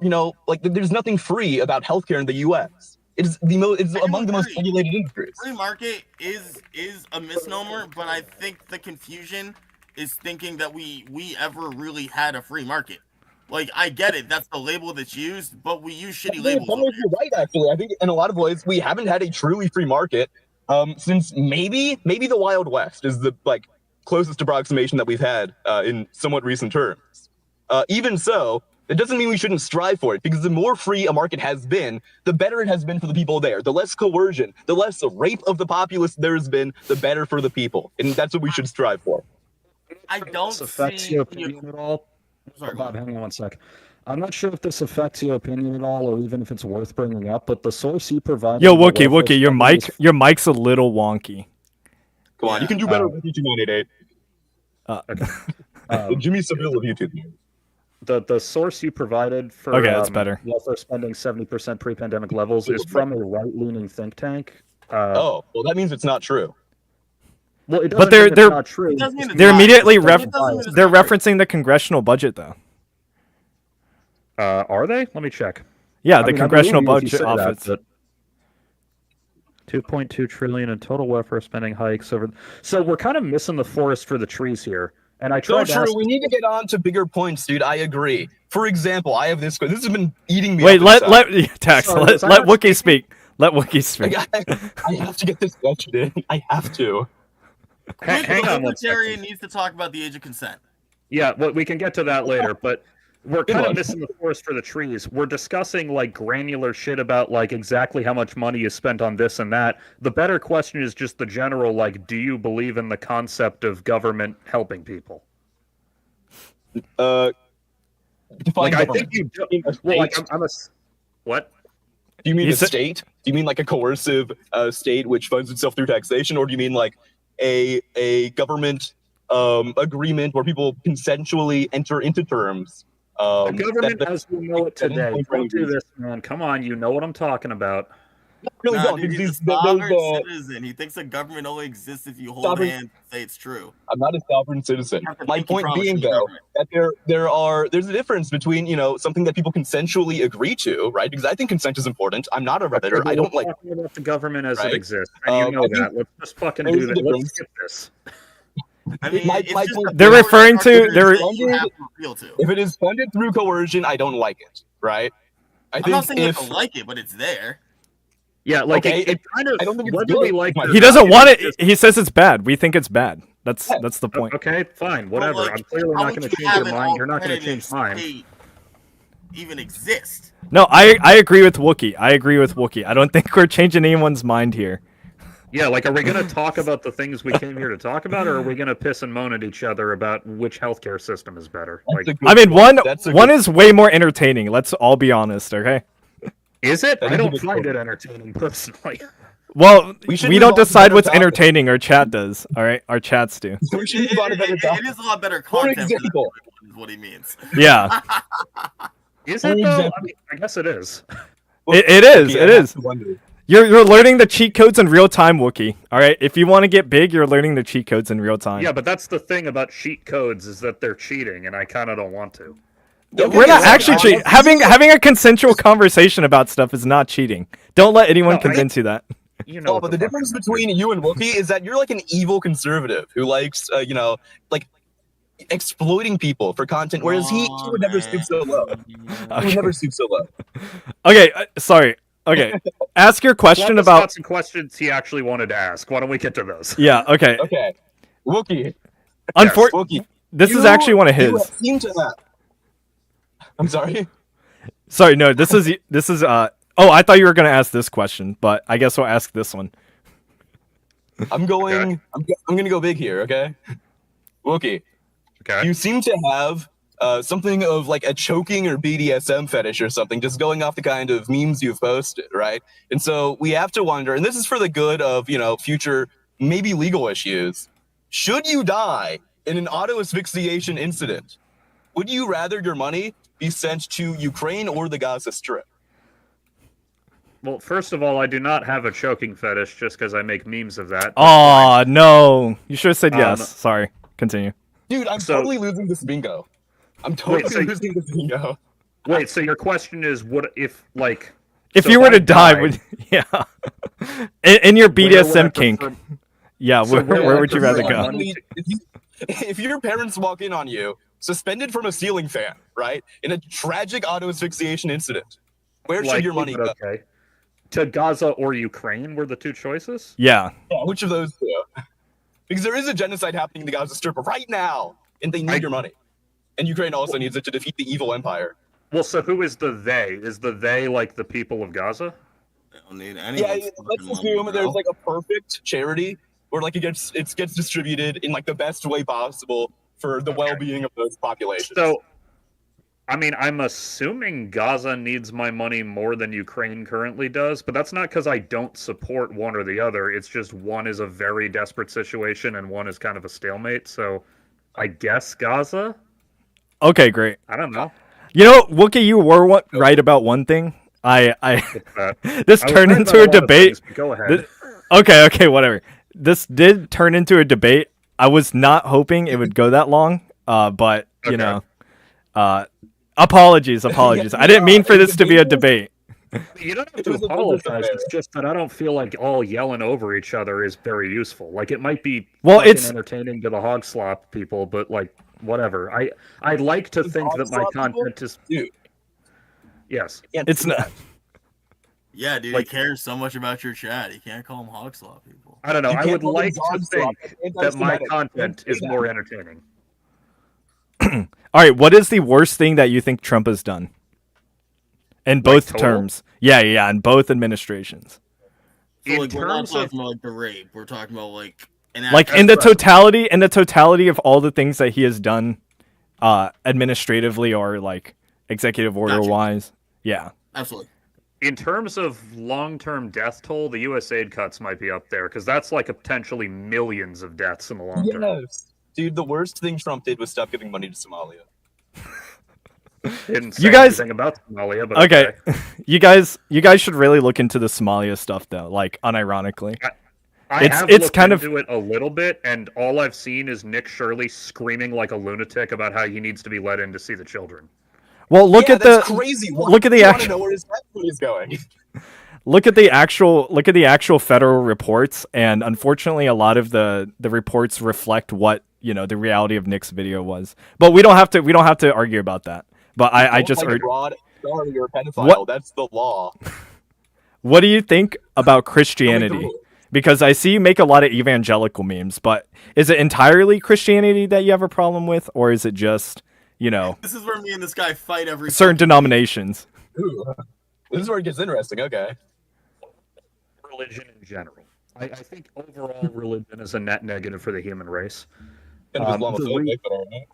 F: there's nothing free about healthcare in the U.S. It's among the most regulated industries.
B: Free market is a misnomer, but I think the confusion is thinking that we ever really had a free market. Like, I get it, that's the label that's used, but we use shitty labels.
F: You're right, actually. I think in a lot of ways we haven't had a truly free market since maybe the Wild West is the closest approximation that we've had in somewhat recent terms. Even so, it doesn't mean we shouldn't strive for it, because the more free a market has been, the better it has been for the people there. The less coercion, the less rape of the populace there's been, the better for the people. And that's what we should strive for.
B: I don't
G: This affects
B: see
G: your opinion at all?
B: Sorry,
G: Bob, hang on one sec. I'm not sure if this affects your opinion at all, or even if it's worth bringing up, but the source you provided...
C: Yo,
G: on the
C: Wookie,
G: welfare
C: your
G: spending
C: mic, your mic's a little wonky.
F: Come on, you can do better with YouTube 988. Jimmy Seville of YouTube.
A: The source you provided for
C: Okay, that's better.
A: welfare spending 70% pre-pandemic levels is from a right-leaning think tank.
F: Well, that means it's not true.
A: Well, it doesn't
C: But they're-
A: mean it's
C: they're-
A: not true.
B: It doesn't mean it's
C: They're
B: not.
C: immediately
B: It doesn't mean it's
C: they're
B: not true.
C: referencing the congressional budget though.
A: Are they? Let me check.
C: Yeah,
A: I
C: the
A: mean, I
C: congressional
A: believe you if you
C: budget
A: say that,
C: office.
A: but 2.2 trillion in total welfare spending hikes over. So we're kind of missing the forest for the trees here. And I
F: So
A: tried to ask,
F: true. We need to get on to bigger points, dude. I agree. For example, I have this. This has been eating me.
C: Wait,
F: up inside.
C: let Tax,
A: Sorry,
C: let
A: was I not
C: Wookie speak. Let Wookie speak.
F: I have to get this question in. I have to.
A: Hang on one
B: Libertarian
A: second.
B: needs to talk about the age of consent.
A: Yeah, well, we can get to that later, but we're
F: Good
A: kind of
F: one.
A: missing the forest for the trees. We're discussing like granular shit about like exactly how much money is spent on this and that. The better question is just the general like, do you believe in the concept of government helping people?
F: Define
A: Like, I
F: government.
A: think you do.
F: Do you mean a
A: Well, like,
F: state?
A: what?
F: Do you mean
C: You
F: a
C: said-
F: state? Do you mean like a coercive state which funds itself through taxation, or do you mean like a government agreement where people consensually enter into terms?
A: The government
F: that-
A: as we know it today. Don't do this, man. Come on, you know what I'm talking about.
F: really
B: Nah,
F: don't.
B: dude,
F: Because
B: he's a
F: there's,
B: sovereign citizen. He thinks the government only exists if you hold
F: Sovereign-
B: hands and say it's true.
F: I'm not a sovereign citizen.
B: You have to
F: My
B: pinky
F: point
B: promise
F: being,
B: to the
F: though,
B: government.
F: that there's a difference between something that people consensually agree to, right? Because I think consent is important. I'm not a redditor. I don't like.
A: talking about the government as
F: Right?
A: it exists, and you know
F: I think
A: that. Let's just fucking
F: there's
A: do
F: a
A: that. Let's
F: difference.
A: skip this.
B: I mean,
F: My-
B: it's
F: my
B: just
F: point-
B: a
C: They're
B: power
C: referring to-
B: structure
C: they're-
B: that you have to appeal to.
F: If it is funded through coercion, I don't like it, right? I
B: I'm
F: think
B: not saying you
F: if
B: have to like it, but it's there.
A: Yeah, like
F: Okay,
A: it kind of.
F: I don't think it's
A: whether
F: good.
A: we like
F: He
A: it or
C: He
A: not,
C: doesn't want it.
A: just-
C: He says it's bad. We think it's bad. That's
F: Yeah.
C: the point.
A: Okay, fine, whatever.
B: But, like,
A: I'm clearly
B: how
A: not
B: would
A: going to
B: you
A: change your
B: have an
A: mind. You're not going to
B: alternative
A: change mine.
B: state even exist?
C: No, I agree with Wookie. I agree with Wookie. I don't think we're changing anyone's mind here.
A: Yeah, like, are we going to talk about the things we came here to talk about, or are we going to piss and moan at each other about which healthcare system is better?
F: That's
A: Like,
F: a good
C: I mean,
F: point.
C: one
F: That's a
C: one
F: good-
C: is way more entertaining. Let's all be honest, okay?
A: is it?
F: That
A: I
F: is a
A: don't
F: good
A: find
F: point.
A: it entertaining personally.
C: Well,
F: We should
C: we
F: move
C: don't
F: on to
C: decide
F: better
C: what's
F: topics.
C: entertaining. Our chat does. All right, our chats do.
F: We should move on to better
B: It
F: topics.
B: is a lot better
F: For
B: content. for
F: example,
B: everyone, is what he means.
C: Yeah,
A: Is
F: For
A: it though?
F: example-
A: I mean, I guess it is.
C: it is.
F: okay,
C: It
F: I have
C: is.
F: to wonder.
C: You're learning the cheat codes in real time, Wookie. All right, if you want to get big, you're learning the cheat codes in real time.
A: Yeah, but that's the thing about cheat codes is that they're cheating, and I kind of don't want to.
F: Okay,
C: We're not
F: yeah,
C: actually
F: I-
C: cheating. Having a consensual conversation about stuff is not cheating. Don't let anyone
A: No,
C: convince you that.
A: You know,
F: Oh,
A: what
F: but the
A: fuck
F: difference
A: I'm
F: between you and Wookie is that you're like an evil conservative who likes, like exploiting people for content, whereas he would never stoop so low. He would never stoop so low.
C: Okay, sorry. Okay, ask your question
A: Fluffus
C: about.
A: got some questions he actually wanted to ask. Why don't we get to those?
C: Yeah. Okay.
F: Okay, Wookie.
C: Unfortunately,
F: Wookie.
C: this is
F: you-
C: actually one of
F: you
C: his.
F: seem to have. I'm sorry.
C: Sorry, no. This is. Oh, I thought you were gonna ask this question, but I guess we'll ask this one.
F: I'm going. I'm going to go big here. Okay, Wookie.
A: Okay.
F: You seem to have something of like a choking or BDSM fetish or something, just going off the kind of memes you've posted, right? And so we have to wonder, and this is for the good of future maybe legal issues. Should you die in an auto asphyxiation incident, would you rather your money be sent to Ukraine or the Gaza Strip?
A: Well, first of all, I do not have a choking fetish just because I make memes of that.
C: Oh no! You should have said yes.
A: Um,
C: Sorry. Continue.
F: Dude, I'm
A: So-
F: totally losing this bingo. I'm totally
A: Wait, so-
F: losing this bingo.
A: Wait, so your question is, what if, like,
C: If
A: so
C: you were
A: I
C: to die,
A: died,
C: would yeah? In your
A: where would I
C: BDSM kink,
A: prefer-
C: yeah.
A: so
C: Where would you
A: prefer
C: rather
A: my
C: go?
A: money
F: If your parents walk in on you, suspended from a ceiling fan, right, in a tragic auto asphyxiation incident, where should
A: like,
F: your money go?
A: okay. To Gaza or Ukraine were the two choices?
C: Yeah.
F: Yeah, which of those two? Because there is a genocide happening in the Gaza Strip right now, and they need your money. And Ukraine also needs it to defeat the evil empire.
A: Well, so who is the they? Is the they like the people of Gaza?
B: They don't need
F: Yeah,
B: anyone's
F: let's
B: fucking money,
F: assume there's
B: bro.
F: like a perfect charity where like it gets distributed in like the best way possible for the well-being of those populations.
A: So, I mean, I'm assuming Gaza needs my money more than Ukraine currently does, but that's not because I don't support one or the other. It's just one is a very desperate situation and one is kind of a stalemate. So, I guess Gaza?
C: Okay, great.
A: I don't know.
C: You know, Wookie, you were right about one thing.
A: Uh,
C: This
A: I was
C: turned
A: right
C: into
A: about
C: a
A: lot of
C: debate.
A: things, but go ahead.
C: Okay, whatever. This did turn into a debate. I was not hoping it would go that long, but you
A: Okay.
C: know, apologies. I didn't mean for this to be a debate.
A: You don't have
F: It
A: to
F: was a
A: apologize.
F: business
A: It's just that I don't feel like all yelling over each other is very useful. Like, it might be
C: Well,
A: fucking
C: it's-
A: entertaining to the hog slop people, but like, whatever. I'd like to think
F: hog
A: that my
F: slop people?
A: content is
F: Dude.
A: yes.
F: Can't
C: It's
F: do
C: not.
F: that.
B: Yeah, dude,
A: Like-
B: he cares so much about your chat. He can't call him Hogslaw people.
A: I don't know.
F: You
A: I
F: can't
A: would
F: call
A: like
F: them
A: to
F: dogs,
A: think
F: Rob. That's
A: that my
F: anti-Semitic.
A: content
F: Don't
A: is
F: say
A: more
F: that.
A: entertaining.
C: All right, what is the worst thing that you think Trump has done? In both
A: total?
C: terms. Yeah, in both administrations.
B: So
A: In
B: like we're not
A: terms of-
B: talking about like the rape. We're talking about like an
C: Like
B: act-
C: in the
A: right.
C: totality of all the things that he has done administratively or like executive order wise. Yeah.
B: Absolutely.
A: In terms of long-term death toll, the USAID cuts might be up there because that's like potentially millions of deaths in the long term.
F: Yes. Dude, the worst thing Trump did was stop giving money to Somalia.
A: Didn't say
C: You guys-
A: anything about Somalia, but
C: Okay. you guys should really look into the Somalia stuff though, like unironically.
A: I
C: It's-
A: have
C: it's
A: looked
C: kind of-
A: into it a little bit, and all I've seen is Nick Shirley screaming like a lunatic about how he needs to be let in to see the children.
C: Well, look
F: Yeah,
C: at
F: that's
C: the
F: crazy.
C: look at the
F: You wanna
C: actual
F: know where his tax money is going.
C: look at the actual federal reports, and unfortunately a lot of the reports reflect what, you know, the reality of Nick's video was. But we don't have to argue about that. But I
F: Don't
C: just
F: like
C: urge,
F: abroad, sorry, you're a pedophile.
C: What-
F: That's the law.
C: what do you think about Christianity?
F: rules.
C: Because I see you make a lot of evangelical memes, but is it entirely Christianity that you have a problem with, or is it just, you know,
B: This is where me and this guy fight every
C: certain denominations?
F: Ooh. This is where it gets interesting. Okay.
A: Religion in general. I think overall religion is a net negative for the human race.
F: Kind of
A: The
F: Islamophobic, but all right.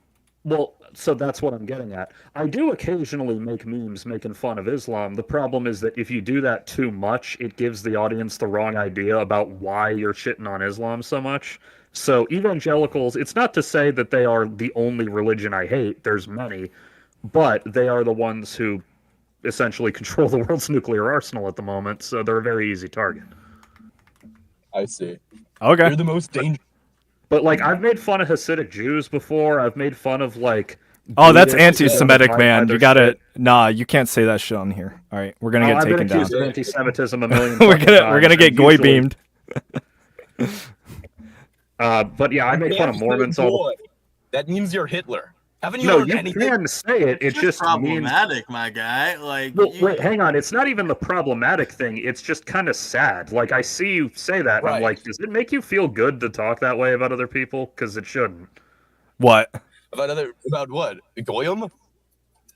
A: Well, so that's what I'm getting at. I do occasionally make memes making fun of Islam. The problem is that if you do that too much, it gives the audience the wrong idea about why you're shitting on Islam so much. So evangelicals, it's not to say that they are the only religion I hate. There's many, but they are the ones who essentially control the world's nuclear arsenal at the moment, so they're a very easy target.
F: I see.
C: Okay.
F: You're the most dangerous.
A: But like I've made fun of Hasidic Jews before. I've made fun of like
C: Oh, that's
A: Buddhists
C: anti-Semitic,
A: and
C: man.
A: their
C: You gotta
A: shit.
C: Nah, you can't say that shit on here. All right, we're gonna get
A: I've
C: taken
A: been
C: down.
A: accused of anti-Semitism a million
C: we're
A: fucking
C: gonna
A: times,
C: get
A: and
C: goy
A: usually-
C: beamed.
A: But yeah, I make fun of Mormons all the
F: That means you're Hitler. Haven't you
A: No,
F: learned
A: you
F: anything?
A: can say it. It
B: It's
A: just means.
B: problematic, my guy. Like,
A: Well,
B: you-
A: wait, hang on. It's not even the problematic thing. It's just kind of sad. Like I see you say that, and I'm
F: Right.
A: like, does it make you feel good to talk that way about other people? Because it shouldn't.
C: What?
F: About what? Goyim?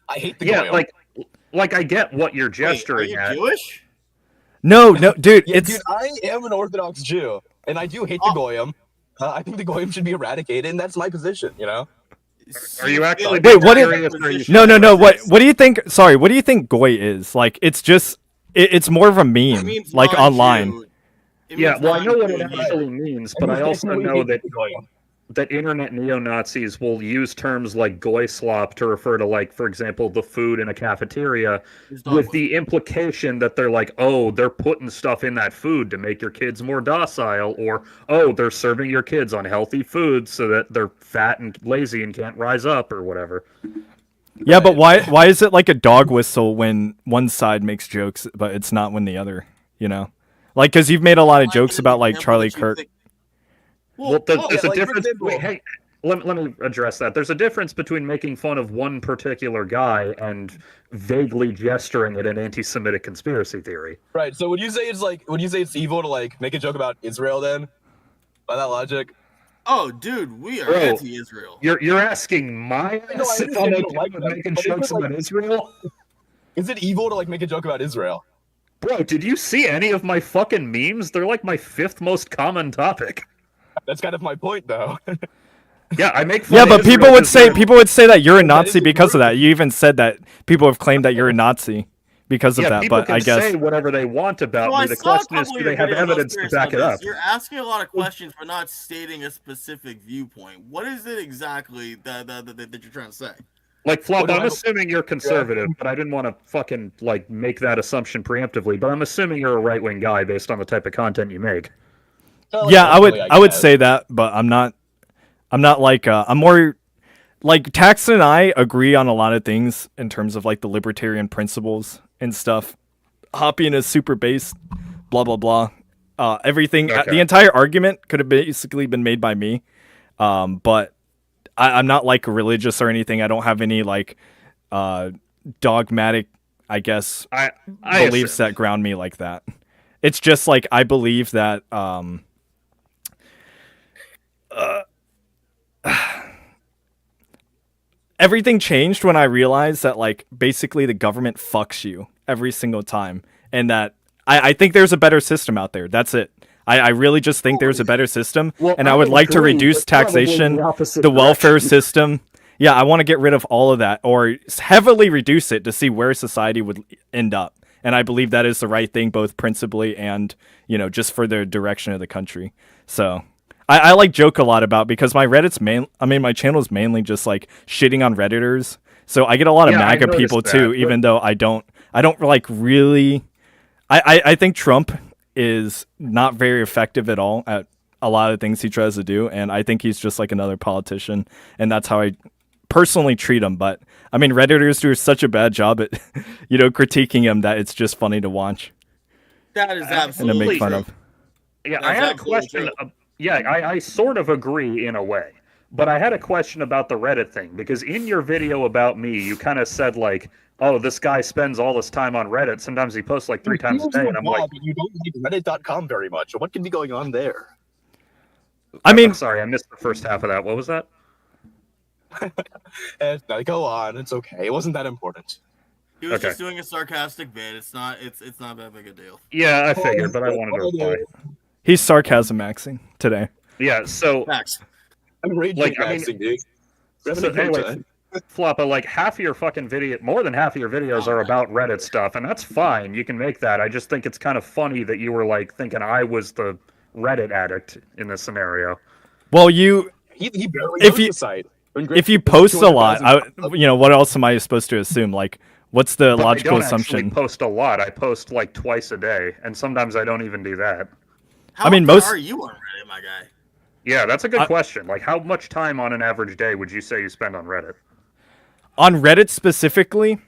F: I hate the
A: Yeah,
F: Goyim.
A: like I get what you're
B: wait, are
A: gesturing
B: you
A: at.
B: Jewish?
C: No, dude.
F: Yeah,
C: It's
F: dude, I am an Orthodox Jew, and I do hate the Goyim. I think the Goyim should be eradicated, and that's my position, you know?
A: Are you actually
C: Wait, what is-
A: serious, or are you-
C: no. What do you think? Sorry, what do you think goy is? Like, it's just it's more of a
B: It
C: meme,
B: means
C: like
B: non-Jew.
C: online.
B: It
A: Yeah,
B: means
A: well, I know what it
B: non-Jew.
A: actually means, but
F: And
A: I
F: you
A: also
F: definitely
A: know
F: hate
A: that
F: the Goyim.
A: internet neo-Nazis will use terms like goy slop to refer to, like, for example, the food in a cafeteria,
B: It's not-
A: with the implication that they're like, oh, they're putting stuff in that food to make your kids more docile, or oh, they're serving your kids unhealthy food so that they're fat and lazy and can't rise up or whatever.
C: Yeah, but why is it like a dog whistle when one side makes jokes, but it's not when the other? You know, like because you've made a lot of
B: Like,
C: jokes
B: an
C: about like
B: example
C: Charlie
B: that you
C: Kirk.
B: think-
A: Well, there's a
F: like, for
A: difference.
F: example-
A: Wait, hey, let me address that. There's a difference between making fun of one particular guy and vaguely gesturing at an anti-Semitic conspiracy theory.
F: Right, so would you say it's evil to, like, make a joke about Israel then? By that logic?
B: Oh, dude, we are
A: Bro,
B: anti-Israel.
A: You're asking my
F: No, I
A: ass if
F: understand
A: I'm
F: you
A: okay
F: don't like
A: with
F: them,
A: making
F: but
A: jokes
F: it's like-
A: about Israel?
F: Is it evil to, like, make a joke about Israel?
A: Bro, did you see any of my fucking memes? They're like my 5th most common topic.
F: That's kind of my point, though.
A: Yeah, I make fun
C: Yeah,
A: of
C: but
A: Israel
C: people would
A: 'cause
C: say
A: they're-
C: that you're a
F: That
C: Nazi
F: is
C: because of
F: true.
C: that. You even said that people have claimed that you're a Nazi because of
A: yeah,
C: that.
A: people
C: But
A: can
C: I guess
A: say whatever they want about
B: So I
A: me. The
B: saw a
A: question is,
B: couple
A: do
B: of
A: they
B: your
A: have
B: videos. I was
A: evidence to
B: curious
A: back it
B: about
A: up?
B: this. You're asking a lot of questions, but not stating a specific viewpoint. What is it exactly that you're trying to say?
A: Like, Flop,
F: What do
A: I'm
F: I-
A: assuming you're conservative, but I didn't want to fucking, like, make that assumption preemptively, but I'm assuming you're a right-wing guy based on the type of content you make.
F: Like,
C: yeah, I would
F: hopefully, guess.
C: say that, but I'm not like I'm more like Taxon and I agree on a lot of things in terms of like the libertarian principles and stuff. Hopping is super based, blah blah blah. Everything,
A: Okay.
C: the entire argument could have basically been made by me, but I'm not like religious or anything. I don't have any like dogmatic I guess,
A: I
C: beliefs
A: assume.
C: that ground me like that. It's just like I believe that everything changed when I realized that like basically the government fucks you every single time, and that I think there's a better system out there. That's it. I really just think there's a better system,
G: Well,
C: and I would like to
G: agree,
C: reduce
G: but probably in
C: taxation,
G: opposite
C: the welfare
G: direction.
C: system. Yeah, I want to get rid of all of that, or heavily reduce it to see where society would end up. And I believe that is the right thing, both principally and just for the direction of the country. So I like joke a lot about, because my my channel is mainly just like shitting on Redditors. So I get a lot of
A: Yeah, I
C: MAGA
A: noticed
C: people
A: that,
C: too,
A: but-
C: even though I don't like really. I think Trump is not very effective at all at a lot of things he tries to do, and I think he's just like another politician, and that's how I personally treat him. But I mean, Redditors do such a bad job at critiquing him that it's just funny to watch
B: That is
C: and to
B: absolutely
C: make fun
B: true.
C: of.
A: Yeah,
B: That's
A: I had a
B: absolutely
A: question.
B: true.
A: I sort of agree in a way, but I had a question about the Reddit thing, because in your video about me, you kind of said like, "Oh, this guy spends all this time on Reddit. Sometimes he posts like 3 times a day," and I'm like,
F: you don't like Reddit.com very much. What can be going on there?
C: I mean,
A: I'm sorry, I missed the first half of that. What was that?
F: Go on. It's okay. It wasn't that important.
B: He was
A: Okay.
B: just doing a sarcastic bit. It's not that big a deal.
A: Yeah, I figured, but I wanted to reply.
C: he's sarcasm maxing today.
A: Yeah, so
B: Max.
F: I'm raging
A: Like, I mean-
F: maxing, dude. We're having
A: So
F: a good
A: anyway,
F: time.
A: Floppa, like half of your fucking more than half of your videos are about Reddit stuff, and that's fine. You can make that. I just think it's kind of funny that you were like thinking I was the Reddit addict in this scenario.
C: Well,
F: He barely
C: if
F: knows
C: you-
F: the site.
C: if you post a lot,
F: 200,000
C: what else am I supposed to assume? Like, what's the
A: But
C: logical
A: I don't
C: assumption?
A: actually post a lot. I post like twice a day, and sometimes I don't even do that.
B: How
C: I mean,
B: often
C: most-
B: are you on Reddit, my guy?
A: Yeah, that's a good
C: I-
A: question. Like, how much time on an average day would you say you spend on Reddit?
C: On Reddit specifically,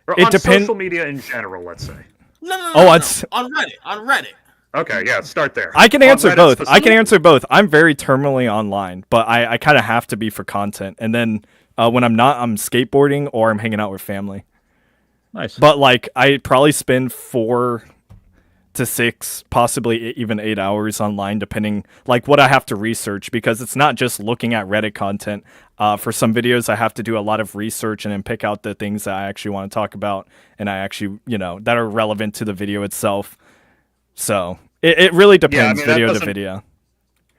A: Or
C: It
A: on
C: depend-
A: social media in general, let's say.
B: No.
C: Oh, it's-
B: on Reddit. On Reddit.
A: Okay, yeah, start there.
C: I can
A: On
C: answer
A: Reddit
C: both. I can
A: specifically?
C: answer both. I'm very terminally online, but I kind of have to be for content. And then when I'm not, I'm skateboarding or I'm hanging out with family.
A: Nice.
C: But like, I probably spend 4 to 6, possibly even 8 hours online, depending like what I have to research, because it's not just looking at Reddit content. For some videos, I have to do a lot of research and then pick out the things that I actually want to talk about, and I actually, that are relevant to the video itself. So it really depends,
A: mean, that
C: video to
A: doesn't-
C: video.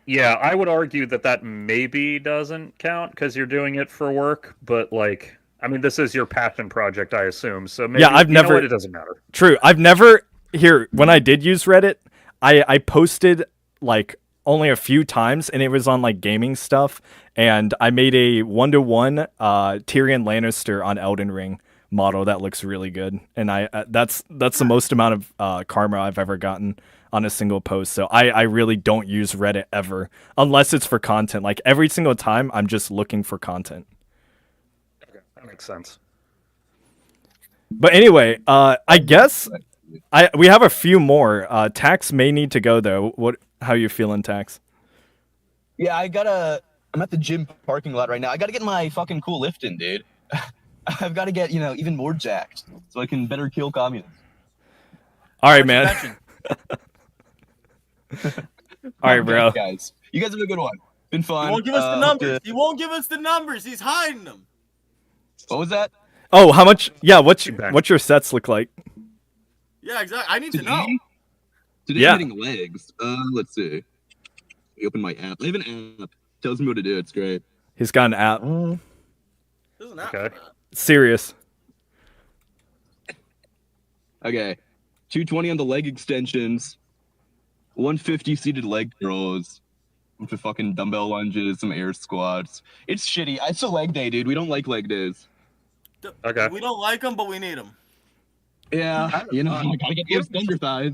A: Yeah, I would argue that maybe doesn't count because you're doing it for work, but like, I mean, this is your passion project, I assume. So maybe,
C: Yeah, I've
A: you know
C: never-
A: what, it doesn't matter.
C: True. When I did use Reddit, I posted like only a few times, and it was on like gaming stuff, and I made a 1-to-1 Tyrion Lannister on Elden Ring model that looks really good, and that's the most amount of karma I've ever gotten on a single post. So I really don't use Reddit ever unless it's for content. Like every single time I'm just looking for content.
A: That makes sense.
C: But anyway, I guess we have a few more. Tax may need to go though. How you feeling, Tax?
F: Yeah, I'm at the gym parking lot right now. I gotta get my fucking cool lift in, dude. I've got to get, even more jacked so I can better kill communists.
C: All right,
B: What's
C: man.
B: your mention?
C: All right, bro.
F: Guys, you guys have a good one. Been fun.
B: He won't give us the
F: hope
B: numbers.
F: to-
B: He won't give us the numbers. He's hiding them.
F: What was that?
C: Oh, how much? Yeah, what's
A: Feedback.
C: your sets look like?
B: Yeah, exactly. I need to know.
D: Today
C: Yeah.
D: I'm hitting legs. Let's see. I open my app. I have an app. Tells me what to do. It's great.
C: He's got an app.
B: There's an app
A: Okay.
B: for that.
C: Serious.
D: Okay. 220 on the leg extensions. 150 seated leg curls.
F: Bunch of fucking dumbbell lunges, some air squats. It's shitty. It's a leg day, dude. We don't like leg days.
A: Okay.
B: We don't like them, but we need them.
D: Yeah. I gotta get those thunder thighs.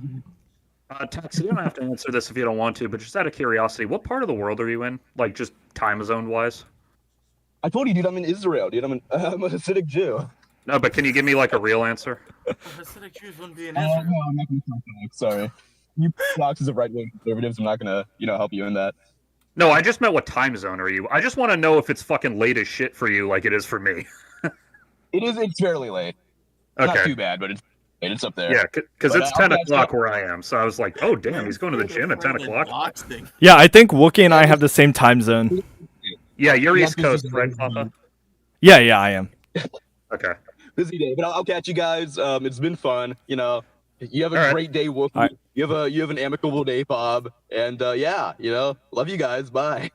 A: Tax, you don't have to answer this if you don't want to, but just out of curiosity, what part of the world are you in? Like, just time zone wise?
F: I told you, dude. I'm in Israel, dude. I'm a Hasidic Jew.
A: No, but can you give me like a real answer?
B: Hasidic Jews wouldn't be in
F: No,
B: Israel.
F: I'm not gonna talk to you. Sorry. You boxes of right-wing conservatives. I'm not gonna, help you in that.
A: No, I just meant what time zone are you? I just want to know if it's fucking late as shit for you like it is for me.
F: It's fairly late. Not
B: Okay.
F: too bad, but it's up there.
A: Yeah, because
F: But,
A: it's
F: I'll
A: 10
F: catch
A: o'clock
F: up.
A: where I am. So I was like, oh, damn, he's going to the gym at 10 o'clock.
B: Boxing.
C: Yeah, I think Wookie and I have the same time zone.
A: Yeah, you're
F: Yeah,
A: East Coast, right, Papa?
C: Yeah, I am.
A: Okay.
F: Busy day, but I'll catch you guys. It's been fun. You know, you have a
A: All right.
F: great day, Wookie.
C: All right.
F: You have an amicable day, Bob. And yeah, you know, love you guys. Bye.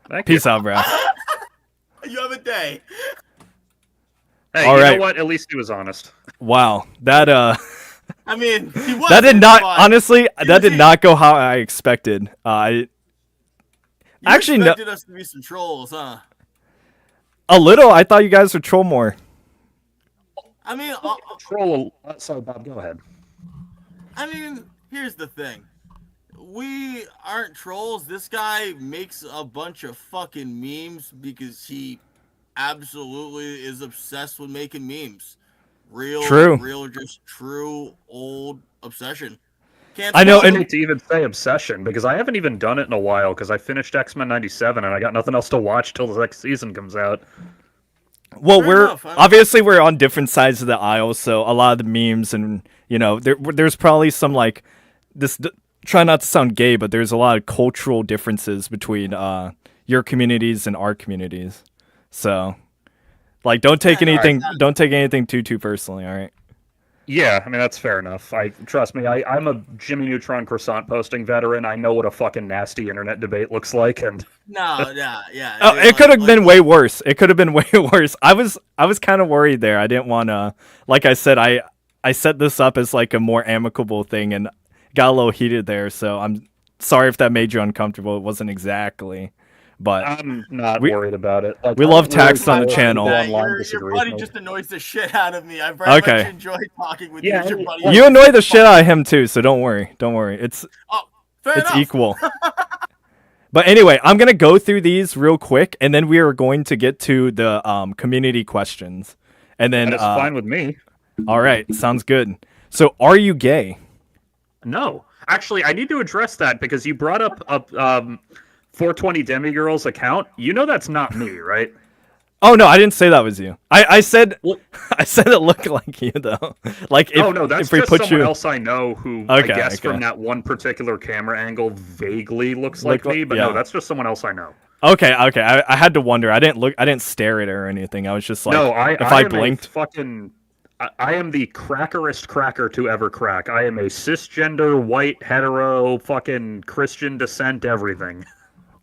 A: Thank
C: Peace
A: you.
C: out, bro.
B: You have a day.
A: Hey,
C: All
A: you
C: right.
A: know what? At least he was honest.
C: Wow, that
B: I mean, he was.
C: that did not
B: but
C: honestly that did
B: he-
C: not go how I expected.
B: You
C: actually, no-
B: expected us to be some trolls, huh?
C: A little. I thought you guys would troll more.
B: I mean,
G: Troll. Sorry, Bob. Go ahead.
B: here's the thing. We aren't trolls. This guy makes a bunch of fucking memes because he absolutely is obsessed with making memes.
C: True.
B: Just true old obsession. Can't
C: I know,
B: stop
C: and-
B: it.
A: To even say obsession, because I haven't even done it in a while, because I finished X-Men 97 and I got nothing else to watch till the next season comes out.
C: Well,
B: Fair enough, I mean-
C: obviously we're on different sides of the aisle, so a lot of the memes and there's probably some like this. Try not to sound gay, but there's a lot of cultural differences between your communities and our communities. So, like, don't take anything too personally. All right.
A: Yeah, I mean, that's fair enough. Trust me, I'm a Jimmy Neutron croissant posting veteran. I know what a fucking nasty internet debate looks like, and
B: No, yeah.
C: Oh, it could have been way worse. It could have been way worse. I was kind of worried there. I didn't want to, like I said, I set this up as like a more amicable thing and got a little heated there. So I'm sorry if that made you uncomfortable. It wasn't exactly, but
A: I'm not
C: We-
A: worried about it. Like,
C: we
A: I
C: love
A: don't really
C: text on the
A: care if
C: channel.
A: people
B: Yeah,
A: online
B: your
A: disagree
B: buddy
A: with me.
B: just annoys the shit out of me. I very
C: Okay.
B: much enjoy talking with
A: Yeah,
B: you. Your
A: and-
B: buddy.
C: you annoy the shit out of him too. So don't worry. It's
B: Fair
C: it's
B: enough.
C: equal. But anyway, I'm gonna go through these real quick, and then we are going to get to the community questions, and then
A: And it's fine with me.
C: all right, sounds good. So, are you gay?
A: No, actually, I need to address that because you brought up a 420 Demigirl's account. You know that's not me, right?
C: Oh no, I didn't say that was you. I said
A: Well-
C: I said it looked like you though. Like if,
A: Oh no, that's
C: if we
A: just
C: put
A: someone
C: you
A: else I know who I
C: Okay,
A: guess
C: okay.
A: from that one particular camera angle vaguely looks like
C: Look-
A: me, but
C: yeah.
A: no, that's just someone else I know.
C: Okay. I had to wonder. I didn't stare at her or anything. I was just like,
A: no,
C: if I
A: am a
C: blinked.
A: fucking. I am the crackerest cracker to ever crack. I am a cisgender, white, hetero, fucking Christian descent, everything.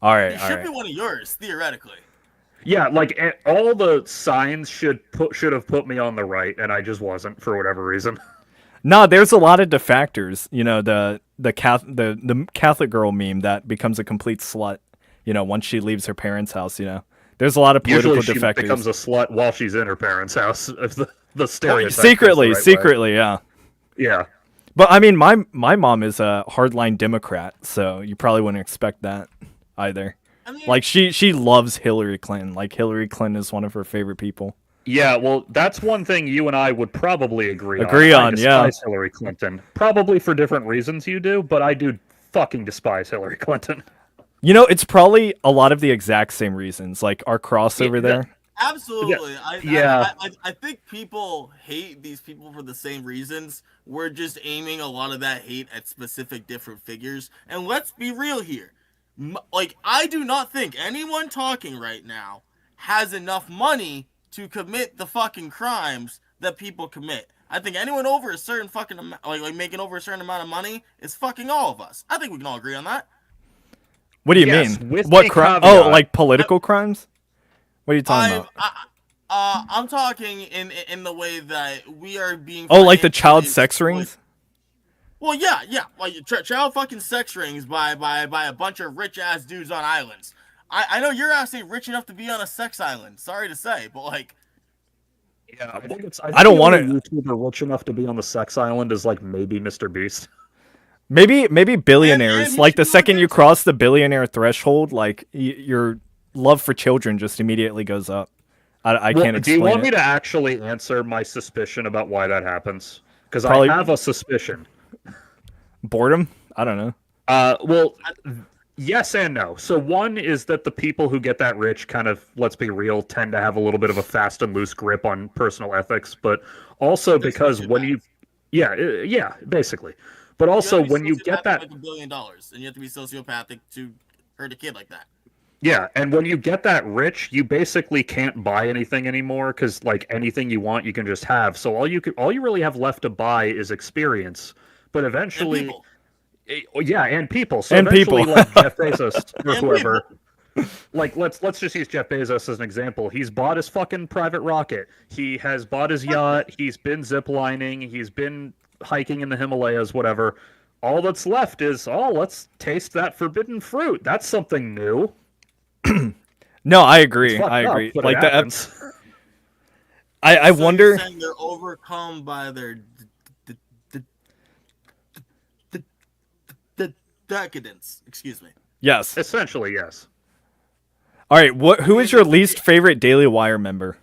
C: All right,
B: He
C: all
B: should
C: right.
B: be one of yours, theoretically.
A: Yeah, like all the signs should have put me on the right, and I just wasn't for whatever reason.
C: No, there's a lot of defactors. You know, the Catholic girl meme that becomes a complete slut. You know, once she leaves her parents' house. You know, there's a lot of political
A: Usually she
C: defectors.
A: becomes a slut while she's in her parents' house. If the stereotype.
C: secretly,
A: goes the right way.
C: secretly, yeah.
A: Yeah.
C: But I mean, my mom is a hardline Democrat, so you probably wouldn't expect that either.
B: I mean,
C: Like she loves Hillary Clinton. Like Hillary Clinton is one of her favorite people.
A: Yeah, well, that's one thing you and I would probably agree
C: Agree
A: on.
C: on,
A: I
C: yeah.
A: despise Hillary Clinton. Probably for different reasons you do, but I do fucking despise Hillary Clinton.
C: You know, it's probably a lot of the exact same reasons. Like our crossover
A: Yeah,
C: there.
B: absolutely.
A: Yeah.
B: I think people hate these people for the same reasons. We're just aiming a lot of that hate at specific different figures. And let's be real here. Like, I do not think anyone talking right now has enough money to commit the fucking crimes that people commit. I think anyone over a certain fucking amount, like making over a certain amount of money is fucking all of us. I think we can all agree on that.
C: What do you
A: Yes,
C: mean?
A: with
C: What
A: a
C: crime?
A: caveat.
C: Oh, like political crimes? What are you talking about?
B: I'm talking in the way that we are being.
C: Oh, like the
B: financially
C: child sex
B: exploited.
C: rings?
B: Well, yeah, like child fucking sex rings by a bunch of rich ass dudes on islands. I know you're actually rich enough to be on a sex island. Sorry to say, but like,
A: Yeah,
G: I think it's.
C: I don't
G: the
C: want
G: only
C: it.
G: YouTuber rich enough to be on the sex island is like maybe Mr. Beast.
C: Maybe billionaires.
B: and
C: Like the
B: you
C: second you
B: against-
C: cross the billionaire threshold, like your love for children just immediately goes up. I
A: Well,
C: can't
A: do you
C: explain
A: want me
C: it.
A: to actually answer my suspicion about why that happens? Because
C: Probably-
A: I have a suspicion.
C: Boredom? I don't know.
A: Well, Yes and no. So one is that the people who get that rich kind of, let's be real, tend to have a little bit of a fast and loose grip on personal ethics, but also
B: They're
A: because when you,
B: sociopaths.
A: yeah, basically. But
B: You
A: also
B: gotta be
A: when you get
B: sociopathic
A: that,
B: to make $1 billion, and you have to be sociopathic to hurt a kid like that.
A: yeah, and when you get that rich, you basically can't buy anything anymore because like anything you want, you can just have. So all you really have left to buy is experience. But
B: And
A: eventually,
B: people.
A: yeah, and people. So
C: And
A: eventually,
C: people.
A: like Jeff Bezos or
B: And
A: whoever, like let's just use Jeff Bezos as an example. He's bought his fucking private rocket. He has bought his yacht. He's been ziplining. He's been hiking in the Himalayas. Whatever. All that's left is, oh, let's taste that forbidden fruit. That's something new.
C: No, I
A: It's
C: agree.
A: fucked
C: I
A: up,
C: agree.
A: but it
C: Like the
A: happens.
C: I
B: So you're
C: wonder.
B: saying they're overcome by their decadence. Excuse me.
C: Yes.
A: Essentially, yes.
C: All right. Who is your least favorite Daily Wire member?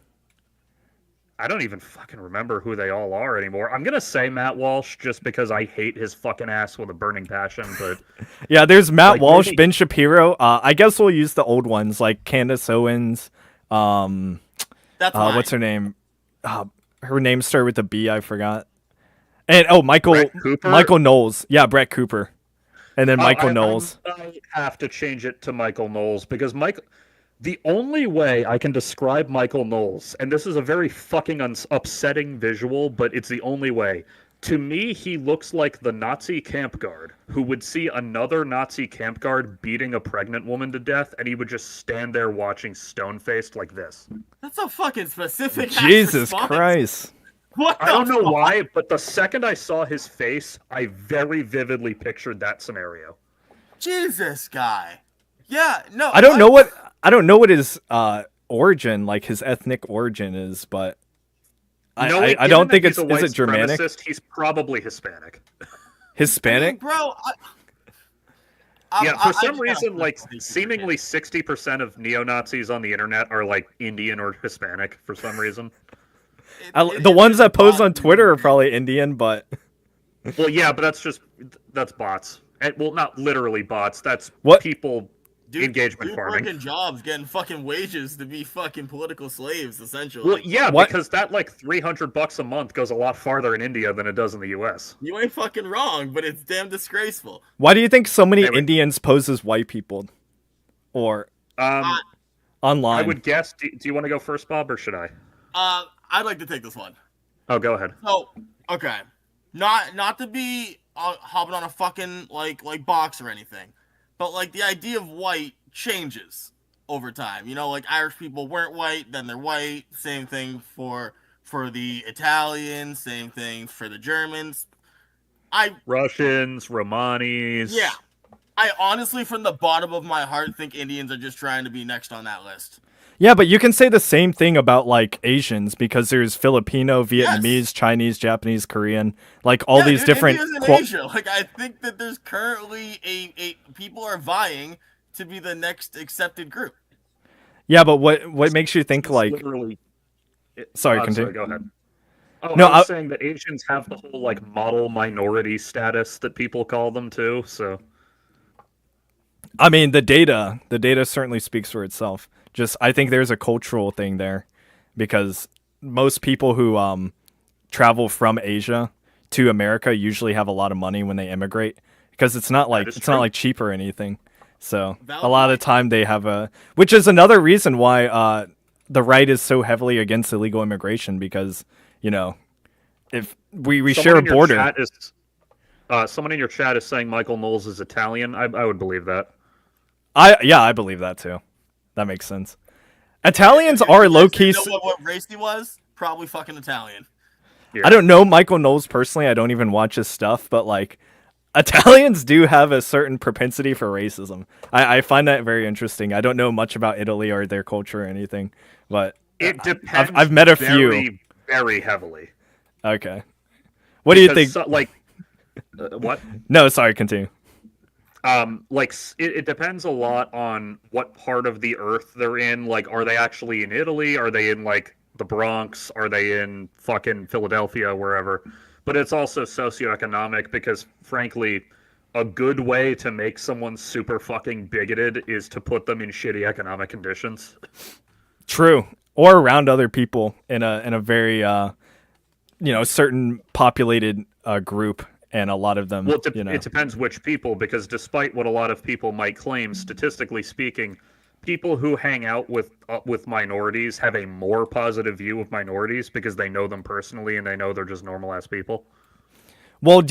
A: I don't even fucking remember who they all are anymore. I'm gonna say Matt Walsh just because I hate his fucking ass with a burning passion, but
C: Yeah, there's Matt
A: Like,
C: Walsh,
A: maybe-
C: Ben Shapiro. I guess we'll use the old ones like Candace Owens.
B: That's why.
C: What's her name? Her name started with a B. I forgot. And Michael
A: Brett Cooper?
C: Michael Knowles. Yeah, Brett Cooper. And then Michael
A: I
C: Knowles.
A: have to change it to Michael Knowles because the only way I can describe Michael Knowles, and this is a very fucking upsetting visual, but it's the only way. To me, he looks like the Nazi camp guard who would see another Nazi camp guard beating a pregnant woman to death, and he would just stand there watching stone-faced like this.
B: That's a fucking specific. ass
C: Jesus
B: response.
C: Christ.
B: What?
A: I don't
B: the
A: know
B: fuck?
A: why, but the second I saw his face, I very vividly pictured that scenario.
B: Jesus, guy. Yeah. No.
C: I don't know what his origin, like his ethnic origin is, but I
A: Given
C: don't
A: that
C: think
A: he's
C: it's
A: a white
C: is it Germanic?
A: supremacist, he's probably Hispanic.
C: Hispanic?
B: Bro.
A: Yeah, for some
B: just
A: reason,
B: gotta
A: like
B: put these
A: seemingly 60% of neo-Nazis on the internet are like Indian or Hispanic for some reason.
C: The ones that pose on Twitter are probably Indian, but
A: Well, yeah, but that's bots. Well, not literally bots. That's
C: What?
A: people engagement farming.
B: Working jobs, getting fucking wages to be fucking political slaves, essentially.
A: Well, yeah,
C: What?
A: because that like $300 a month goes a lot farther in India than it does in the U.S.
B: You ain't fucking wrong, but it's damn disgraceful.
C: why do you think so many
A: Anyway.
C: Indians pose as white people? Or
A: I
C: online?
A: would guess. Do you want to go first, Bob, or should I?
B: I'd like to take this one.
A: Oh, go ahead.
B: So, okay, not to be hopping on a fucking like box or anything, but like the idea of white changes over time. You know, like Irish people weren't white, then they're white. Same thing for the Italians. Same thing for the Germans.
A: Russians, Romanis.
B: Yeah. I honestly, from the bottom of my heart, think Indians are just trying to be next on that list.
C: Yeah, but you can say the same thing about like Asians because there's Filipino, Vietnamese, Chinese, Japanese, Korean, like all these
B: dude,
C: different.
B: India's in Asia. Like I think that there's currently a people are vying to be the next accepted group.
C: Yeah, but what makes you think like?
A: Literally.
C: Sorry, continue.
A: Go ahead. Oh,
C: No,
A: I was saying that Asians have the whole like model minority status that people call them too. So
C: I mean, the data certainly speaks for itself. Just I think there's a cultural thing there because most people who travel from Asia to America usually have a lot of money when they immigrate because it's not like
A: is
C: it's not
A: true.
C: like cheap or anything. So
B: Valid
C: a lot of the time they have which is another reason why the right is so heavily against illegal immigration because, you know, if we share a border.
A: Someone in your chat is saying Michael Knowles is Italian. I would believe that.
C: I believe that too. That makes sense. Italians are low key.
B: You know what race he was? Probably fucking Italian.
A: Yeah.
C: I don't know Michael Knowles personally. I don't even watch his stuff, but like Italians do have a certain propensity for racism. I find that very interesting. I don't know much about Italy or their culture or anything, but
A: It depends.
C: I've met a
A: very,
C: few.
A: very heavily.
C: Okay. What do you think?
A: What?
C: No, sorry, continue.
A: It depends a lot on what part of the earth they're in. Like, are they actually in Italy? Are they in like the Bronx? Are they in fucking Philadelphia, wherever? But it's also socioeconomic because, frankly, a good way to make someone super fucking bigoted is to put them in shitty economic conditions.
C: True. Or around other people in a very certain populated group, and a lot of them.
A: Well, it depends which people, because despite what a lot of people might claim, statistically speaking, people who hang out with minorities have a more positive view of minorities because they know them personally and they know they're just normal ass people.
C: Well,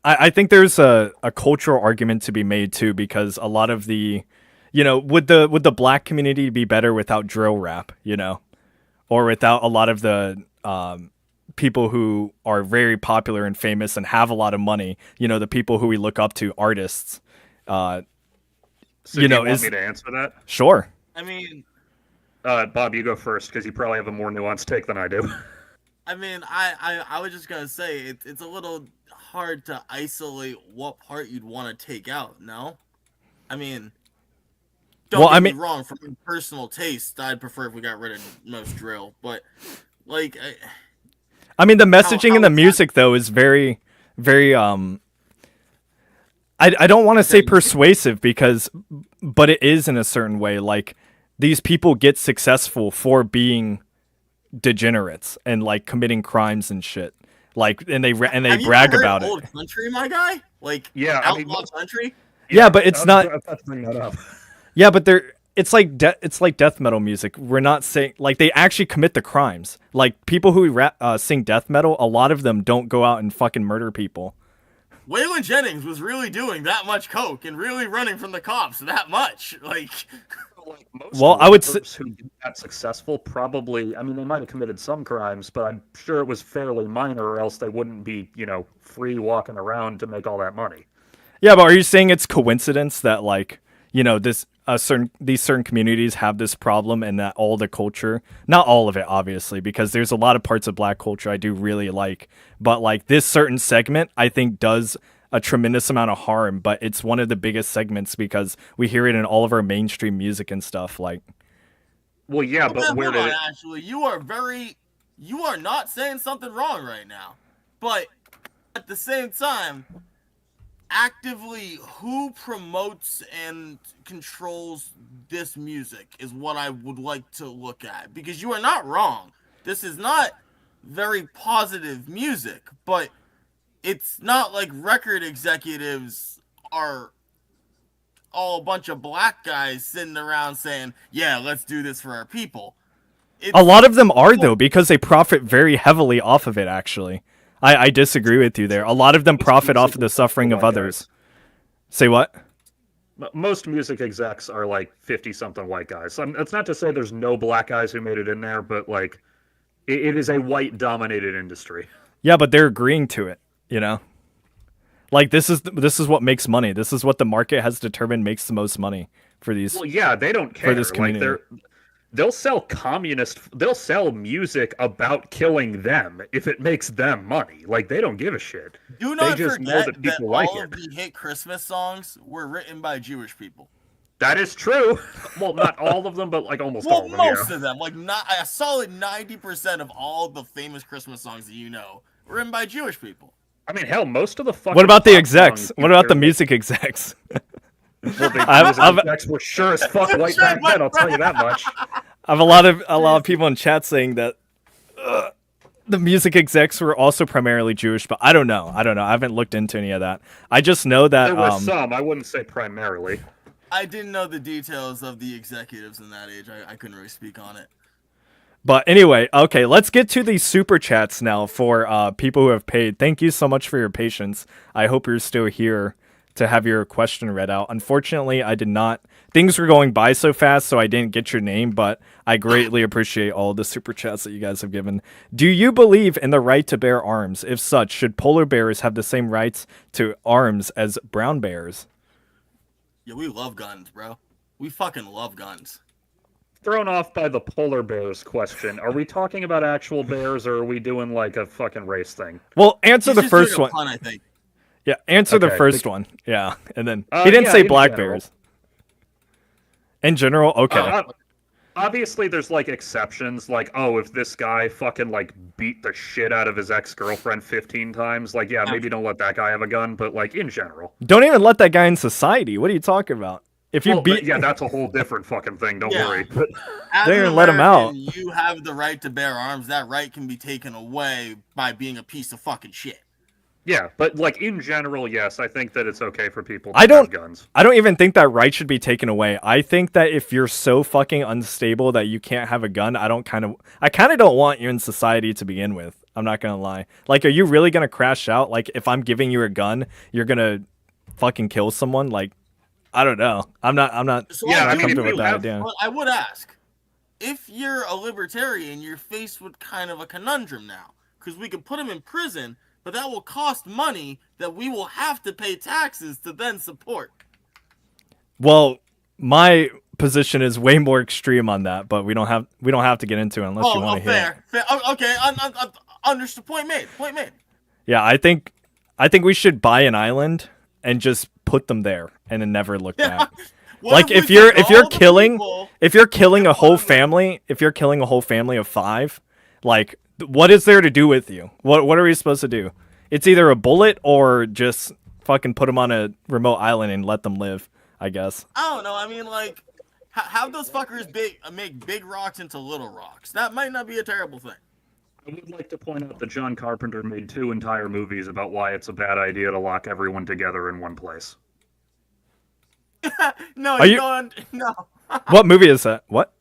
C: I think there's a cultural argument to be made too, because a lot of the, would the black community be better without drill rap, or without a lot of the people who are very popular and famous and have a lot of money, the people who we look up to, artists.
A: So do you want me to answer that?
C: Sure.
B: I mean,
A: Bob, you go first because you probably have a more nuanced take than I do.
B: I mean, I was just gonna say it's a little hard to isolate what part you'd want to take out. No, I mean, don't get me wrong. From personal taste, I'd prefer if we got rid of most drill. But like,
C: I mean, the messaging in the music though is very, very I don't want to say persuasive but it is in a certain way. Like, these people get successful for being degenerates and like committing crimes and shit. Like, and they brag about it.
B: Old Country, my guy. Like,
A: yeah,
B: Outlaw Country.
C: Yeah, but it's not.
G: Let's bring that up.
C: Yeah, but it's like death metal music. We're not saying like they actually commit the crimes. Like, people who sing death metal, a lot of them don't go out and fucking murder people.
B: Waylon Jennings was really doing that much coke and really running from the cops that much. Like
A: most
C: I would say
A: who got successful probably. I mean, they might have committed some crimes, but I'm sure it was fairly minor, or else they wouldn't be, free walking around to make all that money.
C: Yeah, but are you saying it's coincidence that like these certain communities have this problem, and that all the culture, not all of it obviously, because there's a lot of parts of black culture I do really like, but like this certain segment I think does a tremendous amount of harm, but it's one of the biggest segments because we hear it in all of our mainstream music and stuff. Like,
A: well, yeah, but where did
B: actually you are not saying something wrong right now, but at the same time, actively who promotes and controls this music is what I would like to look at, because you are not wrong. This is not very positive music, but it's not like record executives are all a bunch of black guys sitting around saying, yeah, let's do this for our people.
C: A lot of them are, though, because they profit very heavily off of it, actually. I disagree with you there. A lot of them profit off of the suffering of others. Say what?
A: Most music execs are like 50-something white guys. It's not to say there's no black guys who made it in there, but like it is a white-dominated industry.
C: Yeah, but they're agreeing to it, Like, this is what makes money. This is what the market has determined makes the most money for these.
A: Well, yeah, they don't care.
C: For this community.
A: They'll sell music about killing them if it makes them money. Like, they don't give a shit.
B: Do not
A: just
B: forget
A: know that people like
B: all
A: it.
B: of the hit Christmas songs were written by Jewish people.
A: That is true. Well, not all of them, but like almost all of them.
B: Most of them. Like, a solid 90% of all the famous Christmas songs that were written by Jewish people.
A: I mean, hell, most of the fucking.
C: What about the execs? What about the music execs?
A: Well, the execs were sure as fuck white back then. I'll tell you that much.
C: I have a lot of people in chat saying that the music execs were also primarily Jewish, but I don't know. I haven't looked into any of that. I just know that
A: there were some. I wouldn't say primarily.
B: I didn't know the details of the executives in that age. I couldn't really speak on it.
C: But anyway, okay, let's get to these super chats now for people who have paid. Thank you so much for your patience. I hope you're still here to have your question read out. Unfortunately, I did not. Things were going by so fast, so I didn't get your name, but I greatly appreciate all the super chats that you guys have given. Do you believe in the right to bear arms? If such, should polar bears have the same rights to arms as brown bears?
B: Yeah, we love guns, bro. We fucking love guns.
A: Thrown off by the polar bears question. Are we talking about actual bears, or are we doing like a fucking race thing?
C: Well, answer the first one.
B: Pun, I think.
C: Yeah, answer the first one. Yeah, and then he didn't say black bears. In general, okay.
A: obviously there's like exceptions, like, oh, if this guy fucking like beat the shit out of his ex-girlfriend 15 times, like, yeah, maybe don't let that guy have a gun, but like in general.
C: Don't even let that guy in society. What are you talking about? If you
A: Well,
C: beat,
A: yeah, that's a whole different fucking thing. Don't
B: Yeah.
A: worry. But
B: As
C: They
B: an
C: didn't let him out.
B: American, You have the right to bear arms. That right can be taken away by being a piece of fucking shit.
A: yeah, but like in general, yes, I think that it's okay for people to
C: I don't-
A: have guns.
C: I don't even think that right should be taken away. I think that if you're so fucking unstable that you can't have a gun, I kind of don't want you in society to begin with. I'm not gonna lie. Like, are you really gonna crash out? Like, if I'm giving you a gun, you're gonna fucking kill someone? Like, I don't know. I'm not.
B: So
A: Yeah,
B: I
A: I mean,
C: comfortable
A: if
C: with
A: you
C: that
A: have-
C: idea.
B: But I would ask, if you're a libertarian, you're faced with kind of a conundrum now, because we could put him in prison, but that will cost money that we will have to pay taxes to then support.
C: Well, my position is way more extreme on that, but we don't have to get into it unless you want to hear.
B: Fair. Okay, understood. Point made.
C: Yeah, I think we should buy an island and just put them there and then never look back.
B: What
C: Like,
B: we
C: if you're
B: took all the
C: killing
B: people-
C: if you're killing a whole family, of 5, like, what is there to do with you? What are we supposed to do? It's either a bullet or just fucking put them on a remote island and let them live, I guess.
B: I don't know. I mean, like, have those fuckers make big rocks into little rocks. That might not be a terrible thing.
A: I would like to point out that John Carpenter made 2 entire movies about why it's a bad idea to lock everyone together in one place.
B: No,
C: Are you-
B: don't. No.
C: What movie is that? What?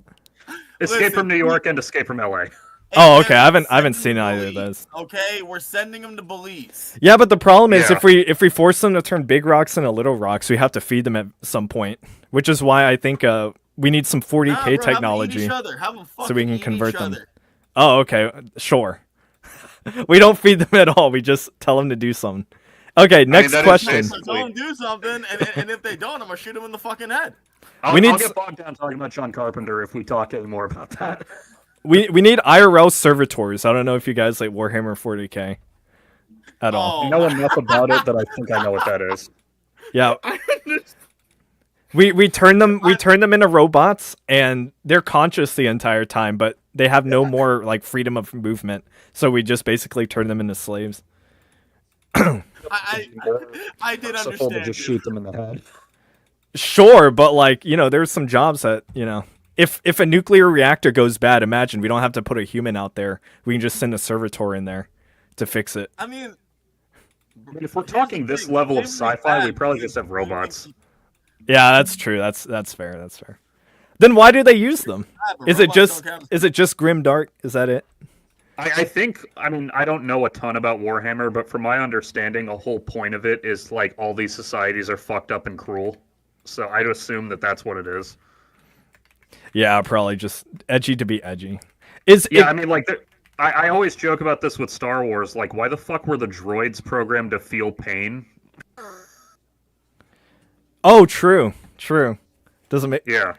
A: Escape
B: Listen,
A: from New York and Escape from LA.
C: Oh,
B: Hey,
C: okay.
B: man,
C: I haven't
B: send
C: seen
B: them to
C: either of
B: Belize,
C: those.
B: Okay, we're sending them to Belize.
C: Yeah, but the problem is
A: Yeah.
C: if we force them to turn big rocks into little rocks, we have to feed them at some point, which is why I think we need some 40K
B: Nah, bro, have 'em eat
C: technology.
B: each other. Have 'em
C: so we
B: fucking
C: can
B: eat
C: convert
B: each
C: them.
B: other.
C: Oh, okay. Sure. We don't feed them at all. We just tell them to do something. Okay, next
A: that is
C: question.
A: basically-
B: Tell them do something, and if they don't, I'm gonna shoot them in the fucking head.
A: I'll,
C: We need
A: I'll
C: s-
A: get bogged down talking about John Carpenter if we talk any more about that.
C: We need IRL servitors. I don't know if you guys like Warhammer 40K at all.
A: I know enough about it that I think I know what that is.
C: Yeah. We turn them into robots, and they're conscious the entire time, but they have no more like freedom of movement. So we just basically turn them into slaves.
B: I did
G: Merciful to
B: understand.
G: just shoot them in the head.
C: Sure, but like, there's some jobs that, if a nuclear reactor goes bad, imagine we don't have to put a human out there. We can just send a servitor in there to fix it.
B: I mean,
A: I mean, if we're talking this level of sci-fi, we probably just have robots.
C: Yeah, that's true. That's fair. That's fair. Then why do they use them? Is it just grim dark? Is that it?
A: I think, I mean, I don't know a ton about Warhammer, but from my understanding, the whole point of it is like all these societies are fucked up and cruel. So I'd assume that that's what it is.
C: Yeah, probably just edgy to be edgy.
A: I mean, like, I always joke about this with Star Wars. Like, why the fuck were the droids programmed to feel pain?
C: Oh, true. Doesn't make.
A: Yeah.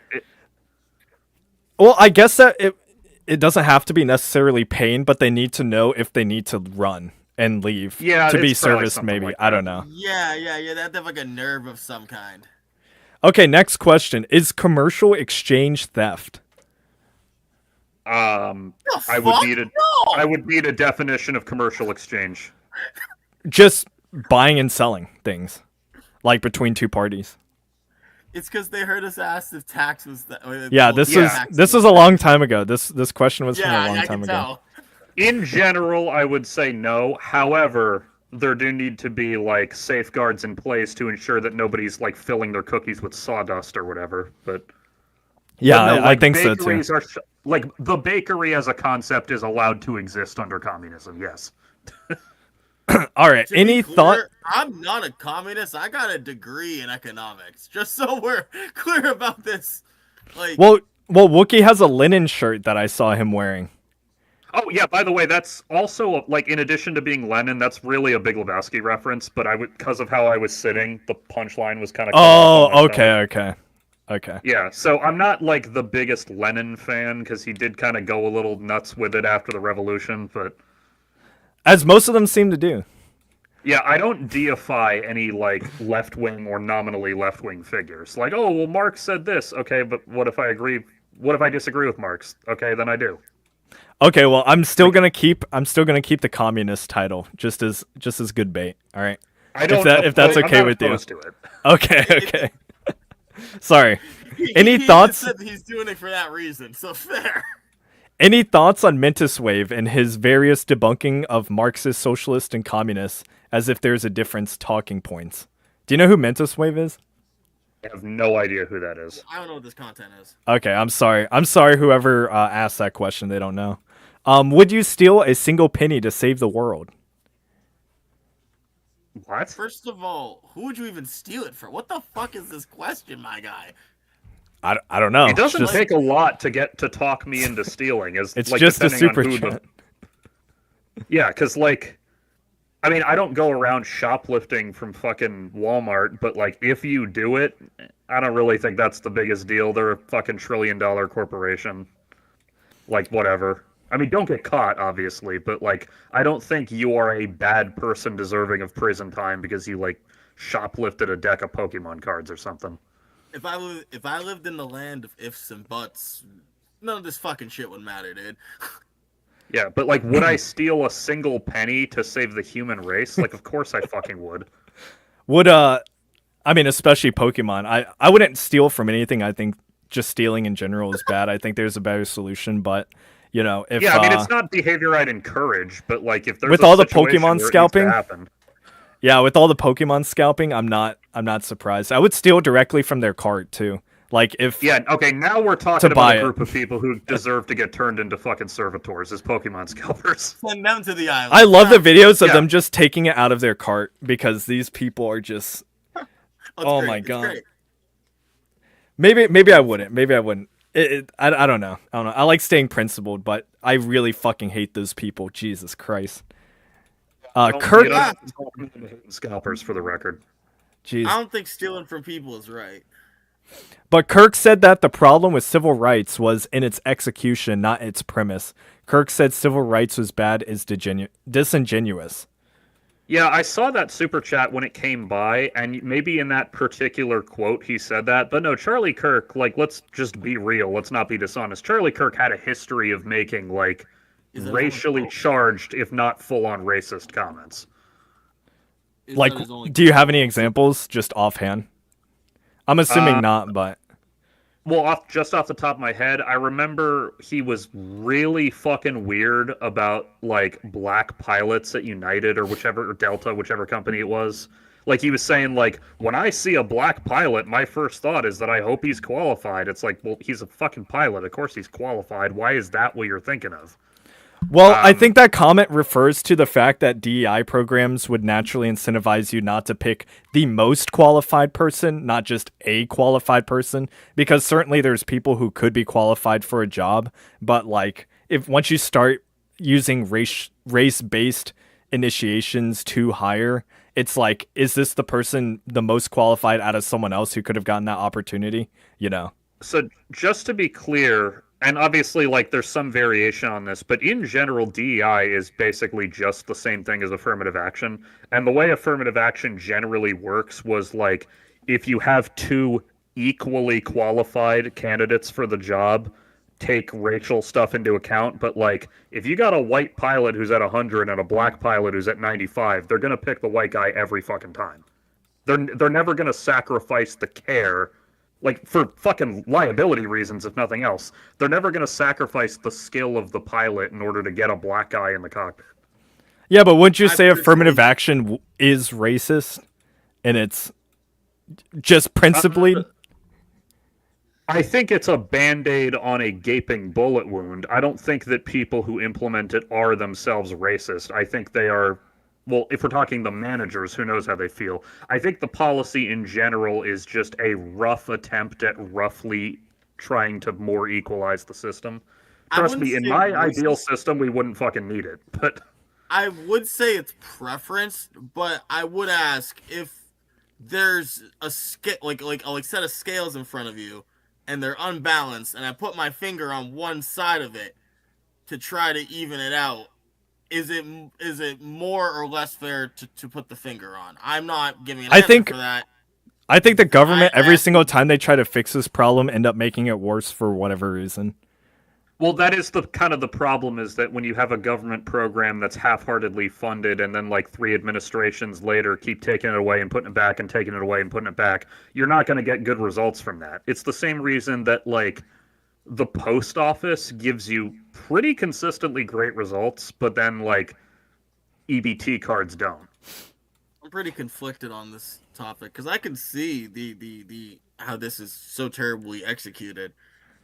C: Well, I guess that it doesn't have to be necessarily pain, but they need to know if they need to run and leave.
A: Yeah,
C: to be
A: it's probably
C: serviced,
A: something
C: maybe.
A: like
C: I
A: that.
C: don't know.
B: Yeah. They have to have like a nerve of some kind.
C: Okay, next question: is commercial exchange theft?
A: I would need a definition of commercial exchange.
C: Just buying and selling things, like between two parties.
B: It's because they heard us ask if tax was the.
C: Yeah, this is a long time ago. This question was from a long time ago.
B: Tell.
A: In general, I would say no. However, there do need to be like safeguards in place to ensure that nobody's like filling their cookies with sawdust or whatever. But
C: Yeah,
A: no,
C: I
A: like,
C: think so too.
A: bakeries are like the bakery as a concept is allowed to exist under communism. Yes.
C: All right.
B: To be
C: Any
B: clear,
C: thought?
B: I'm not a communist. I got a degree in economics. Just so we're clear about this. Like,
C: Well, Wookie has a linen shirt that I saw him wearing.
A: Oh yeah. By the way, that's also like in addition to being Lenin, that's really a Big Lebowski reference. But because of how I was sitting, the punchline was kind of.
C: Oh, okay.
A: Yeah, so I'm not like the biggest Lenin fan because he did kind of go a little nuts with it after the revolution, but
C: As most of them seem to do.
A: yeah, I don't deify any like left-wing or nominally left-wing figures. Like, oh, well, Marx said this. Okay, but what if I agree What if I disagree with Marx? Okay, then I do.
C: Okay, well, I'm still gonna keep the communist title just as good bait. All right.
A: I don't.
C: if that's
A: I'm
C: okay
A: not
C: with you.
A: opposed to it.
C: Okay. Okay. Sorry.
B: He
C: Any
B: just
C: thoughts?
B: said he's doing it for that reason, so fair.
C: Any thoughts on Mentis Wave and his various debunking of Marxist, socialist, and communists as if there's a difference talking points? Do you know who Mentis Wave is?
A: I have no idea who that is.
B: I don't know what this content is.
C: Okay, I'm sorry. I'm sorry whoever asked that question. They don't know. Would you steal a single penny to save the world?
A: What?
B: First of all, who would you even steal it for? What the fuck is this question, my guy?
C: I don't know.
A: It doesn't
C: Just-
A: take a lot to get to talk me into stealing.
C: It's
A: like,
C: just a
A: depending on
C: super
A: who
C: chat.
A: Yeah, because, like, I mean, I don't go around shoplifting from fucking Walmart, but, like, if you do it, I don't really think that's the biggest deal. They're a fucking $1 trillion corporation. Like, whatever. I mean, don't get caught, obviously, but, like, I don't think you are a bad person deserving of prison time because you, like, shoplifted a deck of Pokemon cards or something.
B: If I lived in the land of ifs and buts, none of this fucking shit would matter, dude.
A: Yeah, but, like, would I steal a single penny to save the human race? Like, of course I fucking would.
C: Would I mean, especially Pokemon. I wouldn't steal from anything. I think just stealing in general is bad. I think there's a better solution, but you know, if
A: Yeah, I mean, it's not behavior I'd encourage, but, like, if there's
C: with
A: a
C: all the
A: situation
C: Pokemon
A: where it needs to
C: scalping?
A: happen-
C: yeah, with all the Pokemon scalping, I'm not surprised. I would steal directly from their cart too. Like if
A: Yeah, okay, now we're talking
C: buy
A: about a
C: it.
A: group of people who deserve to get turned into fucking servitors as Pokemon scalpers.
B: Send them to the island.
C: I love the videos of
A: Yeah.
C: them just taking it out of their cart because these people are just oh
B: great.
C: my
B: It's
C: God.
B: great.
C: maybe I wouldn't. Maybe I wouldn't. I don't know. I don't know. I like staying principled, but I really fucking hate those people. Jesus Christ. Kirk,
A: You don't have to talk me into hating scalpers for the record.
C: jeez.
B: I don't think stealing from people is right.
C: But Kirk said that the problem with civil rights was in its execution, not its premise. Kirk said civil rights was bad is disingenuous.
A: Yeah, I saw that super chat when it came by, and maybe in that particular quote he said that. But no, Charlie Kirk, like, let's just be real. Let's not be dishonest. Charlie Kirk had a history of making, like,
B: Is that
A: racially
B: only-
A: charged, if not full-on racist comments.
B: is
C: Like,
B: that his only-
C: do you have any examples just offhand? I'm assuming not, but
A: Well, just off the top of my head, I remember he was really fucking weird about, like, black pilots at United or whichever, or Delta, whichever company it was. Like, he was saying, like, when I see a black pilot, my first thought is that I hope he's qualified. It's like, well, he's a fucking pilot. Of course he's qualified. Why is that what you're thinking of?
C: well, I think that comment refers to the fact that DEI programs would naturally incentivize you not to pick the most qualified person, not just a qualified person, because certainly there's people who could be qualified for a job, but like if once you start using race-based initiations to hire, it's like, is this the person the most qualified out of someone else who could have gotten that opportunity? You know.
A: So just to be clear, and obviously, like, there's some variation on this, but in general, DEI is basically just the same thing as affirmative action. And the way affirmative action generally works was, like, if you have two equally qualified candidates for the job, take racial stuff into account. But, like, if you got a white pilot who's at 100 and a black pilot who's at 95, they're going to pick the white guy every fucking time. They're never going to sacrifice the care, like, for fucking liability reasons, if nothing else. They're never going to sacrifice the skill of the pilot in order to get a black guy in the cockpit.
C: Yeah, but wouldn't you
B: I
C: say affirmative
B: personally-
C: action is racist? And it's just principally.
A: I think it's a band-aid on a gaping bullet wound. I don't think that people who implement it are themselves racist. I think they are, well, if we're talking the managers, who knows how they feel. I think the policy in general is just a rough attempt at roughly trying to more equalize the system.
B: I
A: Trust
B: wouldn't
A: me, in
B: say
A: my
B: racist.
A: ideal system, we wouldn't fucking need it. But
B: I would say it's preference, but I would ask if there's a scale, like a set of scales in front of you, and they're unbalanced, and I put my finger on one side of it to try to even it out. Is it more or less fair to put the finger on? I'm not giving an
C: I
B: answer
C: think-
B: for that.
C: I think the government,
B: I-
C: every single time they try to fix this problem, end up making it worse for whatever reason.
A: Well, that is the kind of the problem, is that when you have a government program that's half-heartedly funded and then like 3 administrations later keep taking it away and putting it back and taking it away and putting it back, you're not going to get good results from that. It's the same reason that like the post office gives you pretty consistently great results, but then like EBT cards don't.
B: I'm pretty conflicted on this topic because I can see the how this is so terribly executed,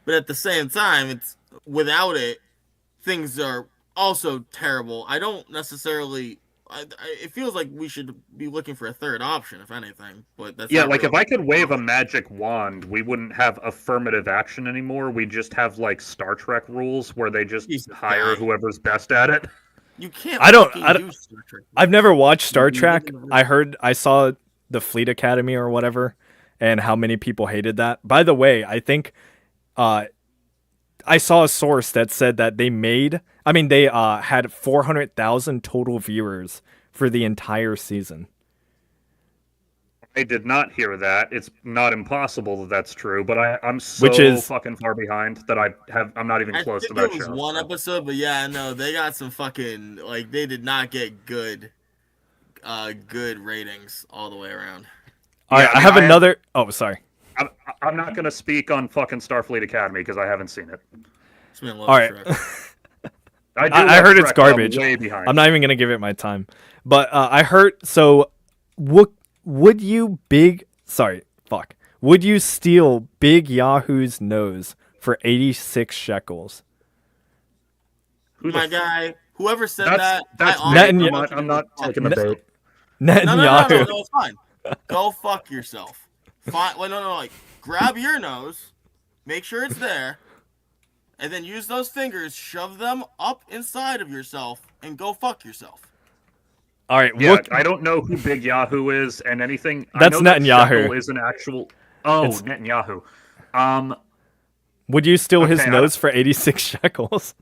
B: but at the same time, it's without it, things are also terrible. I don't necessarily. It feels like we should be looking for a third option, if anything. But that's
A: Yeah,
B: not
A: like
B: really
A: if I could wave a magic wand, we wouldn't have affirmative action anymore. We'd just have like Star Trek rules where they just
B: Jesus,
A: hire
B: guy.
A: whoever's best at it.
B: You can't.
C: I don't-
B: fucking
C: I don't-
B: do Star Trek.
C: I've never watched Star
B: You
C: Trek.
B: wouldn't-
C: I saw the Fleet Academy or whatever, and how many people hated that. By the way, I think I saw a source that said that they had 400,000 total viewers for the entire season.
A: I did not hear that. It's not impossible that that's true, but I'm so
C: Which is-
A: fucking far behind that I'm not even
B: I
A: close
B: think
A: to that
B: it was
A: show.
B: one
A: so.
B: episode, but yeah, no, they got some fucking like they did not get good ratings all the way around.
C: All
A: Yeah,
C: right,
A: I
C: I
A: mean,
C: have
A: I have-
C: another. Oh, sorry.
A: I'm not going to speak on fucking Starfleet Academy because I haven't seen it.
B: This man loves
C: All right.
B: Shrek.
A: I
C: I heard it's
A: Trek, but I'm
C: garbage.
A: way behind.
C: I'm not even gonna give it my time. But I heard. So, would you Would you steal Big Yahoo's nose for 86 shekels?
A: Who the
B: My
A: f-
B: guy, whoever said
A: That's
B: that, I
A: me.
B: honestly
C: Netanyahu-
B: want you
A: I'm
B: to
A: not
B: fuck
A: taking the
B: yourself.
A: bait.
C: Netanyahu.
B: No, it's fine. Go fuck yourself. Fine. Wait, no, like grab your nose, make sure it's there, and then use those fingers, shove them up inside of yourself, and go fuck yourself.
C: All right.
A: Yeah,
C: Look,
A: I don't know who Big Yahoo is and anything.
C: That's
A: I know that
C: Netanyahu.
A: Shekel is an actual. Oh,
C: It's-
A: Netanyahu.
C: would you steal his
A: Okay,
C: nose for 86 shekels?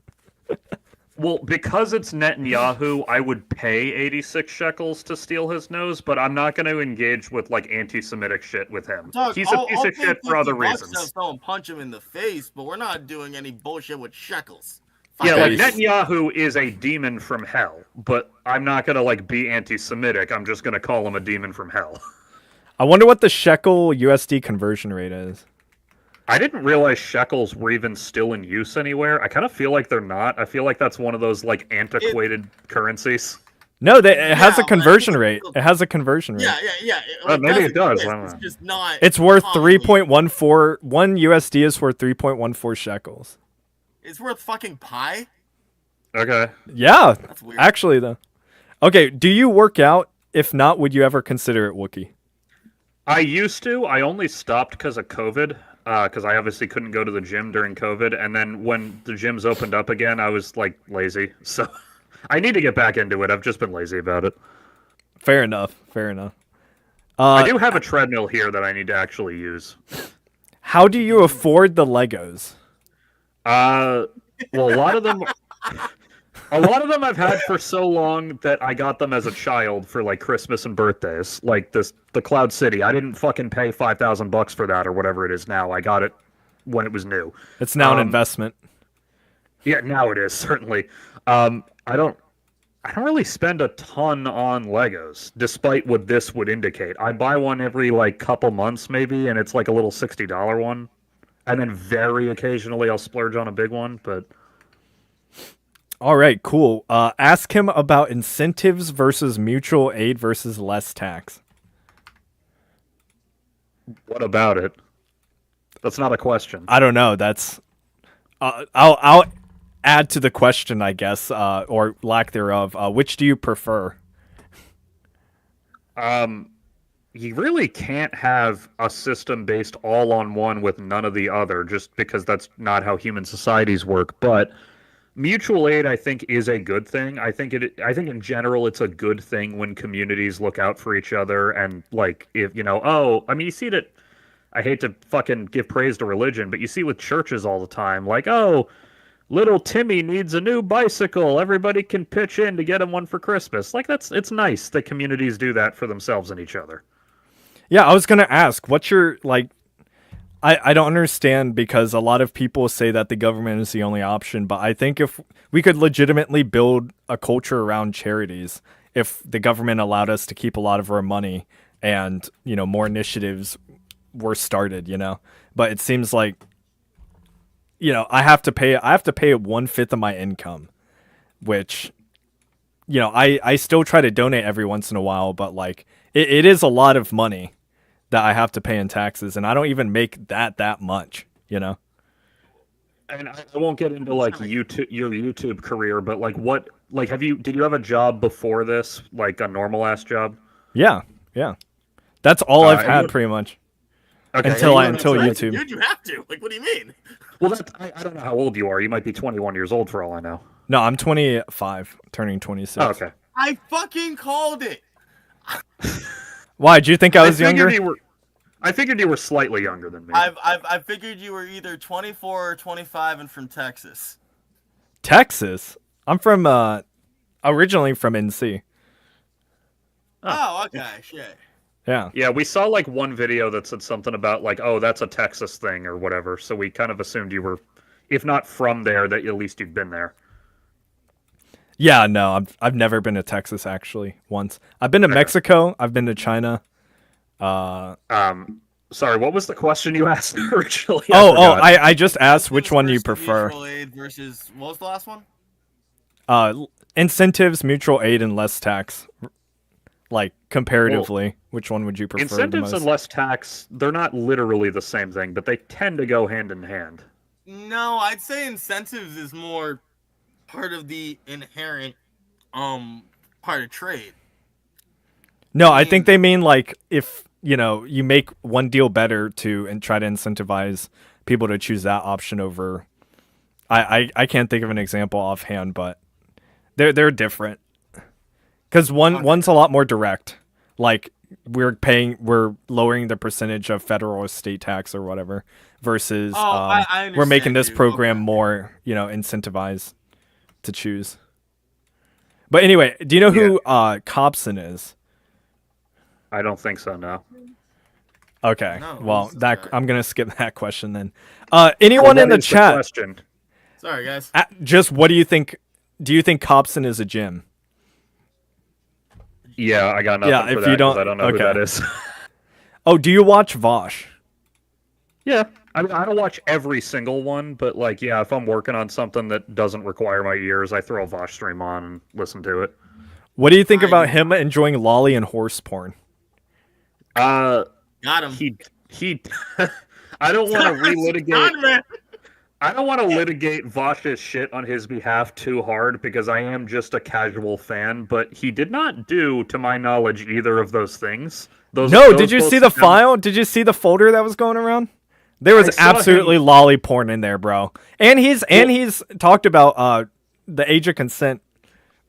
A: Well, because it's Netanyahu, I would pay 86 shekels to steal his nose, but I'm not going to engage with like anti-Semitic shit with him.
B: Dog,
A: He's a
B: I'll-
A: piece
B: I'll
A: of
B: pay
A: shit for other
B: 50 bucks to have
A: reasons.
B: someone punch him in the face, but we're not doing any bullshit with shekels. Fuck
A: Yeah,
B: that
A: like
B: shit.
A: Netanyahu is a demon from hell, but I'm not going to like be anti-Semitic. I'm just going to call him a demon from hell.
C: I wonder what the shekel USD conversion rate is.
A: I didn't realize shekels were even still in use anywhere. I kind of feel like they're not. I feel like that's one of those like antiquated currencies.
C: No, it has a
B: Yeah,
C: conversion
B: but-
C: rate. It has a conversion rate.
B: Yeah.
A: Maybe it does,
B: exist.
A: I don't
B: It's
A: know.
B: just not.
C: It's worth
B: commonly-
C: 3.14. One USD is worth 3.14 shekels.
B: It's worth fucking pie.
A: Okay.
C: Yeah,
B: That's weird.
C: actually though. Okay, do you work out? If not, would you ever consider it Wookiee?
A: I used to. I only stopped because of COVID, because I obviously couldn't go to the gym during COVID. And then when the gyms opened up again, I was like lazy. So I need to get back into it. I've just been lazy about it.
C: Fair enough. Fair enough.
A: I do have a treadmill here that I need to actually use.
C: How do you afford the Legos?
A: Well, a lot of them I've had for so long that I got them as a child for like Christmas and birthdays. Like the Cloud City. I didn't fucking pay $5,000 for that or whatever it is now. I got it when it was new.
C: It's now an
A: Um,
C: investment.
A: Yeah, now it is certainly. I don't really spend a ton on Legos, despite what this would indicate. I buy one every like couple months maybe, and it's like a little $60 one. And then very occasionally I'll splurge on a big one, but
C: All right, cool. Ask him about incentives versus mutual aid versus less tax.
A: what about it? That's not a question.
C: I don't know. That's I'll add to the question, I guess, or lack thereof. Which do you prefer?
A: You really can't have a system based all on one with none of the other, just because that's not how human societies work. But mutual aid, I think, is a good thing. I think in general, it's a good thing when communities look out for each other and like if you see that. I hate to fucking give praise to religion, but you see with churches all the time, like, oh, little Timmy needs a new bicycle. Everybody can pitch in to get him one for Christmas. Like it's nice that communities do that for themselves and each other.
C: Yeah, I was gonna ask, what's your like? I don't understand because a lot of people say that the government is the only option, but I think if we could legitimately build a culture around charities, if the government allowed us to keep a lot of our money and, you know, more initiatives were started, you know. But it seems like, you know, I have to pay 1/5 of my income, which, you know, I still try to donate every once in a while, but like it is a lot of money that I have to pay in taxes, and I don't even make that much, you know.
A: And I won't get into like your YouTube career, but like did you have a job before this, like a normal ass job?
C: Yeah. That's all I've
A: and
C: had
A: what-
C: pretty much
A: Okay,
C: until
A: and
C: YouTube.
B: Dude, you have to. Like, what do you mean?
A: Well, I don't know how old you are. You might be 21 years old for all I know.
C: No, I'm 25, turning 26.
A: Oh, okay.
B: I fucking called it.
C: Why? Did you think I was younger?
A: I figured you were slightly younger than me.
B: I figured you were either 24 or 25 and from Texas.
C: Texas? I'm from originally from NC.
B: Oh, okay, shit.
C: Yeah.
A: Yeah, we saw like one video that said something about like, oh, that's a Texas thing or whatever. So we kind of assumed you were, if not from there, that at least you'd been there.
C: Yeah, no, I've never been to Texas actually once. I've been to Mexico, I've been to China.
A: Sorry, what was the question you asked originally?
C: I just asked which one you prefer.
B: Mutual aid versus what was the last one?
C: Incentives, mutual aid, and less tax. Like comparatively, which one would you prefer?
A: Incentives
C: the most?
A: and less tax, they're not literally the same thing, but they tend to go hand in hand.
B: No, I'd say incentives is more part of the inherent part of trade.
C: No, I think they mean like if, you know, you make one deal better and try to incentivize people to choose that option over. I can't think of an example offhand, but they're different. Because one's a lot more direct. Like we're lowering the percentage of federal or state tax or whatever, versus
B: I
C: we're making
B: understand
C: this
B: you.
C: program
B: Okay.
C: more, you know, incentivized to choose. But anyway, do you know who Cobson is?
A: I don't think so, no.
C: Okay,
B: No,
C: well
B: who's
C: that
B: that?
C: I'm gonna skip that question then. Anyone in
A: What
C: the
A: is
C: chat?
A: question?
B: Sorry, guys.
C: Just what do you think? Do you think Cobson is a gym?
A: Yeah, I got nothing
C: Yeah,
A: for
C: if
A: that
C: you
A: 'cause
C: don't-
A: I don't know
C: okay.
A: who that is.
C: Oh, do you watch Vosh?
A: Yeah, I mean, I don't watch every single one, but like, yeah, if I'm working on something that doesn't require my ears, I throw a Vosh stream on and listen to it.
C: What do you think
B: I
C: about
B: do.
C: him enjoying lolly and horse porn?
B: Got him.
A: He I don't want to relitigate.
B: Done, man.
A: I don't want to litigate Vosh's shit on his behalf too hard because I am just a casual fan, but he did not do, to my knowledge, either of those things.
C: No,
A: those
C: did you
A: both
C: see the
A: sound-
C: file? Did you see the folder that was going around? There was
A: I saw
C: absolutely
A: him-
C: lolly porn in there, bro. And he's talked about the age of consent.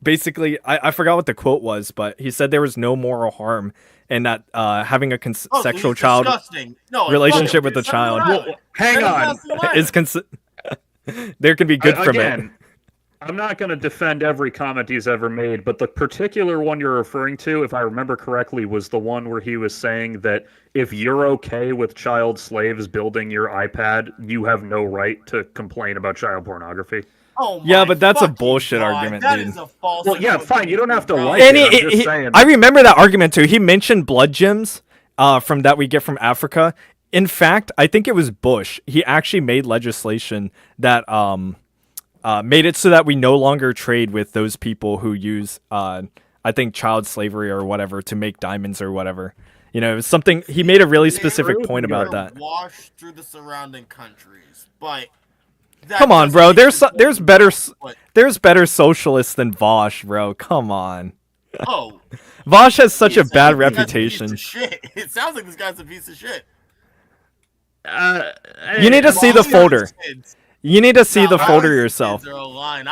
C: Basically, I forgot what the quote was, but he said there was no moral harm in that having a
B: Oh, so
C: sexual
B: he's
C: child
B: disgusting. No,
C: relationship
B: fuck
C: with
B: him,
C: the
B: dude. Send him
C: child.
B: to Raleigh.
A: Hang
B: Send him
A: on.
B: to Raleigh.
C: is there can be good from it.
A: Again, I'm not going to defend every comment he's ever made, but the particular one you're referring to, if I remember correctly, was the one where he was saying that if you're okay with child slaves building your iPad, you have no right to complain about child pornography.
B: Oh
C: Yeah,
B: my
C: but that's a
B: fucking
C: bullshit
B: God.
C: argument,
B: That
C: dude.
B: is a false.
A: Well, yeah, fine, you don't have to
B: bro.
A: like
C: And
A: it, I'm just saying.
C: I remember that argument too. He mentioned blood gyms from that we get from Africa. In fact, I think it was Bush. He actually made legislation that made it so that we no longer trade with those people who use, I think, child slavery or whatever to make diamonds or whatever. You know, it was something. He made a really specific point about that.
B: Wash through the surrounding countries, but that
C: Come on,
B: doesn't
C: bro.
B: mean
C: There's better
B: But-
C: there's better socialists than Vosh, bro. Come on.
B: Oh,
C: Vosh has such a
B: it
C: bad
B: sounds like this guy's a piece
C: reputation.
B: of shit. It sounds like this guy's a piece of shit.
C: You need to see the
B: All these
C: folder.
B: kids-
C: You need to see
B: No,
C: the
B: all
C: folder
B: these
C: yourself.
B: kids are a line.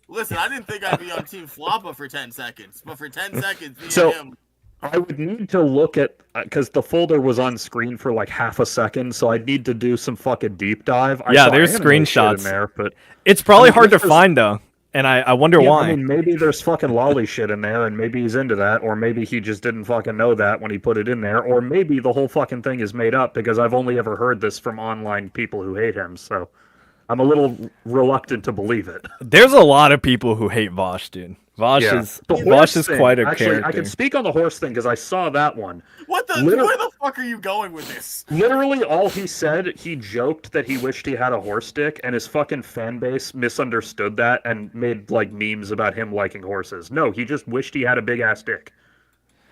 B: Listen, I didn't think I'd be on Team Floppa for 10 seconds, but for 10 seconds, me
A: So-
B: and him.
A: I would need to look at, because the folder was on screen for like half a second, so I'd need to do some fucking deep dive. I
C: Yeah,
A: saw
C: there's
A: anime shit
C: screenshots.
A: in there, but
C: It's probably
A: I mean,
C: hard to
A: this is-
C: find though. and I wonder
G: Yeah,
C: why.
G: I mean, maybe there's fucking lolly shit in there, and maybe he's into that, or maybe he just didn't fucking know that when he put it in there, or maybe the whole fucking thing is made up because I've only ever heard this from online people who hate him, so I'm a little reluctant to believe it.
C: There's a lot of people who hate Vosh, dude. Vosh
G: Yeah.
C: is
G: The
C: Vosh
G: horse
C: is
G: thing,
C: quite a
G: actually,
C: character.
G: I can speak on the horse thing because I saw that one.
B: What the?
G: Liter-
B: Where the fuck are you going with this?
G: Literally, all he said, he joked that he wished he had a horse dick, and his fucking fan base misunderstood that and made like memes about him liking horses. No, he just wished he had a big ass dick.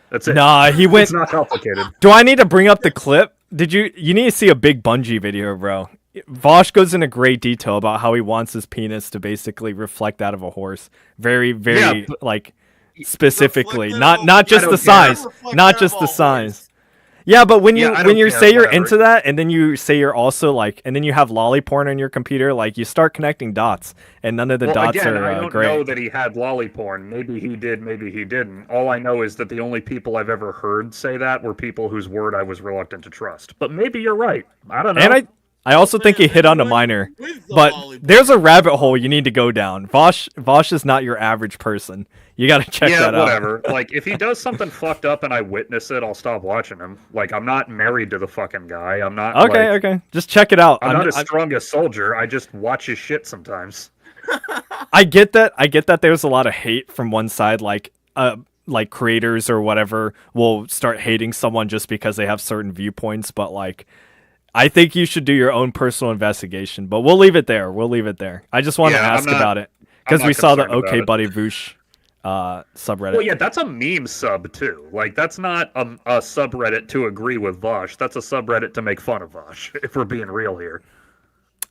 G: That's it.
C: Nah, he went.
G: It's not complicated.
C: Do I need to bring up the clip? You need to see a big Bungie video, bro. Vosh goes into great detail about how he wants his penis to basically reflect that of a horse. Very, very
G: Yeah,
C: like specifically,
B: Reflective
C: not
B: of-
C: just
G: I
C: the
G: don't care.
C: size,
B: Reflective
C: not just
B: of
C: the
B: all
C: size.
B: horse.
C: Yeah, but when
G: Yeah,
C: you
G: I
C: when
G: don't
C: you
G: care,
C: say you're
G: whatever.
C: into that, and then you say you're also like, and then you have lolly porn on your computer, like you start connecting dots, and none of the
G: Well,
C: dots
G: again,
C: are
G: I don't
C: great.
G: know that he had lolly porn. Maybe he did, maybe he didn't. All I know is that the only people I've ever heard say that were people whose word I was reluctant to trust. But maybe you're right. I don't know.
C: And I also think he hit on a
B: With-
C: minor.
B: with the
C: But
B: lollipop.
C: there's a rabbit hole you need to go down. Vosh is not your average person. You got to check
G: yeah,
C: that out.
G: whatever. Like, if he does something fucked up and I witness it, I'll stop watching him. Like, I'm not married to the fucking guy. I'm not.
C: Okay,
G: like,
C: okay. Just check it out.
G: I'm not as strong as soldier. I just watch his shit sometimes.
C: I get that. I get that there's a lot of hate from one side, like creators or whatever will start hating someone just because they have certain viewpoints, but like I think you should do your own personal investigation, but we'll leave it there. We'll leave it there. I just want to
G: Yeah, I'm
C: ask
G: not-
C: about it
G: I'm
C: because
G: not
C: we saw the
G: concerned about
C: OK
G: it.
C: Buddy Voosh subreddit.
G: Well, yeah, that's a meme sub too. Like, that's not a subreddit to agree with Vosh. That's a subreddit to make fun of Vosh. If we're being real here.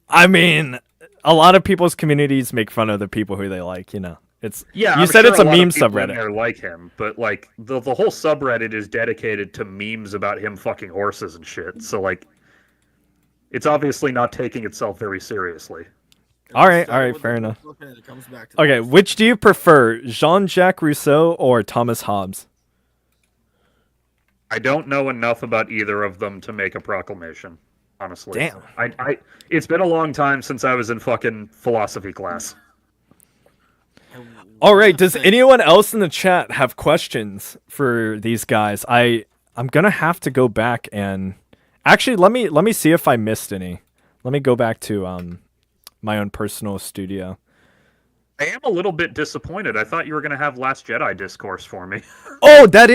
C: I mean, a lot of people's communities make fun of the people who they like. You know, it's
G: Yeah,
C: You
G: I'm
C: said
G: sure
C: it's a
G: lot of
C: meme
G: people in
C: subreddit.
G: there like him, but like the whole subreddit is dedicated to memes about him fucking horses and shit. So like, it's obviously not taking itself very seriously.
C: All right,
B: Started with
C: fair
B: the-
C: enough.
B: Okay, it comes back to
C: Okay,
B: this.
C: which do you prefer, Jean-Jacques Rousseau or Thomas Hobbes?
G: I don't know enough about either of them to make a proclamation. Honestly,
C: Damn.
G: I it's been a long time since I was in fucking philosophy class.
C: All right, does anyone else in the chat have questions for these guys? I'm gonna have to go back and actually let me see if I missed any. Let me go back to my own personal studio.
G: I am a little bit disappointed. I thought you were gonna have Last Jedi discourse for me.
C: Oh, that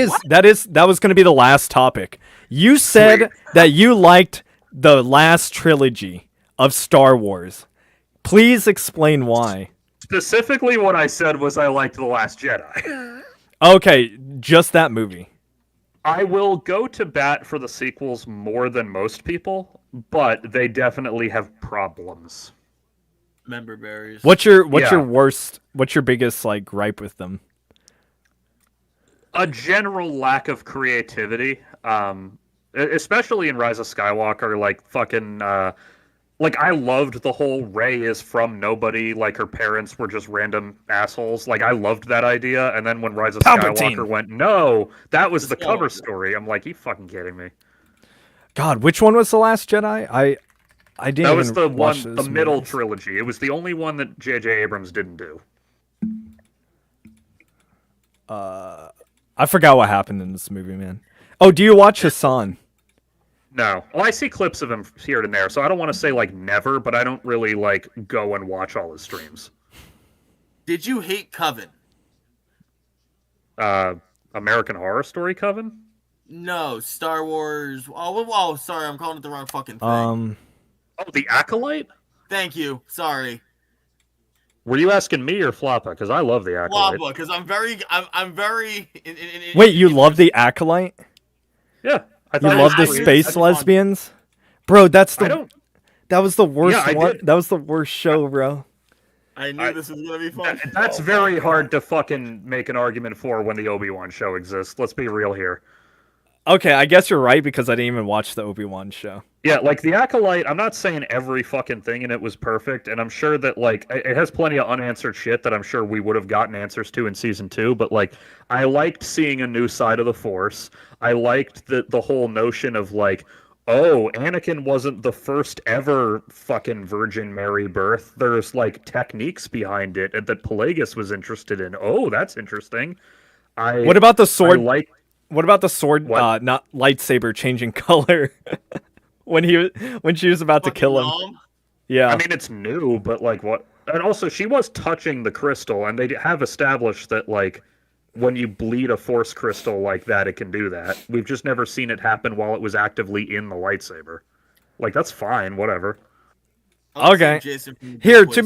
C: was gonna be the last topic. You said
G: Sweet.
C: that you liked the last trilogy of Star Wars. Please explain why.
G: Specifically, what I said was I liked The Last Jedi.
C: Okay, just that movie.
G: I will go to bat for the sequels more than most people, but they definitely have problems.
B: Member berries.
C: What's your
G: Yeah.
C: what's your biggest like gripe with them?
G: A general lack of creativity, especially in Rise of Skywalker. Like fucking, like I loved the whole Rey is from nobody. Like her parents were just random assholes. Like I loved that idea. And then when Rise of
C: Palpatine.
G: Skywalker went, no, that was the cover
B: Skywalker.
G: story. I'm like, you fucking kidding me?
C: God, which one was the Last Jedi? I didn't.
G: That was
C: even
G: the
C: watch
G: one,
C: those
G: the middle
C: movies.
G: trilogy. It was the only one that J.J. Abrams didn't do.
C: I forgot what happened in this movie, man. Oh, do you watch Hassan?
G: No. Well, I see clips of him here and there, so I don't want to say like never, but I don't really like go and watch all his streams.
B: Did you hate Coven?
G: American Horror Story Coven?
B: No, Star Wars. Oh, sorry, I'm calling it the wrong fucking thing.
G: Oh, The Acolyte?
B: Thank you. Sorry,
G: Were you asking me or Floppa? Because I love The Acolyte.
B: Lava, because I'm very.
C: Wait, you love the Acolyte?
G: Yeah. I
C: You
G: thought it
C: love
G: was
C: the
G: pretty-
C: space
B: that's fun.
C: lesbians? Bro, that's
G: I
C: the
G: don't.
C: that was the worst
G: Yeah, I
C: one.
G: did.
C: That was the worst show, bro.
B: I knew this was gonna be fun.
G: That's very hard to fucking make an argument for when the Obi-Wan show exists. Let's be real here.
C: Okay, I guess you're right because I didn't even watch the Obi-Wan show.
G: Yeah, like The Acolyte, I'm not saying every fucking thing in it was perfect, and I'm sure that, like, it has plenty of unanswered shit that I'm sure we would have gotten answers to in Season 2, but, like, I liked seeing a new side of the Force. I liked the whole notion of, like, oh, Anakin wasn't the first ever fucking Virgin Mary birth. There's like techniques behind it that Pelagus was interested in. Oh, that's interesting.
C: What about the sword?
G: like
C: What about the sword?
G: What?
C: Not lightsaber changing color when she was about to kill him.
B: Nom?
C: Yeah.
G: I mean, it's new, but like what? And also, she was touching the crystal, and they have established that like when you bleed a force crystal like that, it can do that. We've just never seen it happen while it was actively in the lightsaber. Like that's fine, whatever.
B: I'll
C: Okay.
B: say Jason from the
C: Here,
B: quiz.
C: to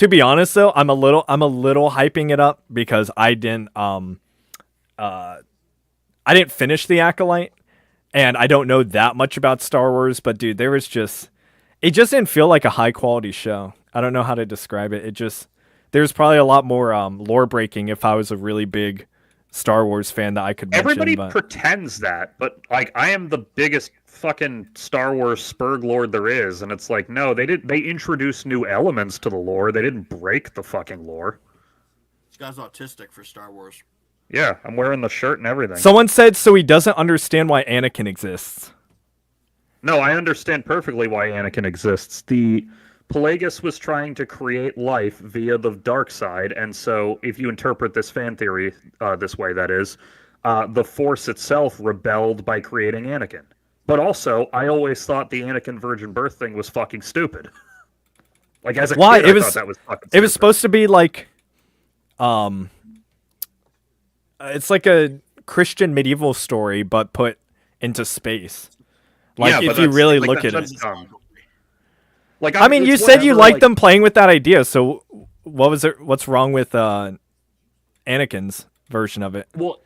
C: be honest though, I'm a little hyping it up because I didn't finish the Acolyte, and I don't know that much about Star Wars. But dude, it just didn't feel like a high quality show. I don't know how to describe it. There's probably a lot more lore breaking if I was a really big Star Wars fan that I could mention.
G: Everybody
C: but...
G: pretends that, but like I am the biggest fucking Star Wars Spurg Lord there is, and it's like no, they introduced new elements to the lore. They didn't break the fucking lore.
B: This guy's autistic for Star Wars.
G: Yeah, I'm wearing the shirt and everything.
C: Someone said so he doesn't understand why Anakin exists.
G: No, I understand perfectly why Anakin exists. The Pelagus was trying to create life via the dark side, and so if you interpret this fan theory this way, that is, the Force itself rebelled by creating Anakin. But also, I always thought the Anakin virgin birth thing was fucking stupid. Like as a
C: Why?
G: kid, I thought that was fucking stupid.
C: It was supposed to be like, it's like a Christian medieval story, but put into space. Like
G: Yeah, but
C: if you
G: that's-
C: really
G: like,
C: look
G: that-
C: at
G: that's
C: it.
G: dumb. Like
C: I mean, you
G: it's
C: said you
G: whatever,
C: liked
G: like-
C: them playing with that idea. So what's wrong with Anakin's version of it?
G: Well,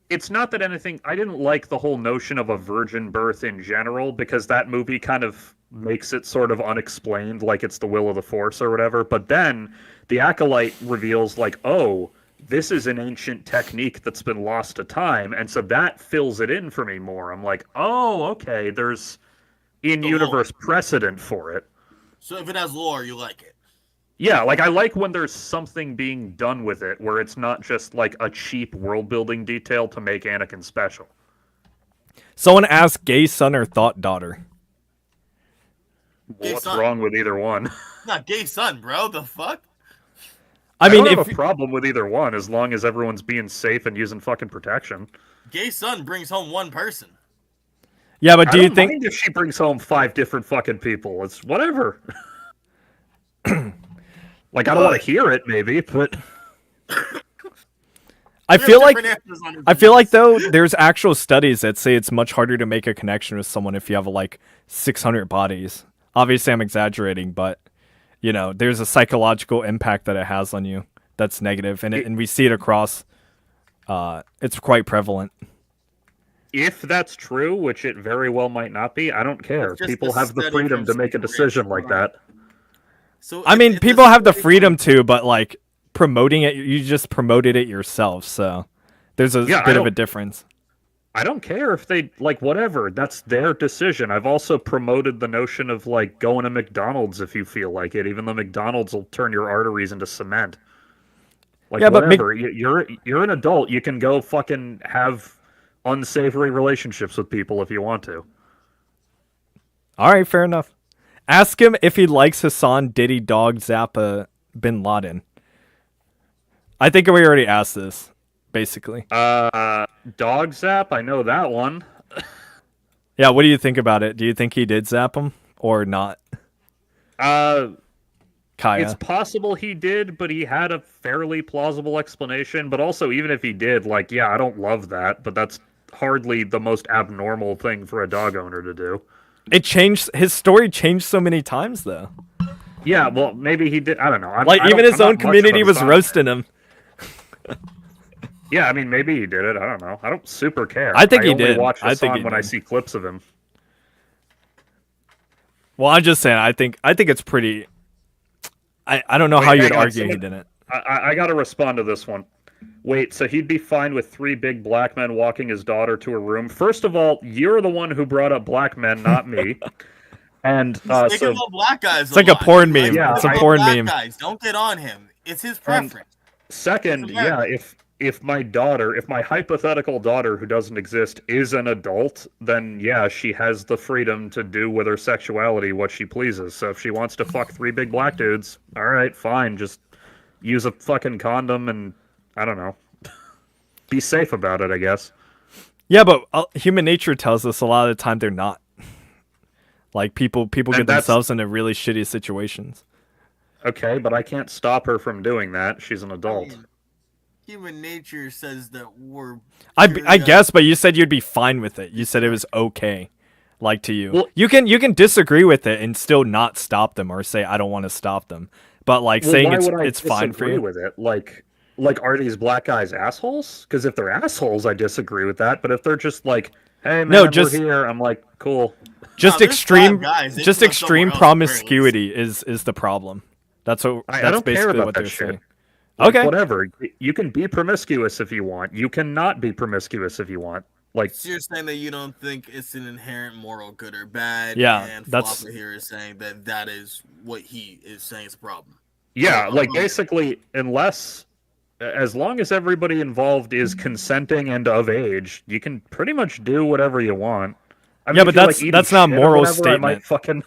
G: it's not that anything. I didn't like the whole notion of a virgin birth in general because that movie kind of makes it sort of unexplained, like it's the will of the Force or whatever. But then the Acolyte reveals, like, oh, this is an ancient technique that's been lost to time, and so that fills it in for me more. I'm like, oh, okay, there's in-universe precedent for it.
B: So if it has lore, you like it.
G: Yeah, like I like when there's something being done with it where it's not just like a cheap world building detail to make Anakin special.
C: Someone asked gay son or thought daughter.
B: Gay
G: What's
B: son.
G: wrong with either one?
B: Not gay son, bro. The fuck?
C: I mean,
G: don't
C: if
G: have a problem with either one as long as everyone's being safe and using fucking protection.
B: Gay son brings home one person.
C: yeah, but do
G: I
C: you
G: don't
C: think
G: mind if she brings home 5 different fucking people? It's whatever. Like I don't want to hear it, maybe, but
C: I
B: There's
C: feel like
B: different answers on your
C: I feel like
B: penis.
C: though there's actual studies that say it's much harder to make a connection with someone if you have like 600 bodies. Obviously, I'm exaggerating, but you know, there's a psychological impact that it has on you that's negative, and we see it across. It's quite prevalent.
G: if that's true, which it very well might not be, I don't care.
B: It's just
G: People
B: the
G: have the
B: study
G: freedom to
B: from
G: make a
B: Stanford.
G: decision like that.
B: So
C: I
B: if-
C: mean,
B: if
C: people
B: this
C: have the
B: study
C: freedom
B: from-
C: to, but like promoting it, you just promoted it yourself, so there's a
G: Yeah, I
C: bit of a
G: don't-
C: difference.
G: I don't care if they like whatever. That's their decision. I've also promoted the notion of like going to McDonald's if you feel like it, even though McDonald's will turn your arteries into cement. Like
C: Yeah, but
G: whatever. You're an adult. You can go fucking have unsavory relationships with people if you want to.
C: All right, fair enough. Ask him if he likes Hassan Diddy Dog Zappa Bin Laden. I think we already asked this, basically.
G: Dog Zap, I know that one.
C: Yeah, what do you think about it? Do you think he did zap him or not?
G: It's
C: Kaya.
G: possible he did, but he had a fairly plausible explanation. But also, even if he did, like, yeah, I don't love that, but that's hardly the most abnormal thing for a dog owner to do.
C: It changed. His story changed so many times, though.
G: Yeah, well, maybe he did. I don't know.
C: Like, even his own community was
G: roasting.
C: roasting him.
G: Yeah, I mean, maybe he did it. I don't know. I don't super care.
C: I think he
G: only
C: did.
G: Watch
C: I think
G: Hassan
C: he
G: when I
C: did.
G: see clips of him.
C: Well, I'm just saying, I think it's pretty... I don't know
G: Wait,
C: how you'd
G: hang on,
C: argue he
G: someone-
C: didn't.
G: I got to respond to this one. Wait, so he'd be fine with 3 big black men walking his daughter to her room? First of all, you're the one who brought up black men, not me. And
B: He's thinking
G: so
B: about black guys.
C: It's like a
B: lot.
C: porn
B: He
C: meme.
B: likes
G: Yeah,
C: It's a
B: about
C: porn
B: black
C: meme.
B: Guys. Don't get on him. It's his preference.
G: second,
B: It's
G: yeah,
B: America.
G: if my hypothetical daughter who doesn't exist is an adult, then yeah, she has the freedom to do with her sexuality what she pleases. So if she wants to fuck 3 big black dudes, all right, fine, just use a fucking condom and I don't know. Be safe about it, I guess.
C: Yeah, but human nature tells us a lot of the time they're not. Like people get themselves into really shitty situations.
G: Okay, but I can't stop her from doing that. She's an adult.
B: Human nature says that we're.
C: I guess, but you said you'd be fine with it. You said it was okay, like to you.
G: Well,
C: you can disagree with it and still not stop them or say I don't want to stop them. But like saying it's fine for you.
G: With it, like are these black guys assholes? Because if they're assholes, I disagree with that. But if they're just like, hey man, we're here, I'm like, cool.
C: Just extreme
B: somewhere else,
C: promiscuity is the problem. That's what
G: I don't care about
C: what
G: that
C: they're
G: shit.
C: saying.
G: Like,
C: Okay.
G: whatever. You can be promiscuous if you want. You cannot be promiscuous if you want. Like,
B: So you're saying that you don't think it's an inherent moral good or bad?
C: Yeah,
B: and
C: that's-
B: Flopper here is saying that is what he is saying is a problem.
G: yeah, like basically, as long as everybody involved is consenting and of age, you can pretty much do whatever you want. I mean,
C: Yeah, but
G: if you're, like,
C: that's
G: eating
C: not a
G: shit or
C: moral
G: whatever, I might
C: statement.
G: fucking.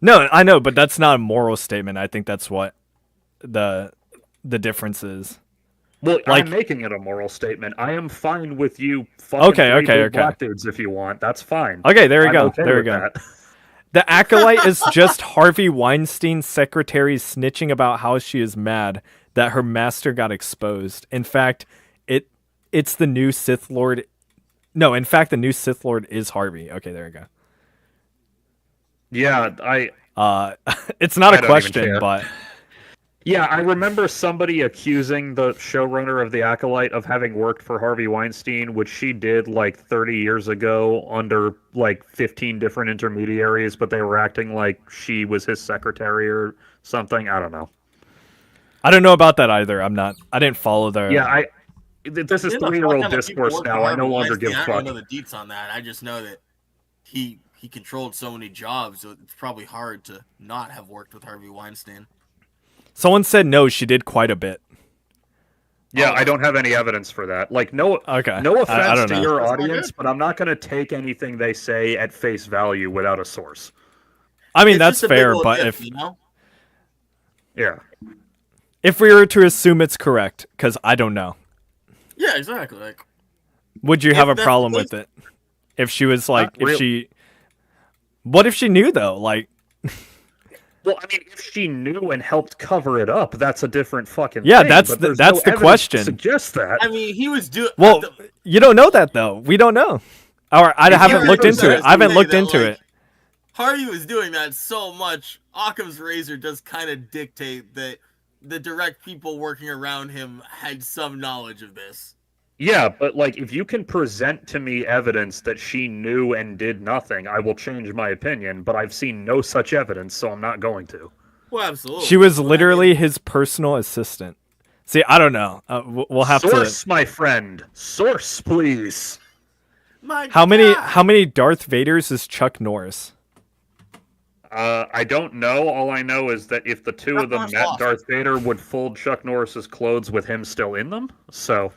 C: No, I know, but that's not a moral statement. I think that's what the difference is.
G: Well,
C: Like-
G: I'm making it a moral statement. I am fine with you fucking
C: Okay.
G: black dudes if you want. That's fine.
C: Okay, there we
G: I'm
C: go.
G: okay
C: There we
G: with
C: go.
G: that.
C: The acolyte is just Harvey Weinstein's secretary snitching about how she is mad that her master got exposed. In fact, it's the new Sith Lord. No, in fact, the new Sith Lord is Harvey. Okay, there we go.
G: Yeah,
C: It's not
G: I
C: a
G: don't even
C: question,
G: care.
C: but
G: Yeah, I remember somebody accusing the showrunner of The Acolyte of having worked for Harvey Weinstein, which she did like 30 years ago under like 15 different intermediaries, but they were acting like she was his secretary or something. I don't know.
C: I don't know about that either. I didn't follow their.
G: Yeah, this is
B: In the
G: 3-year-old
B: fuck ton of people
G: discourse
B: work
G: now.
B: for
G: I no
B: Harvey
G: longer give a
B: Weinstein. I
G: fuck.
B: don't know the deets on that. I just know that he controlled so many jobs, so it's probably hard to not have worked with Harvey Weinstein.
C: Someone said no, she did quite a bit.
G: Yeah, I don't have any evidence for that. Like, no
C: Okay.
G: no
C: I
G: offense
C: don't
G: to
C: know.
G: your
B: That's not
G: audience,
B: good.
G: but I'm not going to take anything they say at face value without a source.
C: I mean,
B: It's
C: that's
B: just a big
C: fair,
B: old
C: but
B: if, you know,
G: Yeah.
C: if we were to assume it's correct, because I don't know,
B: yeah, exactly. Like,
C: would you have a
B: If that's
C: problem
B: the
C: with it? If she was like,
G: Not
C: if she. What if she knew though? Like,
G: Well, I mean, if she knew and helped cover it up, that's a different fucking
C: Yeah,
G: thing.
C: that's
G: but
C: the-
G: there's
C: that's
G: no
C: the
G: evidence
C: question.
G: to suggest that.
B: I mean, he was doing.
C: well, you don't know that though. We don't know. Or I haven't
G: you
C: looked into it. I haven't looked into it.
B: Harvey was doing that so much. Occam's razor does kind of dictate that the direct people working around him had some knowledge of this.
G: Yeah, but like, if you can present to me evidence that she knew and did nothing, I will change my opinion. But I've seen no such evidence, so I'm not going to.
B: Well, absolutely.
C: She was
B: But I
C: literally
B: mean,
C: his personal assistant. See, I don't know. We'll have
G: Source,
C: to.
G: my friend. Source, please.
B: my
C: How many?
B: God.
C: How many Darth Vaders is Chuck Norris?
G: I don't know. All I know is that if the two
B: Chuck
G: of them
B: Norris
G: met,
B: lost.
G: Darth Vader would fold Chuck Norris's clothes with him still in them. So,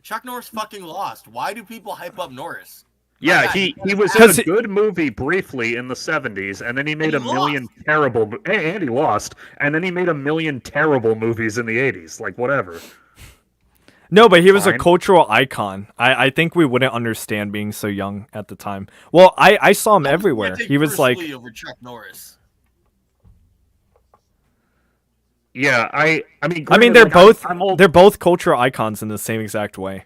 B: Chuck Norris fucking lost. Why do people hype up Norris?
G: yeah,
B: God,
G: he was in
C: 'Cause
G: a good movie briefly in the 70s, and then he made
B: And
G: a
B: he
G: million terrible, and he lost, and then he made a million terrible movies in the 80s. Like, whatever.
C: No, but he was a
G: Fine.
C: cultural icon. I think we wouldn't understand being so young at the time. Well, I saw him
B: You
C: everywhere.
B: can't take
C: He was
B: Bruce
C: like,
B: Lee over Chuck Norris.
G: Yeah, I mean,
C: I mean,
G: granted,
C: they're
G: like,
C: both
G: I'm old.
C: they're both cultural icons in the same exact way.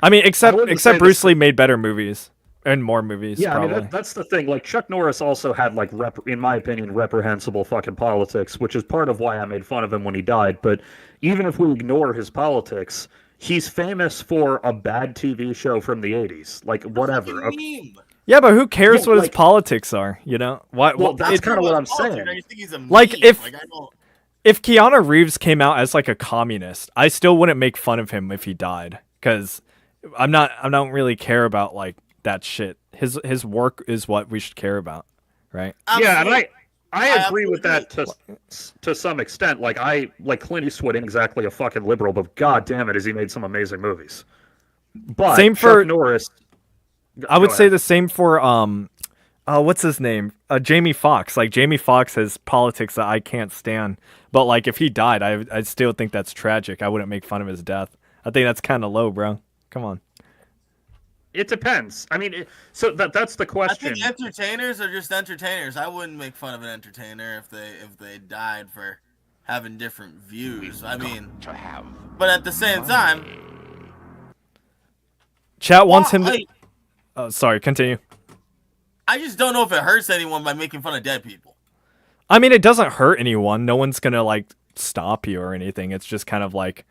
C: I mean, except
G: wouldn't say
C: Bruce
G: this-
C: Lee made better movies and more movies.
G: Yeah, I
C: probably.
G: mean, that's the thing. Like, Chuck Norris also had, like, in my opinion, reprehensible fucking politics, which is part of why I made fun of him when he died. But even if we ignore his politics, he's famous for a bad TV show from the 80s. Like, whatever.
B: Fucking meme.
C: Yeah, but who cares
G: Yeah,
C: what his
G: like-
C: politics are? You know, why?
G: Well, that's
C: it-
G: kinda what I'm
B: Politics,
G: saying.
B: I just think he's a
C: Like,
B: meme.
C: if-
B: I don't.
C: if Keanu Reeves came out as like a communist, I still wouldn't make fun of him if he died, because I don't really care about like that shit. His work is what we should care about, right?
G: Yeah, and
B: Absolutely.
G: I agree with that to some extent. Like Clint Eastwood ain't exactly a fucking liberal, but god damn it, has he made some amazing movies. But
C: Same
G: Chuck
C: for-
G: Norris.
C: I would
G: Go
C: say
G: ahead.
C: the same for what's his name? Jamie Foxx. Like Jamie Foxx has politics that I can't stand. But like if he died, I still think that's tragic. I wouldn't make fun of his death. I think that's kind of low, bro. Come on.
G: It depends. I mean, so that's the
B: I
G: question.
B: think entertainers are just entertainers. I wouldn't make fun of an entertainer if they died for having different views. I mean,
E: To have.
B: but at the same time,
C: Chat wants him to.
B: like,
C: Oh, sorry. Continue.
B: I just don't know if it hurts anyone by making fun of dead people.
C: I mean, it doesn't hurt anyone. No one's gonna like stop you or anything. It's just kind of like,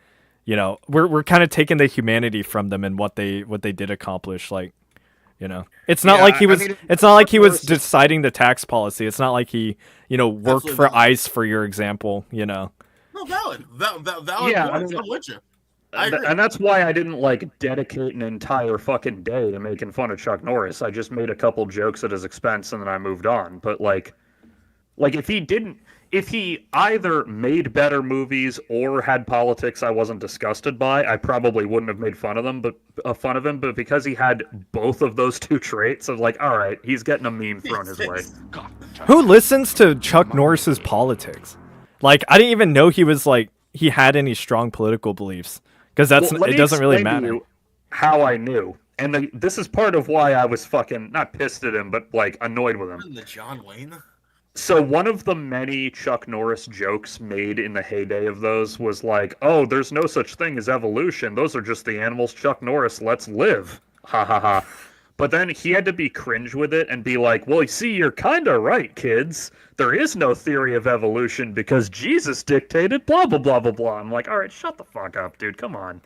C: you know, we're kind of taking the humanity from them and what they did accomplish. Like, you know, it's not
G: Yeah,
C: like he
G: I
C: was.
G: mean,
C: It's not like he was
G: Norris is-
C: deciding the tax policy. It's not like he, you know, worked
B: Absolutely
C: for
B: not.
C: ICE for your example. You know.
B: No, valid. Valid
G: Yeah, I
B: points.
G: mean,
B: I'm with you. I agree.
G: And that's why I didn't like dedicate an entire fucking day to making fun of Chuck Norris. I just made a couple jokes at his expense and then I moved on. But like if he either made better movies or had politics I wasn't disgusted by, I probably wouldn't have made fun of him. But because he had both of those two traits, I was like, all right, he's getting a meme thrown his way.
E: Got to
C: Who
E: have.
C: listens to Chuck Norris's politics? Like, I didn't even know he was like he had any strong political beliefs because that's
G: Well, let
C: it
G: me
C: doesn't really
G: explain to
C: matter.
G: you how I knew. And this is part of why I was fucking not pissed at him, but like annoyed with him.
B: The John Wayne.
G: So one of the many Chuck Norris jokes made in the heyday of those was like, "Oh, there's no such thing as evolution. Those are just the animals Chuck Norris lets live." Ha ha ha. But then he had to be cringe with it and be like, "Well, you see, you're kind of right, kids. There is no theory of evolution because Jesus dictated blah blah blah blah blah." I'm like, "All right, shut the fuck up, dude. Come on.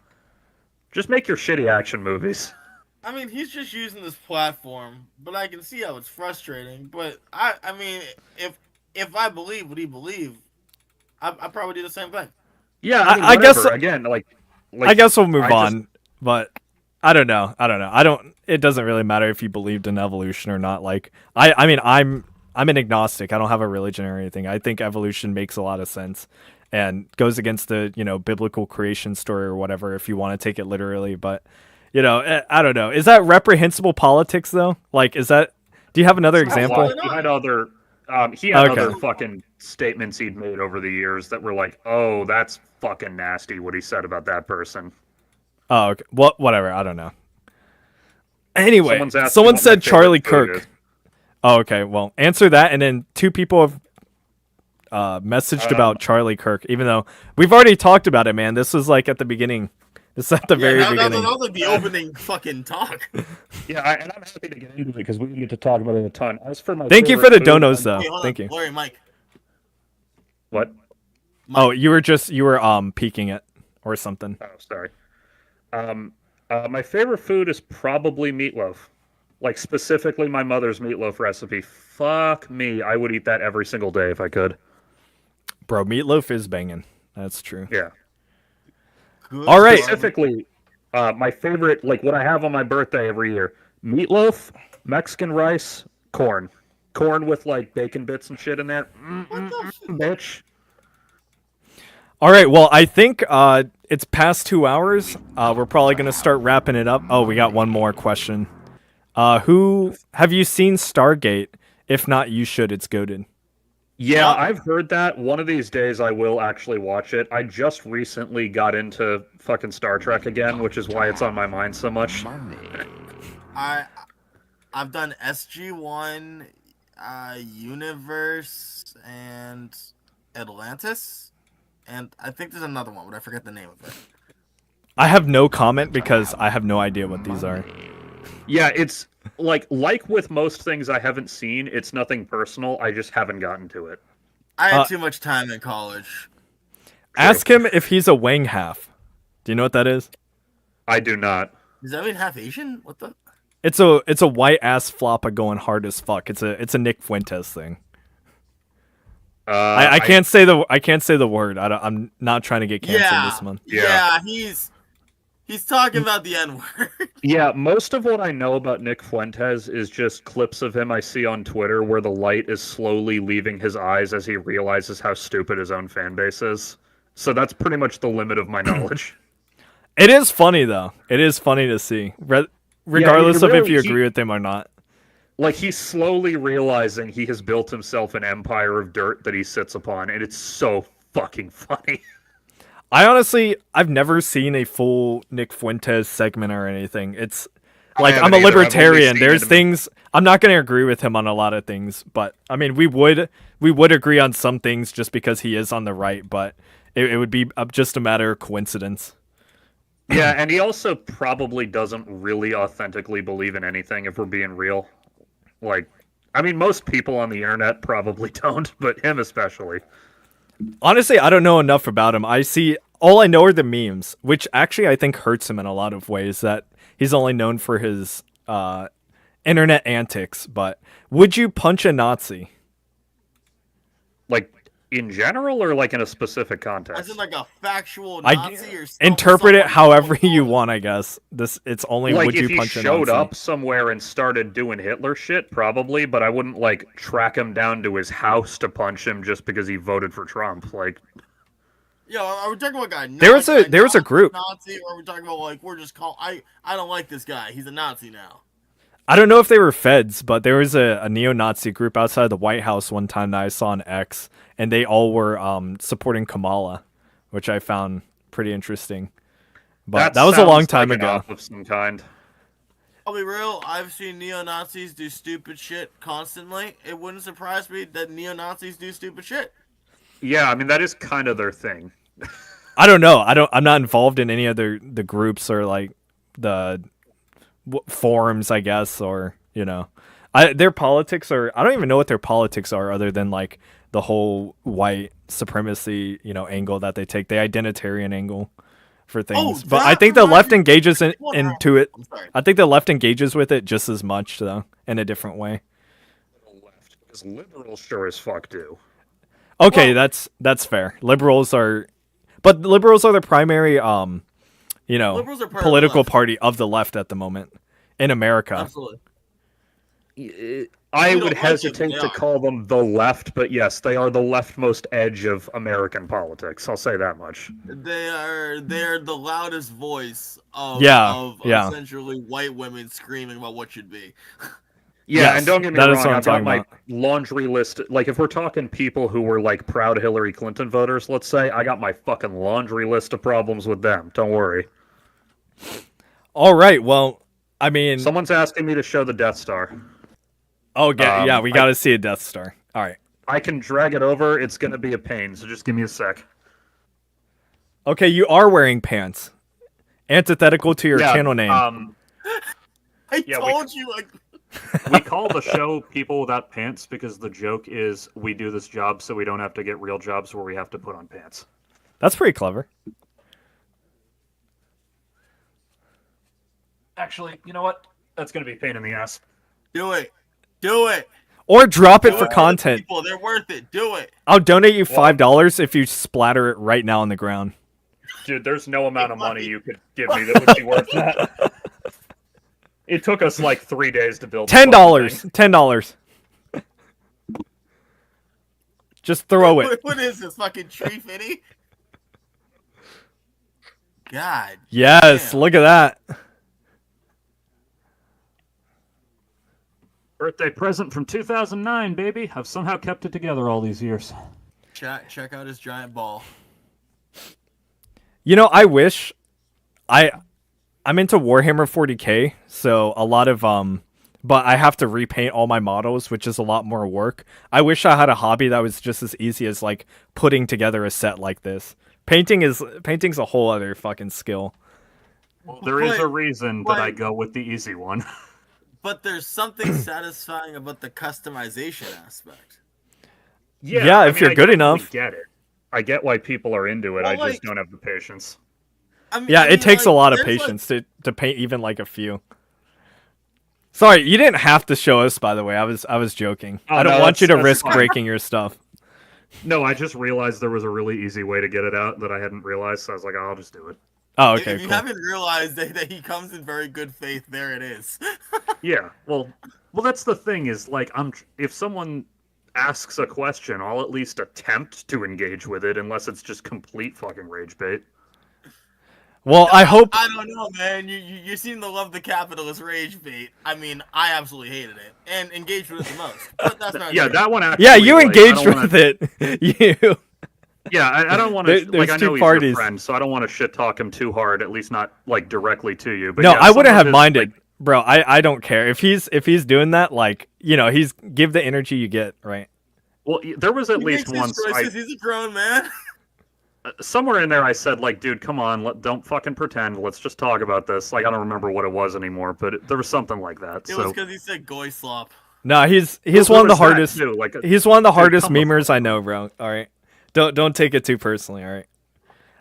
G: Just make your shitty action movies."
B: I mean, he's just using this platform, but I can see how it's frustrating. But I mean, if I believe what he believed, I probably do the same thing.
G: Yeah,
C: I guess-
G: whatever. Again, like
C: I guess we'll move
G: I just-
C: on, but I don't know. I don't. It doesn't really matter if you believed in evolution or not. Like, I mean, I'm an agnostic. I don't have a religion or anything. I think evolution makes a lot of sense and goes against the biblical creation story or whatever if you want to take it literally. But I don't know. Is that reprehensible politics though? Like, is that? Do you have another example?
B: Why not?
G: He had
C: Okay.
G: other fucking statements he'd made over the years that were like, "Oh, that's fucking nasty." What he said about that person.
C: Oh, okay. Whatever. I don't know. Anyway,
G: Someone's asking
C: someone
G: what my
C: said
G: favorite
C: Charlie
G: food
C: Kirk.
G: is.
C: Oh, okay. Well, answer that, and then two people have messaged about Charlie Kirk, even though we've already talked about it, man. This was like at the beginning. This is at the very
B: that
C: beginning.
B: was like the opening fucking talk.
G: Yeah, and I'm happy to get into it because we get to talk about it a ton. As for my
C: Thank you for
G: favorite
C: the
G: food,
C: donos, though.
B: Hey, hold
C: Thank
B: on.
C: you.
B: Larry, Mike.
G: What?
C: Oh, you were peeking it or something.
G: Oh, sorry. My favorite food is probably meatloaf. Like specifically my mother's meatloaf recipe. Fuck me, I would eat that every single day if I could.
C: Bro, meatloaf is banging. That's true.
G: Yeah.
B: Good
C: All right.
G: Specifically, my favorite, like what I have on my birthday every year: meatloaf, Mexican rice, corn with like bacon bits and shit in there. Bitch.
C: All right. Well, I think it's past 2 hours. We're probably gonna start wrapping it up. Oh, we got one more question. Who have you seen Stargate? If not, you should. It's goated.
G: Yeah,
B: Yeah.
G: I've heard that. One of these days I will actually watch it. I just recently got into fucking Star Trek again, which is why it's on my mind so much.
E: Money.
B: I've done SG-1, Universe, and Atlantis, and I think there's another one, but I forget the name of it.
C: I have no comment because I have no idea what these are.
G: Yeah, it's like with most things I haven't seen, it's nothing personal. I just haven't gotten to it.
B: I had too much time in college.
C: Ask him if he's a Wang half. Do you know what that is?
G: I do not.
B: Does that mean half Asian? What the?
C: It's a white ass floppa going hard as fuck. It's a Nick Fuentes thing. I can't say the word. I'm not trying to get canceled this month.
B: Yeah, he's He's talking about the N-word.
G: Yeah, most of what I know about Nick Fuentes is just clips of him I see on Twitter where the light is slowly leaving his eyes as he realizes how stupid his own fan base is. So that's pretty much the limit of my knowledge.
C: It is funny though. It is funny to see, regardless of if
G: really-
C: you agree with him or not.
G: Like, he's slowly realizing he has built himself an empire of dirt that he sits upon, and it's so fucking funny.
C: I've never seen a full Nick Fuentes segment or anything. It's like
G: haven't
C: I'm a
G: either. I've only
C: libertarian.
G: seen
C: There's
G: it in-
C: things I'm not going to agree with him on a lot of things, but I mean we would agree on some things just because he is on the right, but it would be just a matter of coincidence.
G: Yeah, and he also probably doesn't really authentically believe in anything, if we're being real. Like, I mean, most people on the internet probably don't, but him especially.
C: Honestly, I don't know enough about him. All I know are the memes, which actually I think hurts him in a lot of ways, that he's only known for his internet antics. But would you punch a Nazi?
G: Like, in general, or like in a specific
B: As
G: context?
B: in like a factual
C: I
B: Nazi or
C: interpret it
B: someone-
C: however you want, I guess. It's only
G: Like,
C: would
G: if
C: you
G: he
C: punch a
G: showed
C: Nazi?
G: up somewhere and started doing Hitler shit, probably, but I wouldn't, like, track him down to his house to punch him just because he voted for Trump. Like,
B: Yo, are we talking about a guy?
C: There was a group.
B: Nazi, or are we talking about like we're just call? I don't like this guy. He's a Nazi now.
C: I don't know if they were feds, but there was a neo-Nazi group outside the White House one time that I saw on X, and they all were supporting Kamala, which I found pretty interesting. But that was a long
G: sounds
C: time
G: like an
C: ago.
G: op of some kind.
B: I'll be real. I've seen neo Nazis do stupid shit constantly. It wouldn't surprise me that neo Nazis do stupid shit.
G: Yeah, I mean, that is kind of their thing.
C: I don't know. I'm not involved in any other the groups or like the forums, I guess, or their politics are. I don't even know what their politics are, other than like the whole white supremacy, angle that they take, the identitarian angle for things. But I
B: that
C: think the
B: reminds
C: left
B: me-
C: engages into it.
B: I'm sorry.
C: I think the left engages with it just as much, though, in a different way.
G: Left, because liberals sure as fuck do.
C: Okay, that's fair. Liberals are the primary,
B: Liberals are part of the
C: political
B: left.
C: party of the left at the moment in America.
B: Absolutely.
G: I
B: We
G: would
B: don't like
G: hesitate
B: them, they
G: to
B: are.
G: call them the left, but yes, they are the leftmost edge of American politics. I'll say that much.
B: They are the loudest voice of
C: Yeah.
B: essentially white women screaming about what should be.
G: Yeah,
C: Yes,
G: and don't get me
C: that is
G: wrong,
C: what I'm
G: I've got
C: talking
G: my
C: about.
G: laundry list. Like, if we're talking people who were, like, proud Hillary Clinton voters, let's say, I got my fucking laundry list of problems with them. Don't worry.
C: All right. Well, I mean,
G: Someone's asking me to show the Death Star.
C: yeah, we got to see a Death Star. All right.
G: I can drag it over. It's going to be a pain, so just give me a sec.
C: Okay, you are wearing pants. Antithetical to your
G: Yeah,
C: channel name.
B: I
G: Yeah, we-
B: told you. Like,
G: We call the show People Without Pants because the joke is we do this job so we don't have to get real jobs where we have to put on pants.
C: That's pretty clever.
G: Actually, you know what? That's going to be a pain in the ass.
B: do it. Do it.
C: Or drop it
B: Do
C: for
B: it the
C: content.
B: People, they're worth it. Do it.
C: I'll donate you $5 if you splatter it right now on the ground.
G: Dude, there's no amount of money you could give me that would be worth that. It took us like 3 days to build. the fucking
C: $10.
G: thing.
C: $10. Just throw it.
B: What is this fucking tree fitty? God.
C: Yes,
B: damn.
C: look at that.
G: Birthday present from 2009, baby. I've somehow kept it together all these years.
B: Check out his giant ball.
C: I wish I'm into Warhammer 40K, so a lot of but I have to repaint all my models, which is a lot more work. I wish I had a hobby that was just as easy as like putting together a set like this. Painting's a whole other fucking skill.
G: Well, there is
B: But-
G: a reason that I
B: but-
G: go with the easy one.
B: But there's something satisfying about the customization aspect.
C: Yeah, if you're good
G: definitely
C: enough.
G: Get it. I get why people are into it.
B: Well,
G: I
B: like-
G: just don't have the patience.
C: Yeah, it takes a lot of
B: there's, like-
C: patience to paint even like a few. Sorry, you didn't have to show us, by the way. I was joking.
G: Oh,
C: I don't
G: no,
C: want you to
G: that's
C: risk
G: fine.
C: breaking your stuff.
G: No, I just realized there was a really easy way to get it out that I hadn't realized, so I was like, I'll just do it.
C: Oh,
B: If
C: okay,
B: you
C: cool.
B: haven't realized that he comes in very good faith, there it is.
G: Yeah, well, that's the thing is like if someone asks a question, I'll at least attempt to engage with it, unless it's just complete fucking rage bait.
C: Well, I hope.
B: I don't know, man. You seem to love the capitalist rage bait. I mean, I absolutely hated it and engaged with it the most. But that's not
G: Yeah,
B: true.
G: that one actually.
C: Yeah, you
G: like,
C: engaged
G: I don't
C: with it. You.
G: Yeah, I don't want
C: There-
G: to.
C: there's
G: Like, I
C: two
G: know he's
C: parties.
G: your friend, so I don't want to shit talk him too hard. At least not like directly to you. But
C: No,
G: yeah,
C: I
G: some
C: wouldn't
G: of
C: have
G: his,
C: minded,
G: like,
C: bro. I don't care if he's doing that. Like, you know, he's give the energy you get, right?
G: well, there was at
B: He
G: least
B: makes his
G: once
B: choices. He's a grown man.
G: somewhere in there I said like, dude, come on, don't fucking pretend. Let's just talk about this. Like, I don't remember what it was anymore, but there was something like that.
B: It
G: so
B: was because he said "goy slop."
C: No, he's
G: Well,
C: one of
G: there
C: the
G: was that,
C: hardest.
G: too, like,
C: He's one of the
G: dude,
C: hardest
G: come the
C: memers
G: fuck
C: I know, bro. All right, don't take it too personally. All right,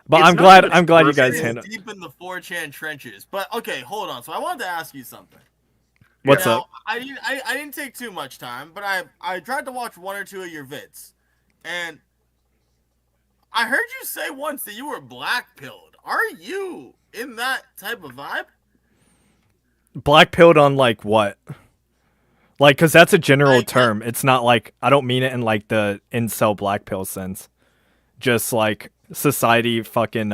C: but
G: It's
C: I'm
G: not
C: glad
G: that it's
C: I'm glad you
G: personal.
C: guys
B: He's
C: handle.
B: deep in the 4chan trenches. But okay, hold on. So I wanted to ask you something.
C: What's
B: Now,
C: up?
B: I didn't take too much time, but I tried to watch one or two of your vids, and I heard you say once that you were black pilled. Are you in that type of vibe?
C: Black pilled on like what? Like, cause that's a general
B: Like,
C: term. It's not like I don't mean it in like the incel black pill sense. Just like society, fucking,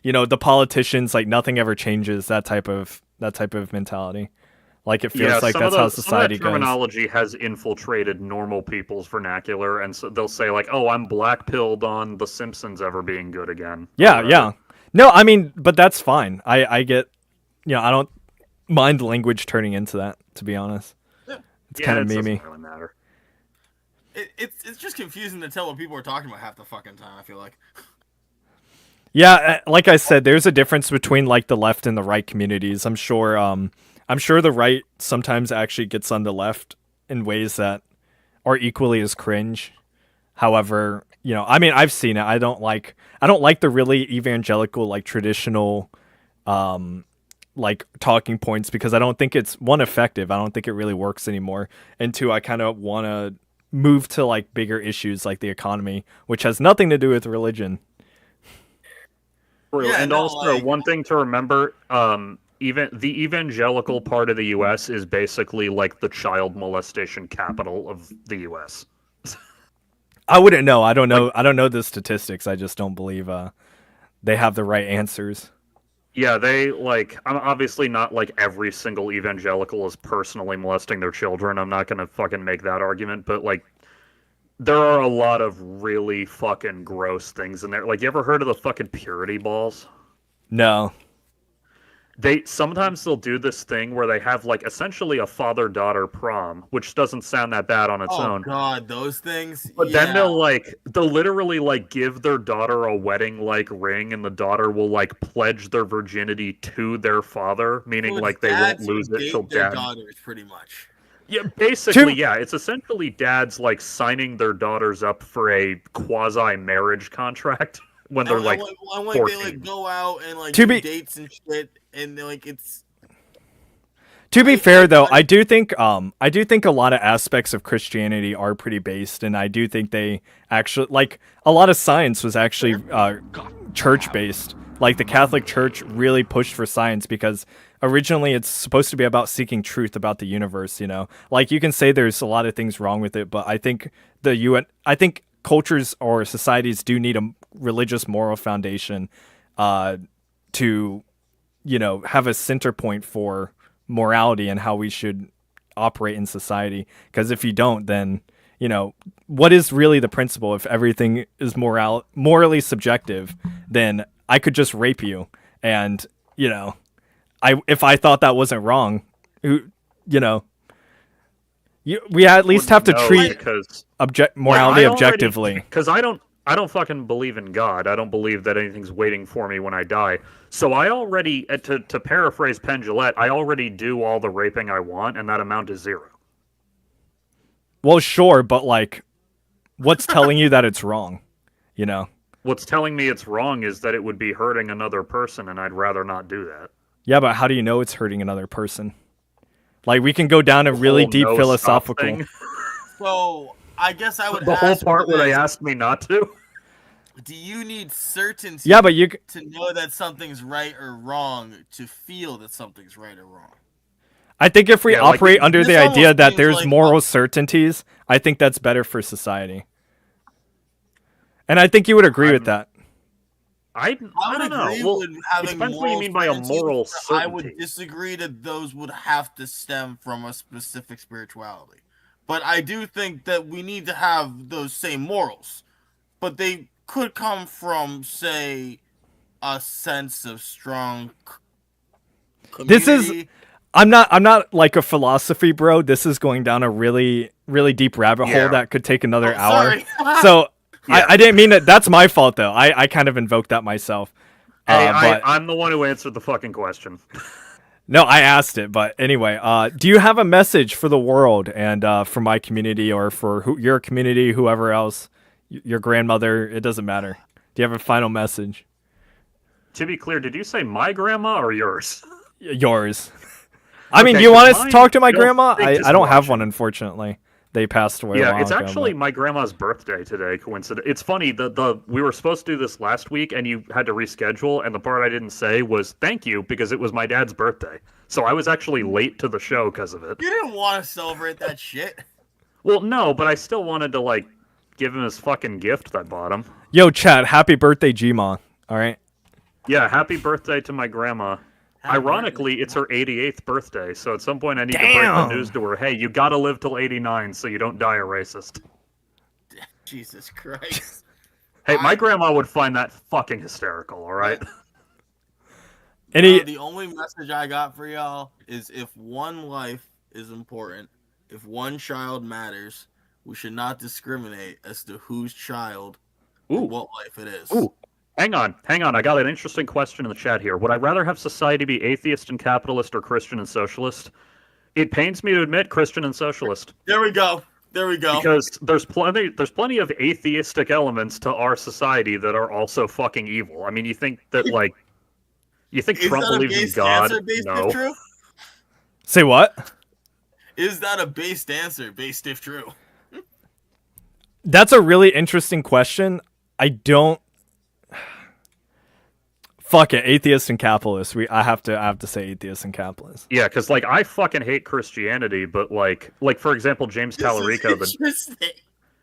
C: you know, the politicians, like nothing ever changes. That type of mentality. Like it feels like
G: some
C: that's
G: of
C: how
G: some of
C: society
G: that
C: goes.
G: terminology has infiltrated normal people's vernacular, and so they'll say like, "Oh, I'm black pilled on The Simpsons ever being good again."
C: Yeah,
G: Or,
C: yeah. No, I mean, but that's fine. I get, you know, I don't mind language turning into that. To be honest, it's kind of
G: it doesn't
C: memey.
G: really matter.
B: It's just confusing to tell what people are talking about half the fucking time. I feel like.
C: Yeah, like I said, there's a difference between like the left and the right communities. I'm sure the right sometimes actually gets on the left in ways that are equally as cringe. However, you know, I mean, I've seen it. I don't like the really evangelical, like traditional, like talking points because I don't think it's one effective. I don't think it really works anymore. And two, I kind of want to move to like bigger issues like the economy, which has nothing to do with religion.
G: True.
B: Yeah,
G: And
B: no,
G: also,
B: like-
G: one thing to remember, even the evangelical part of the U.S. is basically like the child molestation capital of the U.S.
C: I wouldn't know. I don't know. I don't know the statistics. I just don't believe they have the right answers.
G: Yeah, they like. I'm obviously not like every single evangelical is personally molesting their children. I'm not gonna fucking make that argument, but like, there are a lot of really fucking gross things in there. Like, you ever heard of the fucking purity balls?
C: No.
G: Sometimes they'll do this thing where they have like essentially a father-daughter prom, which doesn't sound that bad on its
B: Oh
G: own.
B: God, those things.
G: But
B: yeah.
G: then they'll literally like give their daughter a wedding like ring, and the daughter will like pledge their virginity to their father, meaning
B: So it's
G: like they won't
B: dads who
G: lose it
B: date
G: till
B: their
G: dad.
B: daughters, pretty much.
G: Yeah, basically,
C: Two-
G: yeah. It's essentially dads like signing their daughters up for a quasi marriage contract when they're like.
B: and like they
G: 14.
B: like go out and like
C: To
B: do
C: be-
B: dates and shit, and they're like it's.
C: To be
B: I-
C: fair,
B: I-
C: though,
B: I-
C: I do think a lot of aspects of Christianity are pretty based, and I do think they actually like a lot of science was actually church based. Like the Catholic Church really pushed for science because originally it's supposed to be about seeking truth about the universe. You know, like you can say there's a lot of things wrong with it, but I think I think cultures or societies do need a religious moral foundation to, you know, have a center point for morality and how we should operate in society. Because if you don't, then, you know, what is really the principle? If everything is morally subjective, then I could just rape you. And, you know, if I thought that wasn't wrong, you know, we at least have to
G: No,
C: treat
G: because
C: morality
G: I already-
C: objectively.
G: Because I don't fucking believe in God. I don't believe that anything's waiting for me when I die. So I already, to paraphrase Penn Jillette, I already do all the raping I want, and that amount is 0.
C: Well, sure, but like, what's telling you that it's wrong? You know?
G: What's telling me it's wrong is that it would be hurting another person, and I'd rather not do that.
C: Yeah, but how do you know it's hurting another person? Like, we can go down a really
G: Whole
C: deep
G: no stop
C: philosophical.
G: thing.
B: So I guess I would.
G: The whole
B: ask
G: part where they
B: this.
G: asked me not to.
B: Do you need certainty?
C: Yeah, but you
B: to know that something's right or wrong to feel that something's right or wrong.
C: I think if we
G: Yeah, like,
C: operate under
B: this
C: the
B: almost
C: idea that
B: seems
C: there's
B: like
C: moral
B: what-
C: certainties, I think that's better for society. And I think you would agree with that.
G: I
B: I would
G: don't know.
B: agree
G: Well,
B: with
G: it
B: having
G: depends what you
B: moral
G: mean by a
B: certainty,
G: moral
B: but
G: certainty.
B: I would disagree that those would have to stem from a specific spirituality. But I do think that we need to have those same morals. But they could come from, say, a sense of strong
C: This is-
B: community.
C: I'm not like a philosophy bro. This is going down a really deep rabbit
G: Yeah.
C: hole that could take another
B: Oh,
C: hour.
B: sorry.
C: So
G: Yeah.
C: I didn't mean it. That's my fault though. I kind of invoked that myself.
G: Hey,
C: But
G: I'm the one who answered the fucking question.
C: no, I asked it. But anyway, do you have a message for the world and for my community or for your community, whoever else, your grandmother? It doesn't matter. Do you have a final message?
G: To be clear, did you say my grandma or yours?
C: Yours. I mean,
G: Okay,
C: you
G: 'cause
C: want us to
G: mine
C: talk to my
G: don't
C: grandma?
G: think
C: I don't have
G: watching.
C: one, unfortunately. They passed away. a
G: Yeah,
C: while
G: it's
C: ago,
G: actually
C: but-
G: my grandma's birthday today. Coincident. It's funny the we were supposed to do this last week, and you had to reschedule. And the part I didn't say was thank you because it was my dad's birthday. So I was actually late to the show because of it.
B: You didn't want to celebrate that shit.
G: Well, no, but I still wanted to like give him his fucking gift I bought him.
C: Yo, Chad, happy birthday, Gma. All right.
G: Yeah, happy birthday to my grandma.
B: Happy
G: Ironically,
B: birthday.
G: it's her 88th birthday, so at some point I need to break the
C: Damn.
G: news to her. Hey, you gotta live till 89 so you don't die a racist.
B: Jesus Christ.
G: Hey, my
B: I-
G: grandma would find that fucking hysterical, alright?
C: Any
B: The only message I got for y'all is if one life is important, if one child matters, we should not discriminate as to whose child
G: Ooh.
B: or what life it is.
G: Ooh. Hang on. I got an interesting question in the chat here. Would I rather have society be atheist and capitalist or Christian and socialist? It pains me to admit Christian and socialist.
B: There we go.
G: Because there's plenty of atheistic elements to our society that are also fucking evil. I mean, you think that
B: Is
G: Trump
B: that a
G: believes in
B: based
G: God?
B: answer based
G: No.
B: if true?
C: say what?
B: Is that a based answer based if true?
C: That's a really interesting question. I don't. Fuck it, atheist and capitalist. I have to say atheist and capitalist.
G: Yeah, because like I fucking hate Christianity, but like for example, James Tallarico,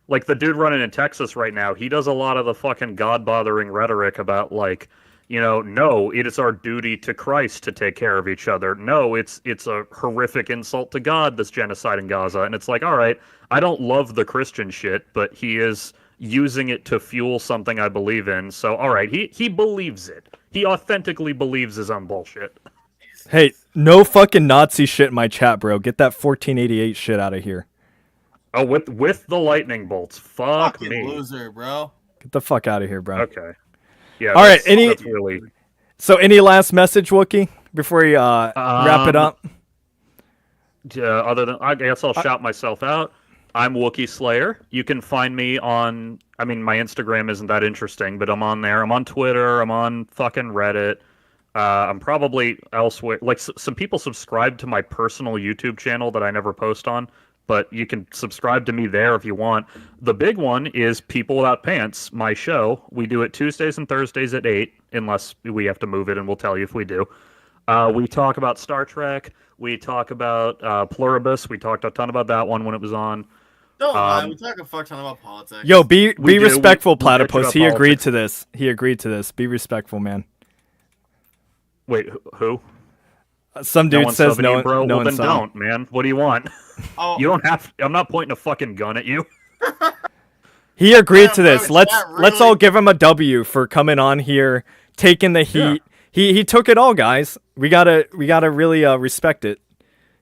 G: the dude running in Texas right now, he does a lot of the fucking god bothering rhetoric about like, no, it is our duty to Christ to take care of each other. No, it's a horrific insult to God, this genocide in Gaza. And it's like, all right, I don't love the Christian shit, but he is using it to fuel something I believe in. So all right, he believes it. He authentically believes his own bullshit.
C: Hey, no fucking Nazi shit in my chat, bro. Get that 1488 shit out of here.
G: Oh, with the lightning bolts. Fuck
B: Fucking
G: me.
B: loser, bro.
C: Get the fuck out of here, bro.
G: Okay. Yeah.
C: All right,
G: That's really.
C: So, any last message, Wookie, before we wrap it up?
G: Other than I guess I'll shout myself out. I'm Wookie Slayer. You can find me on. I mean, my Instagram isn't that interesting, but I'm on there. I'm on Twitter. I'm on fucking Reddit. I'm probably elsewhere. Like some people subscribe to my personal YouTube channel that I never post on, but you can subscribe to me there if you want. The big one is People Without Pants, my show. We do it Tuesdays and Thursdays at 8, unless we have to move it, and we'll tell you if we do. We talk about Star Trek. We talk about Pluribus. We talked a ton about that one when it was on.
B: Don't lie, we talk a fuck ton about politics.
C: Yo, be
G: We do.
C: respectful,
G: We bitch
C: Platypus.
G: about
C: He agreed
G: politics.
C: to this. He agreed to this. Be respectful, man.
G: Wait, who?
C: Some
G: No
C: dude
G: one's
C: says
G: subbing
C: no
G: you, bro.
C: one. No
G: Well,
C: one's
G: then don't, man. What do you want?
B: Oh,
G: You don't have. I'm not pointing a fucking gun at you.
C: He agreed
B: Yeah,
C: to this.
B: bro,
C: Let's
B: chat
C: let's
B: really-
C: all give him a W for coming on here, taking the heat. He took it all, guys. We gotta really respect it.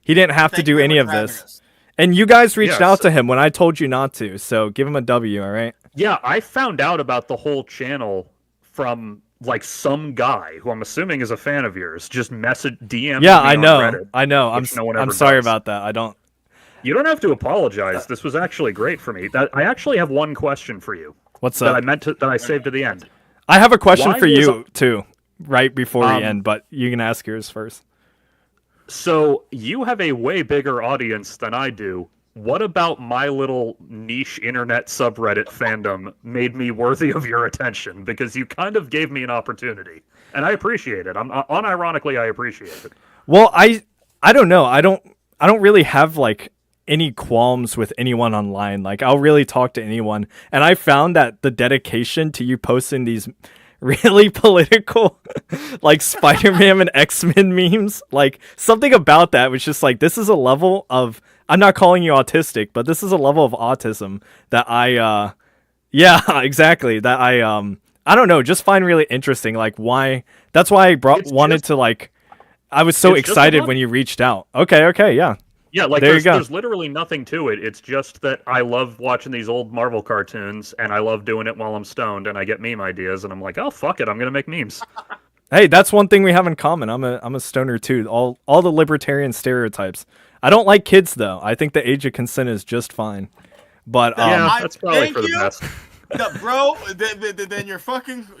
C: He didn't have to
B: thank
C: do
B: you
C: any
B: for
C: of
B: having
C: this.
B: us.
C: And you guys reached
G: Yeah,
C: out
G: so-
C: to him when I told you not to. So give him a W, all right?
G: Yeah, I found out about the whole channel from like some guy who I'm assuming is a fan of yours. Just DM.
C: Yeah,
G: me
C: I
G: on
C: know.
G: Reddit,
C: I know.
G: which no one
C: I'm
G: ever
C: sorry
G: does.
C: about that. I don't.
G: You don't have to apologize. This was actually great for me. That I actually have one question for you
C: What's
G: that I
C: up?
G: meant to that I saved to the end.
C: I have a question
G: Why
C: for
G: was
C: you too, right before we
G: Um,
C: end. But you can ask yours first.
G: So you have a way bigger audience than I do. what about my little niche internet subreddit fandom made me worthy of your attention? Because you kind of gave me an opportunity, and I appreciate it. I'm unironically, I appreciate it.
C: Well, I don't know. I don't really have like any qualms with anyone online. Like I'll really talk to anyone, and I found that the dedication to you posting these really political like Spider-Man and X-Men memes, like something about that was just like, this is a level of, I'm not calling you autistic, but this is a level of autism that I yeah, exactly, that I don't know, just find really interesting. Like why, that's why I wanted to like, I was so excited when you reached out. Okay, yeah.
G: Yeah, like
C: There you go.
G: there's literally nothing to it. It's just that I love watching these old Marvel cartoons, and I love doing it while I'm stoned, and I get meme ideas, and I'm like, oh fuck it, I'm gonna make memes.
C: Hey, that's one thing we have in common. I'm a stoner too. All the libertarian stereotypes. I don't like kids though. I think the age of consent is just fine. But
G: Yeah, that's probably
B: thank
G: for the
B: you.
G: best.
B: No, bro,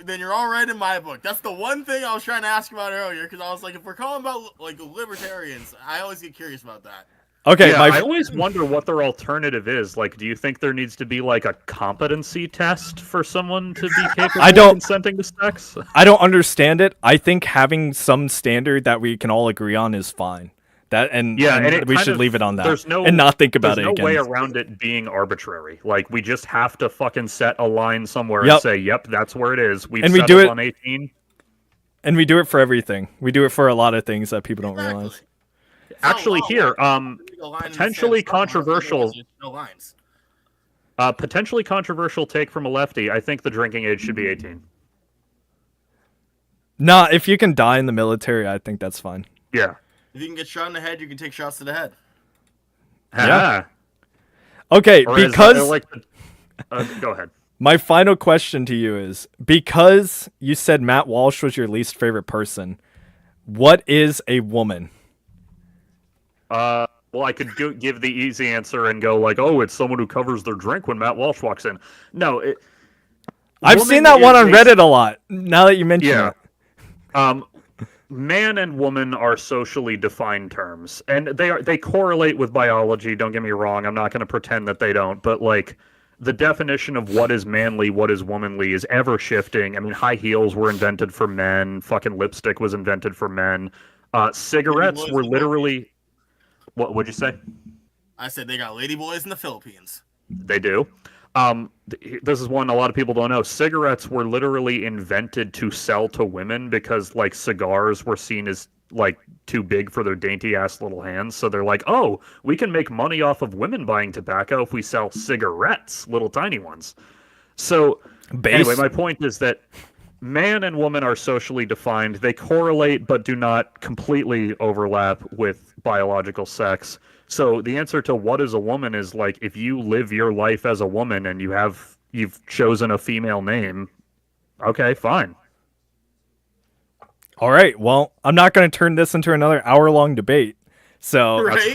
B: then you're all right in my book. That's the one thing I was trying to ask about earlier, because I was like, if we're calling about like libertarians, I always get curious about that.
C: okay,
G: Yeah,
C: my
G: I always wonder what their alternative is. Like, do you think there needs to be like a competency test for someone to be capable
C: I don't-
G: of consenting to sex?
C: I don't understand it. I think having some standard that we can all agree on is fine. That and
G: Yeah,
C: and
G: and it
C: we
G: kind
C: should
G: of-
C: leave it on that
G: there's no-
C: and not think about
G: There's
C: it
G: no
C: again.
G: way around it being arbitrary. Like, we just have to fucking set a line somewhere
C: Yep.
G: and say, "Yep, that's where it is." We've
C: And we
G: settled
C: do it-
G: on 18.
C: And we do it for everything. We do it for a lot of things that people don't
B: Exactly.
C: realize.
G: Actually,
B: Oh,
G: here,
B: a line in the
G: potentially
B: sand somewhere,
G: controversial.
B: otherwise there's no lines.
G: Potentially controversial take from a lefty. I think the drinking age should be 18.
C: Nah, if you can die in the military, I think that's fine.
G: Yeah.
B: If you can get shot in the head, you can take shots to the head.
C: Yeah. Okay,
G: Or is
C: because
G: it like go ahead.
C: my final question to you is, because you said Matt Walsh was your least favorite person, what is a woman?
G: Well, I could give the easy answer and go like, "Oh, it's someone who covers their drink when Matt Walsh walks in." No,
C: I've
G: woman
C: seen that one
G: is
C: on
G: a-
C: Reddit a lot. Now that you mention
G: Yeah.
C: it.
G: Man and woman are socially defined terms, and they correlate with biology. Don't get me wrong. I'm not going to pretend that they don't, but like the definition of what is manly, what is womanly is ever shifting. I mean, high heels were invented for men. Fucking lipstick was invented for men. Cigarettes were literally. What would you say?
B: I said they got ladyboys in the Philippines.
G: They do. This is one a lot of people don't know. Cigarettes were literally invented to sell to women because like cigars were seen as like too big for their dainty ass little hands. So they're like, oh, we can make money off of women buying tobacco if we sell cigarettes, little tiny ones. So anyway, my point is that man and woman are socially defined. They correlate but do not completely overlap with biological sex. So the answer to what is a woman is like, if you live your life as a woman and you've chosen a female name, okay, fine.
C: All right. Well, I'm not going to turn this into another hour-long debate. So
B: Right?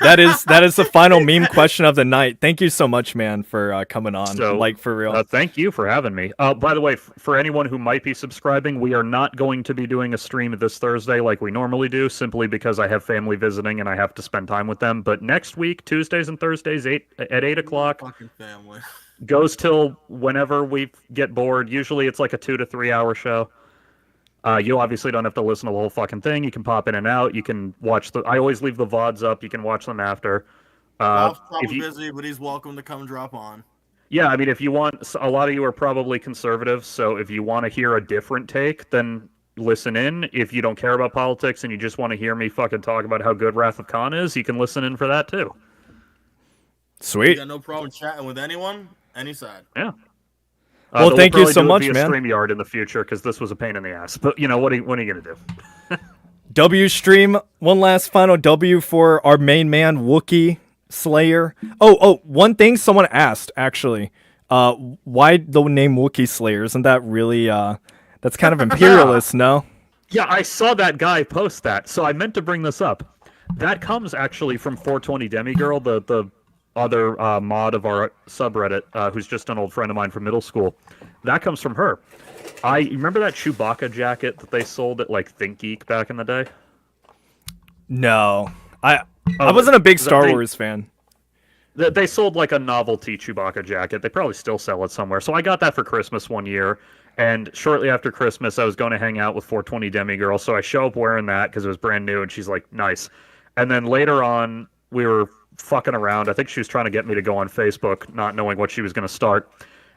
C: that is the final meme question of the night. Thank you so much, man, for coming on.
G: So,
C: like for real.
G: Thank you for having me. By the way, for anyone who might be subscribing, we are not going to be doing a stream this Thursday like we normally do, simply because I have family visiting and I have to spend time with them. But next week, Tuesdays and Thursdays, at 8 o'clock,
B: Fucking family.
G: goes till whenever we get bored. Usually it's like a 2 to 3 hour show. You obviously don't have to listen to the whole fucking thing. You can pop in and out. You can watch I always leave the VODs up. You can watch them after.
B: Bob's
G: If
B: probably
G: you,
B: busy, but he's welcome to come drop on.
G: yeah, I mean, if you want, a lot of you are probably conservative. So if you want to hear a different take, then listen in. If you don't care about politics and you just want to hear me fucking talk about how good Wrath of Khan is, you can listen in for that too.
B: You
C: Sweet.
B: got no problem chatting with anyone, any side.
G: Yeah.
C: Well,
G: but
C: thank
G: we'll
C: you so
G: probably do
C: much,
G: it via
C: man.
G: StreamYard in the future because this was a pain in the ass. But you know what are you gonna do?
C: W stream. One last final W for our main man, Wookiee Slayer. Oh, one thing someone asked actually. Why the name Wookiee Slayer? Isn't that really that's kind of imperialist, no?
G: Yeah, I saw that guy post that, so I meant to bring this up. That comes actually from 420 Demigirl, the other mod of our subreddit, who's just an old friend of mine from middle school. That comes from her. You remember that Chewbacca jacket that they sold at like ThinkGeek back in the day?
C: No. I
G: Oh,
C: wasn't a big Star
G: they-
C: Wars fan.
G: They sold like a novelty Chewbacca jacket. They probably still sell it somewhere. So I got that for Christmas one year. And shortly after Christmas, I was going to hang out with 420 Demigirl. So I show up wearing that because it was brand new. And she's like, nice. And then later on, we were fucking around. I think she was trying to get me to go on Facebook, not knowing what she was going to start.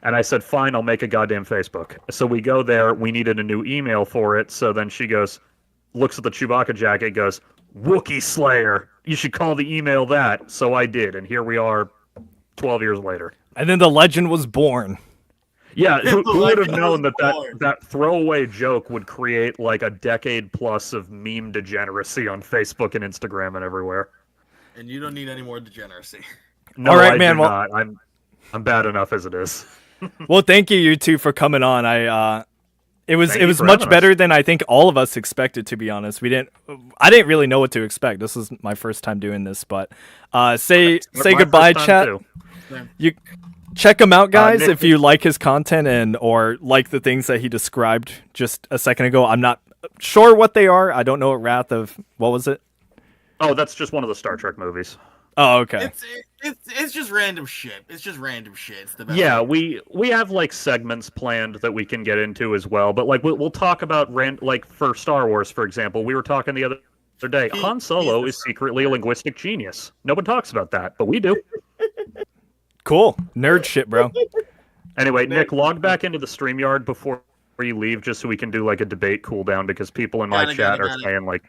G: And I said, fine, I'll make a goddamn Facebook. So we go there. We needed a new email for it. So then she goes, looks at the Chewbacca jacket, goes, Wookiee Slayer. You should call the email that. So I did, and here we are 12 years later.
C: And then the legend was born.
G: Yeah, who would have
B: Legend
G: known
B: was
G: that
B: born.
G: that throwaway joke would create like a decade plus of meme degeneracy on Facebook and Instagram and everywhere?
B: And you don't need any more degeneracy.
G: No,
C: All right,
G: I
C: man,
G: do
C: well-
G: not. I'm bad enough as it is.
C: Well, thank you two for coming on. It was
G: Thank you for
C: much
G: having
C: better
G: us.
C: than I think all of us expected, to be honest. I didn't really know what to expect. This is my first time doing this, but say
G: My
C: goodbye,
G: first time,
C: chat.
G: too.
C: You check him out, guys,
G: Nick-
C: if you like his content or like the things that he described just a second ago. I'm not sure what they are. I don't know what what was it?
G: Oh, that's just one of the Star Trek movies.
C: Oh, okay.
B: It's just random shit. It's just random shit. It's the best.
G: Yeah, we have like segments planned that we can get into as well. But like we'll talk about like for Star Wars, for example, we were talking the other day. Han Solo is secretly a linguistic genius. No one talks about that, but we do.
C: Cool. Nerd shit, bro.
G: Anyway, Nick, log back into the StreamYard before you leave, just so we can do like a debate cooldown because people in my
B: Got it,
G: chat
B: got it,
G: are
B: got it.
G: saying like.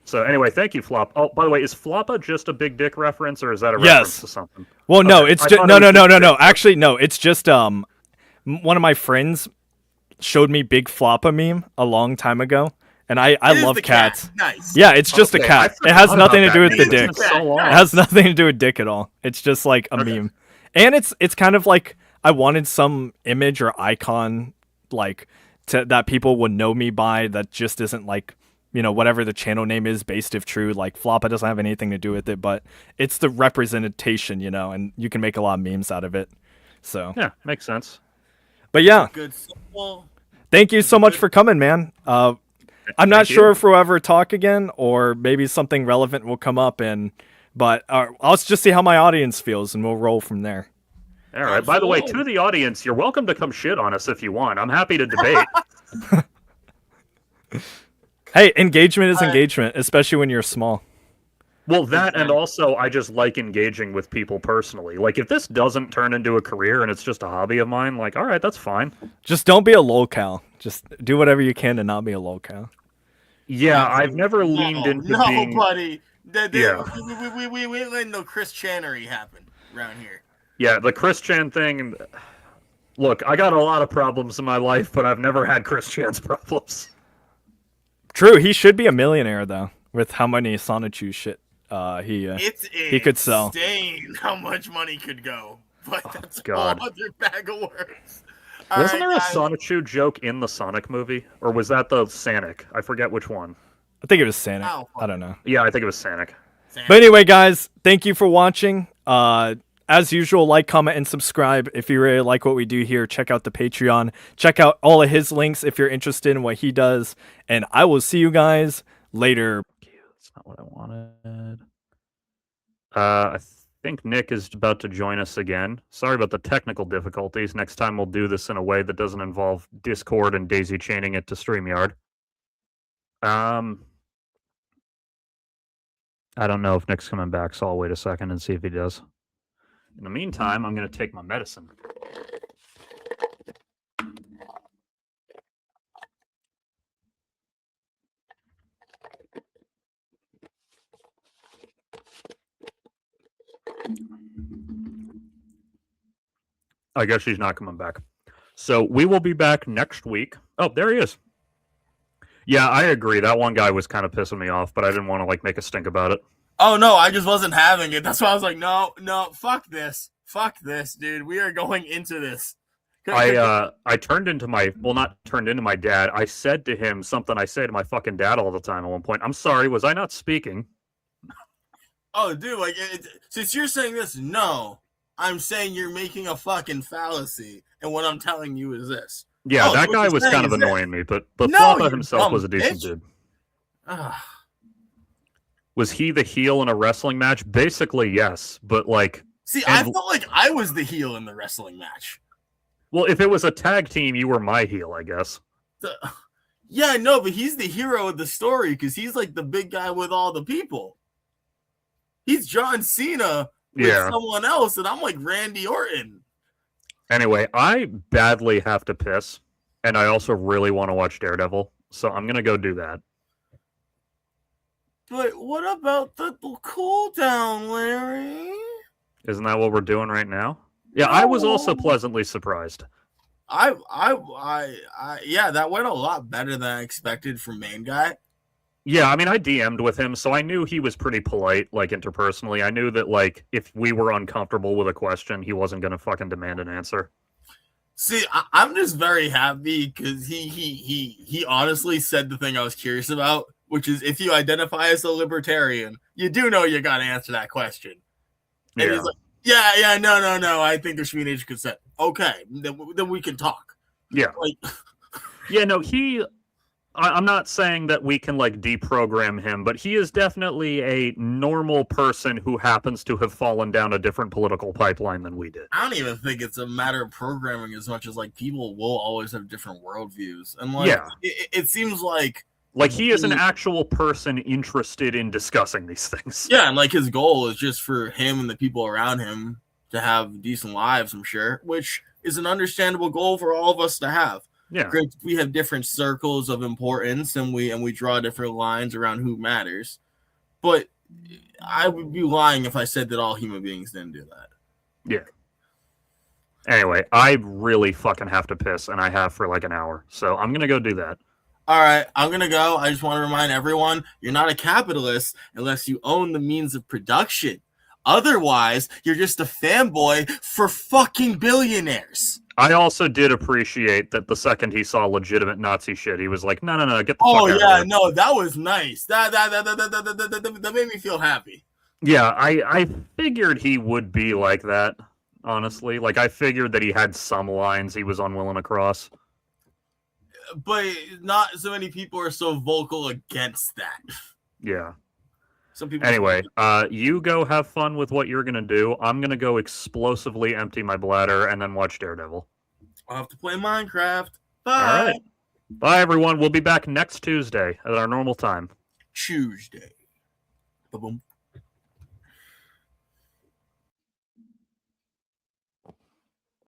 G: So anyway, thank you, Flop. Oh, by the way, is Floppa just a big dick reference, or is that a
C: Yes.
G: reference to something?
C: Well, no,
G: Okay,
C: it's
G: I
C: just
G: thought
C: no.
G: it was just-
C: Actually, no. It's just one of my friends showed me Big Floppa meme a long time ago, and I
B: It is
C: love
B: the cat.
C: cats.
B: Nice.
C: Yeah, it's just a
G: Okay,
C: cat.
G: I
C: It has
G: forgot
C: nothing to
G: about
C: do with
G: that.
C: the
G: It's been
C: dick.
G: so long.
C: It has nothing to do with dick at all. It's just like a
G: Okay.
C: meme, and it's kind of like I wanted some image or icon like that people would know me by that just isn't like. Whatever the channel name is, based if true, like Floppa doesn't have anything to do with it, but it's the representation, and you can make a lot of memes out of it. So,
G: Yeah, makes sense.
C: but yeah,
B: Good soul.
C: thank you so much for coming, man. I'm not
G: Thank
C: sure
G: you.
C: if we'll ever talk again, or maybe something relevant will come up, but I'll just see how my audience feels, and we'll roll from there.
G: All right. By the way, to
B: Absolutely.
G: the audience, you're welcome to come shit on us if you want. I'm happy to debate.
C: Hey, engagement is
B: All right.
C: engagement, especially when you're small.
G: Well, that and also I just like engaging with people personally. Like if this doesn't turn into a career and it's just a hobby of mine, like all right, that's fine.
C: Just don't be a lolcow. Just do whatever you can to not be a lolcow.
G: Yeah, I've never leaned into
B: no,
G: being.
B: buddy.
G: Yeah.
B: We ain't letting no Chris Channery happen around here.
G: Yeah, the Chris Chan thing. Look, I got a lot of problems in my life, but I've never had Chris Chan's problems.
C: True, he should be a millionaire though, with how many Sonichu shit
B: It's
C: he could sell.
B: insane how much money could go, but that's
G: God.
B: a whole other bag of words.
G: Wasn't there a
B: guys.
G: Sonichu joke in the Sonic movie, or was that the Sonic? I forget which one.
C: I think it was Sonic.
B: Oh, fuck.
C: I don't know.
G: Yeah, I think it was Sonic.
C: But anyway, guys, thank you for watching. As usual, like, comment, and subscribe. If you really like what we do here, check out the Patreon. Check out all of his links if you're interested in what he does. And I will see you guys later.
G: That's not what I wanted. I think Nick is about to join us again. Sorry about the technical difficulties. Next time we'll do this in a way that doesn't involve Discord and daisy chaining it to StreamYard. I don't know if Nick's coming back, so I'll wait a second and see if he does. In the meantime, I'm going to take my medicine. I guess he's not coming back. So we will be back next week. Oh, there he is. Yeah, I agree. That one guy was kind of pissing me off, but I didn't want to like make a stink about it.
B: Oh no, I just wasn't having it. That's why I was like, no, fuck this, dude. We are going into this.
G: I turned into my not turned into my dad. I said to him something I say to my fucking dad all the time at one point. I'm sorry, was I not speaking?
B: Oh, dude, like, since you're saying this, no, I'm saying you're making a fucking fallacy, and what I'm telling you is this.
G: Yeah,
B: Oh,
G: that
B: what
G: guy
B: you're
G: was
B: saying
G: kind of
B: is that-
G: annoying me, but
B: No,
G: Floppa
B: you
G: himself
B: dumb
G: was a decent
B: bitch.
G: dude.
B: Ah,
G: Was he the heel in a wrestling match? Basically, yes. But like
B: See, I
A: And-
B: felt like I was the heel in the wrestling match.
A: Well, if it was a tag team, you were my heel, I guess.
B: Yeah, I know, but he's the hero of the story because he's like the big guy with all the people. He's John Cena with
A: Yeah.
B: someone else, and I'm like Randy Orton.
A: Anyway, I badly have to piss, and I also really want to watch Daredevil, so I'm gonna go do that.
B: But what about the cool down, Larry?
A: Isn't that what we're doing right now? Yeah, I was also
B: No.
A: pleasantly surprised.
B: Yeah, that went a lot better than I expected from main guy.
A: Yeah, I mean, I DM'd with him, so I knew he was pretty polite, like, interpersonally. I knew that, like, if we were uncomfortable with a question, he wasn't gonna fucking demand an answer.
B: See, I'm just very happy because he honestly said the thing I was curious about, which is if you identify as a libertarian, you do know you got to answer that question. And
A: Yeah.
B: he's like, yeah, no, I think there should be an age of consent. Okay, then we can talk.
A: Yeah.
B: Like,
A: Yeah, no, I'm not saying that we can, like, deprogram him, but he is definitely a normal person who happens to have fallen down a different political pipeline than we did.
B: I don't even think it's a matter of programming as much as like people will always have different worldviews, and like
A: Yeah.
B: it seems like
A: Like, he is an actual person interested in discussing these things.
B: yeah, and like his goal is just for him and the people around him to have decent lives. I'm sure, which is an understandable goal for all of us to have.
A: Yeah.
B: Great, we have different circles of importance, and we draw different lines around who matters. But I would be lying if I said that all human beings didn't do that.
A: Anyway, I really fucking have to piss, and I have for like an hour. So I'm going to go do that.
B: All right, I'm gonna go. I just want to remind everyone: you're not a capitalist unless you own the means of production. Otherwise, you're just a fanboy for fucking billionaires.
A: I also did appreciate that the second he saw legitimate Nazi shit, he was like, no, get the
B: Oh
A: fuck out
B: yeah,
A: of here.
B: no, that was nice. That made me feel happy.
A: Yeah, I figured he would be like that, honestly. Like, I figured that he had some lines he was unwilling to cross.
B: But not so many people are so vocal against that.
A: Yeah.
B: Some people.
A: Anyway, you go have fun with what you're going to do. I'm going to go explosively empty my bladder and then watch Daredevil.
B: I'll have to play Minecraft. Bye.
A: All right. Bye, everyone. We'll be back next Tuesday at our normal time.
B: Tuesday. Ba-boom.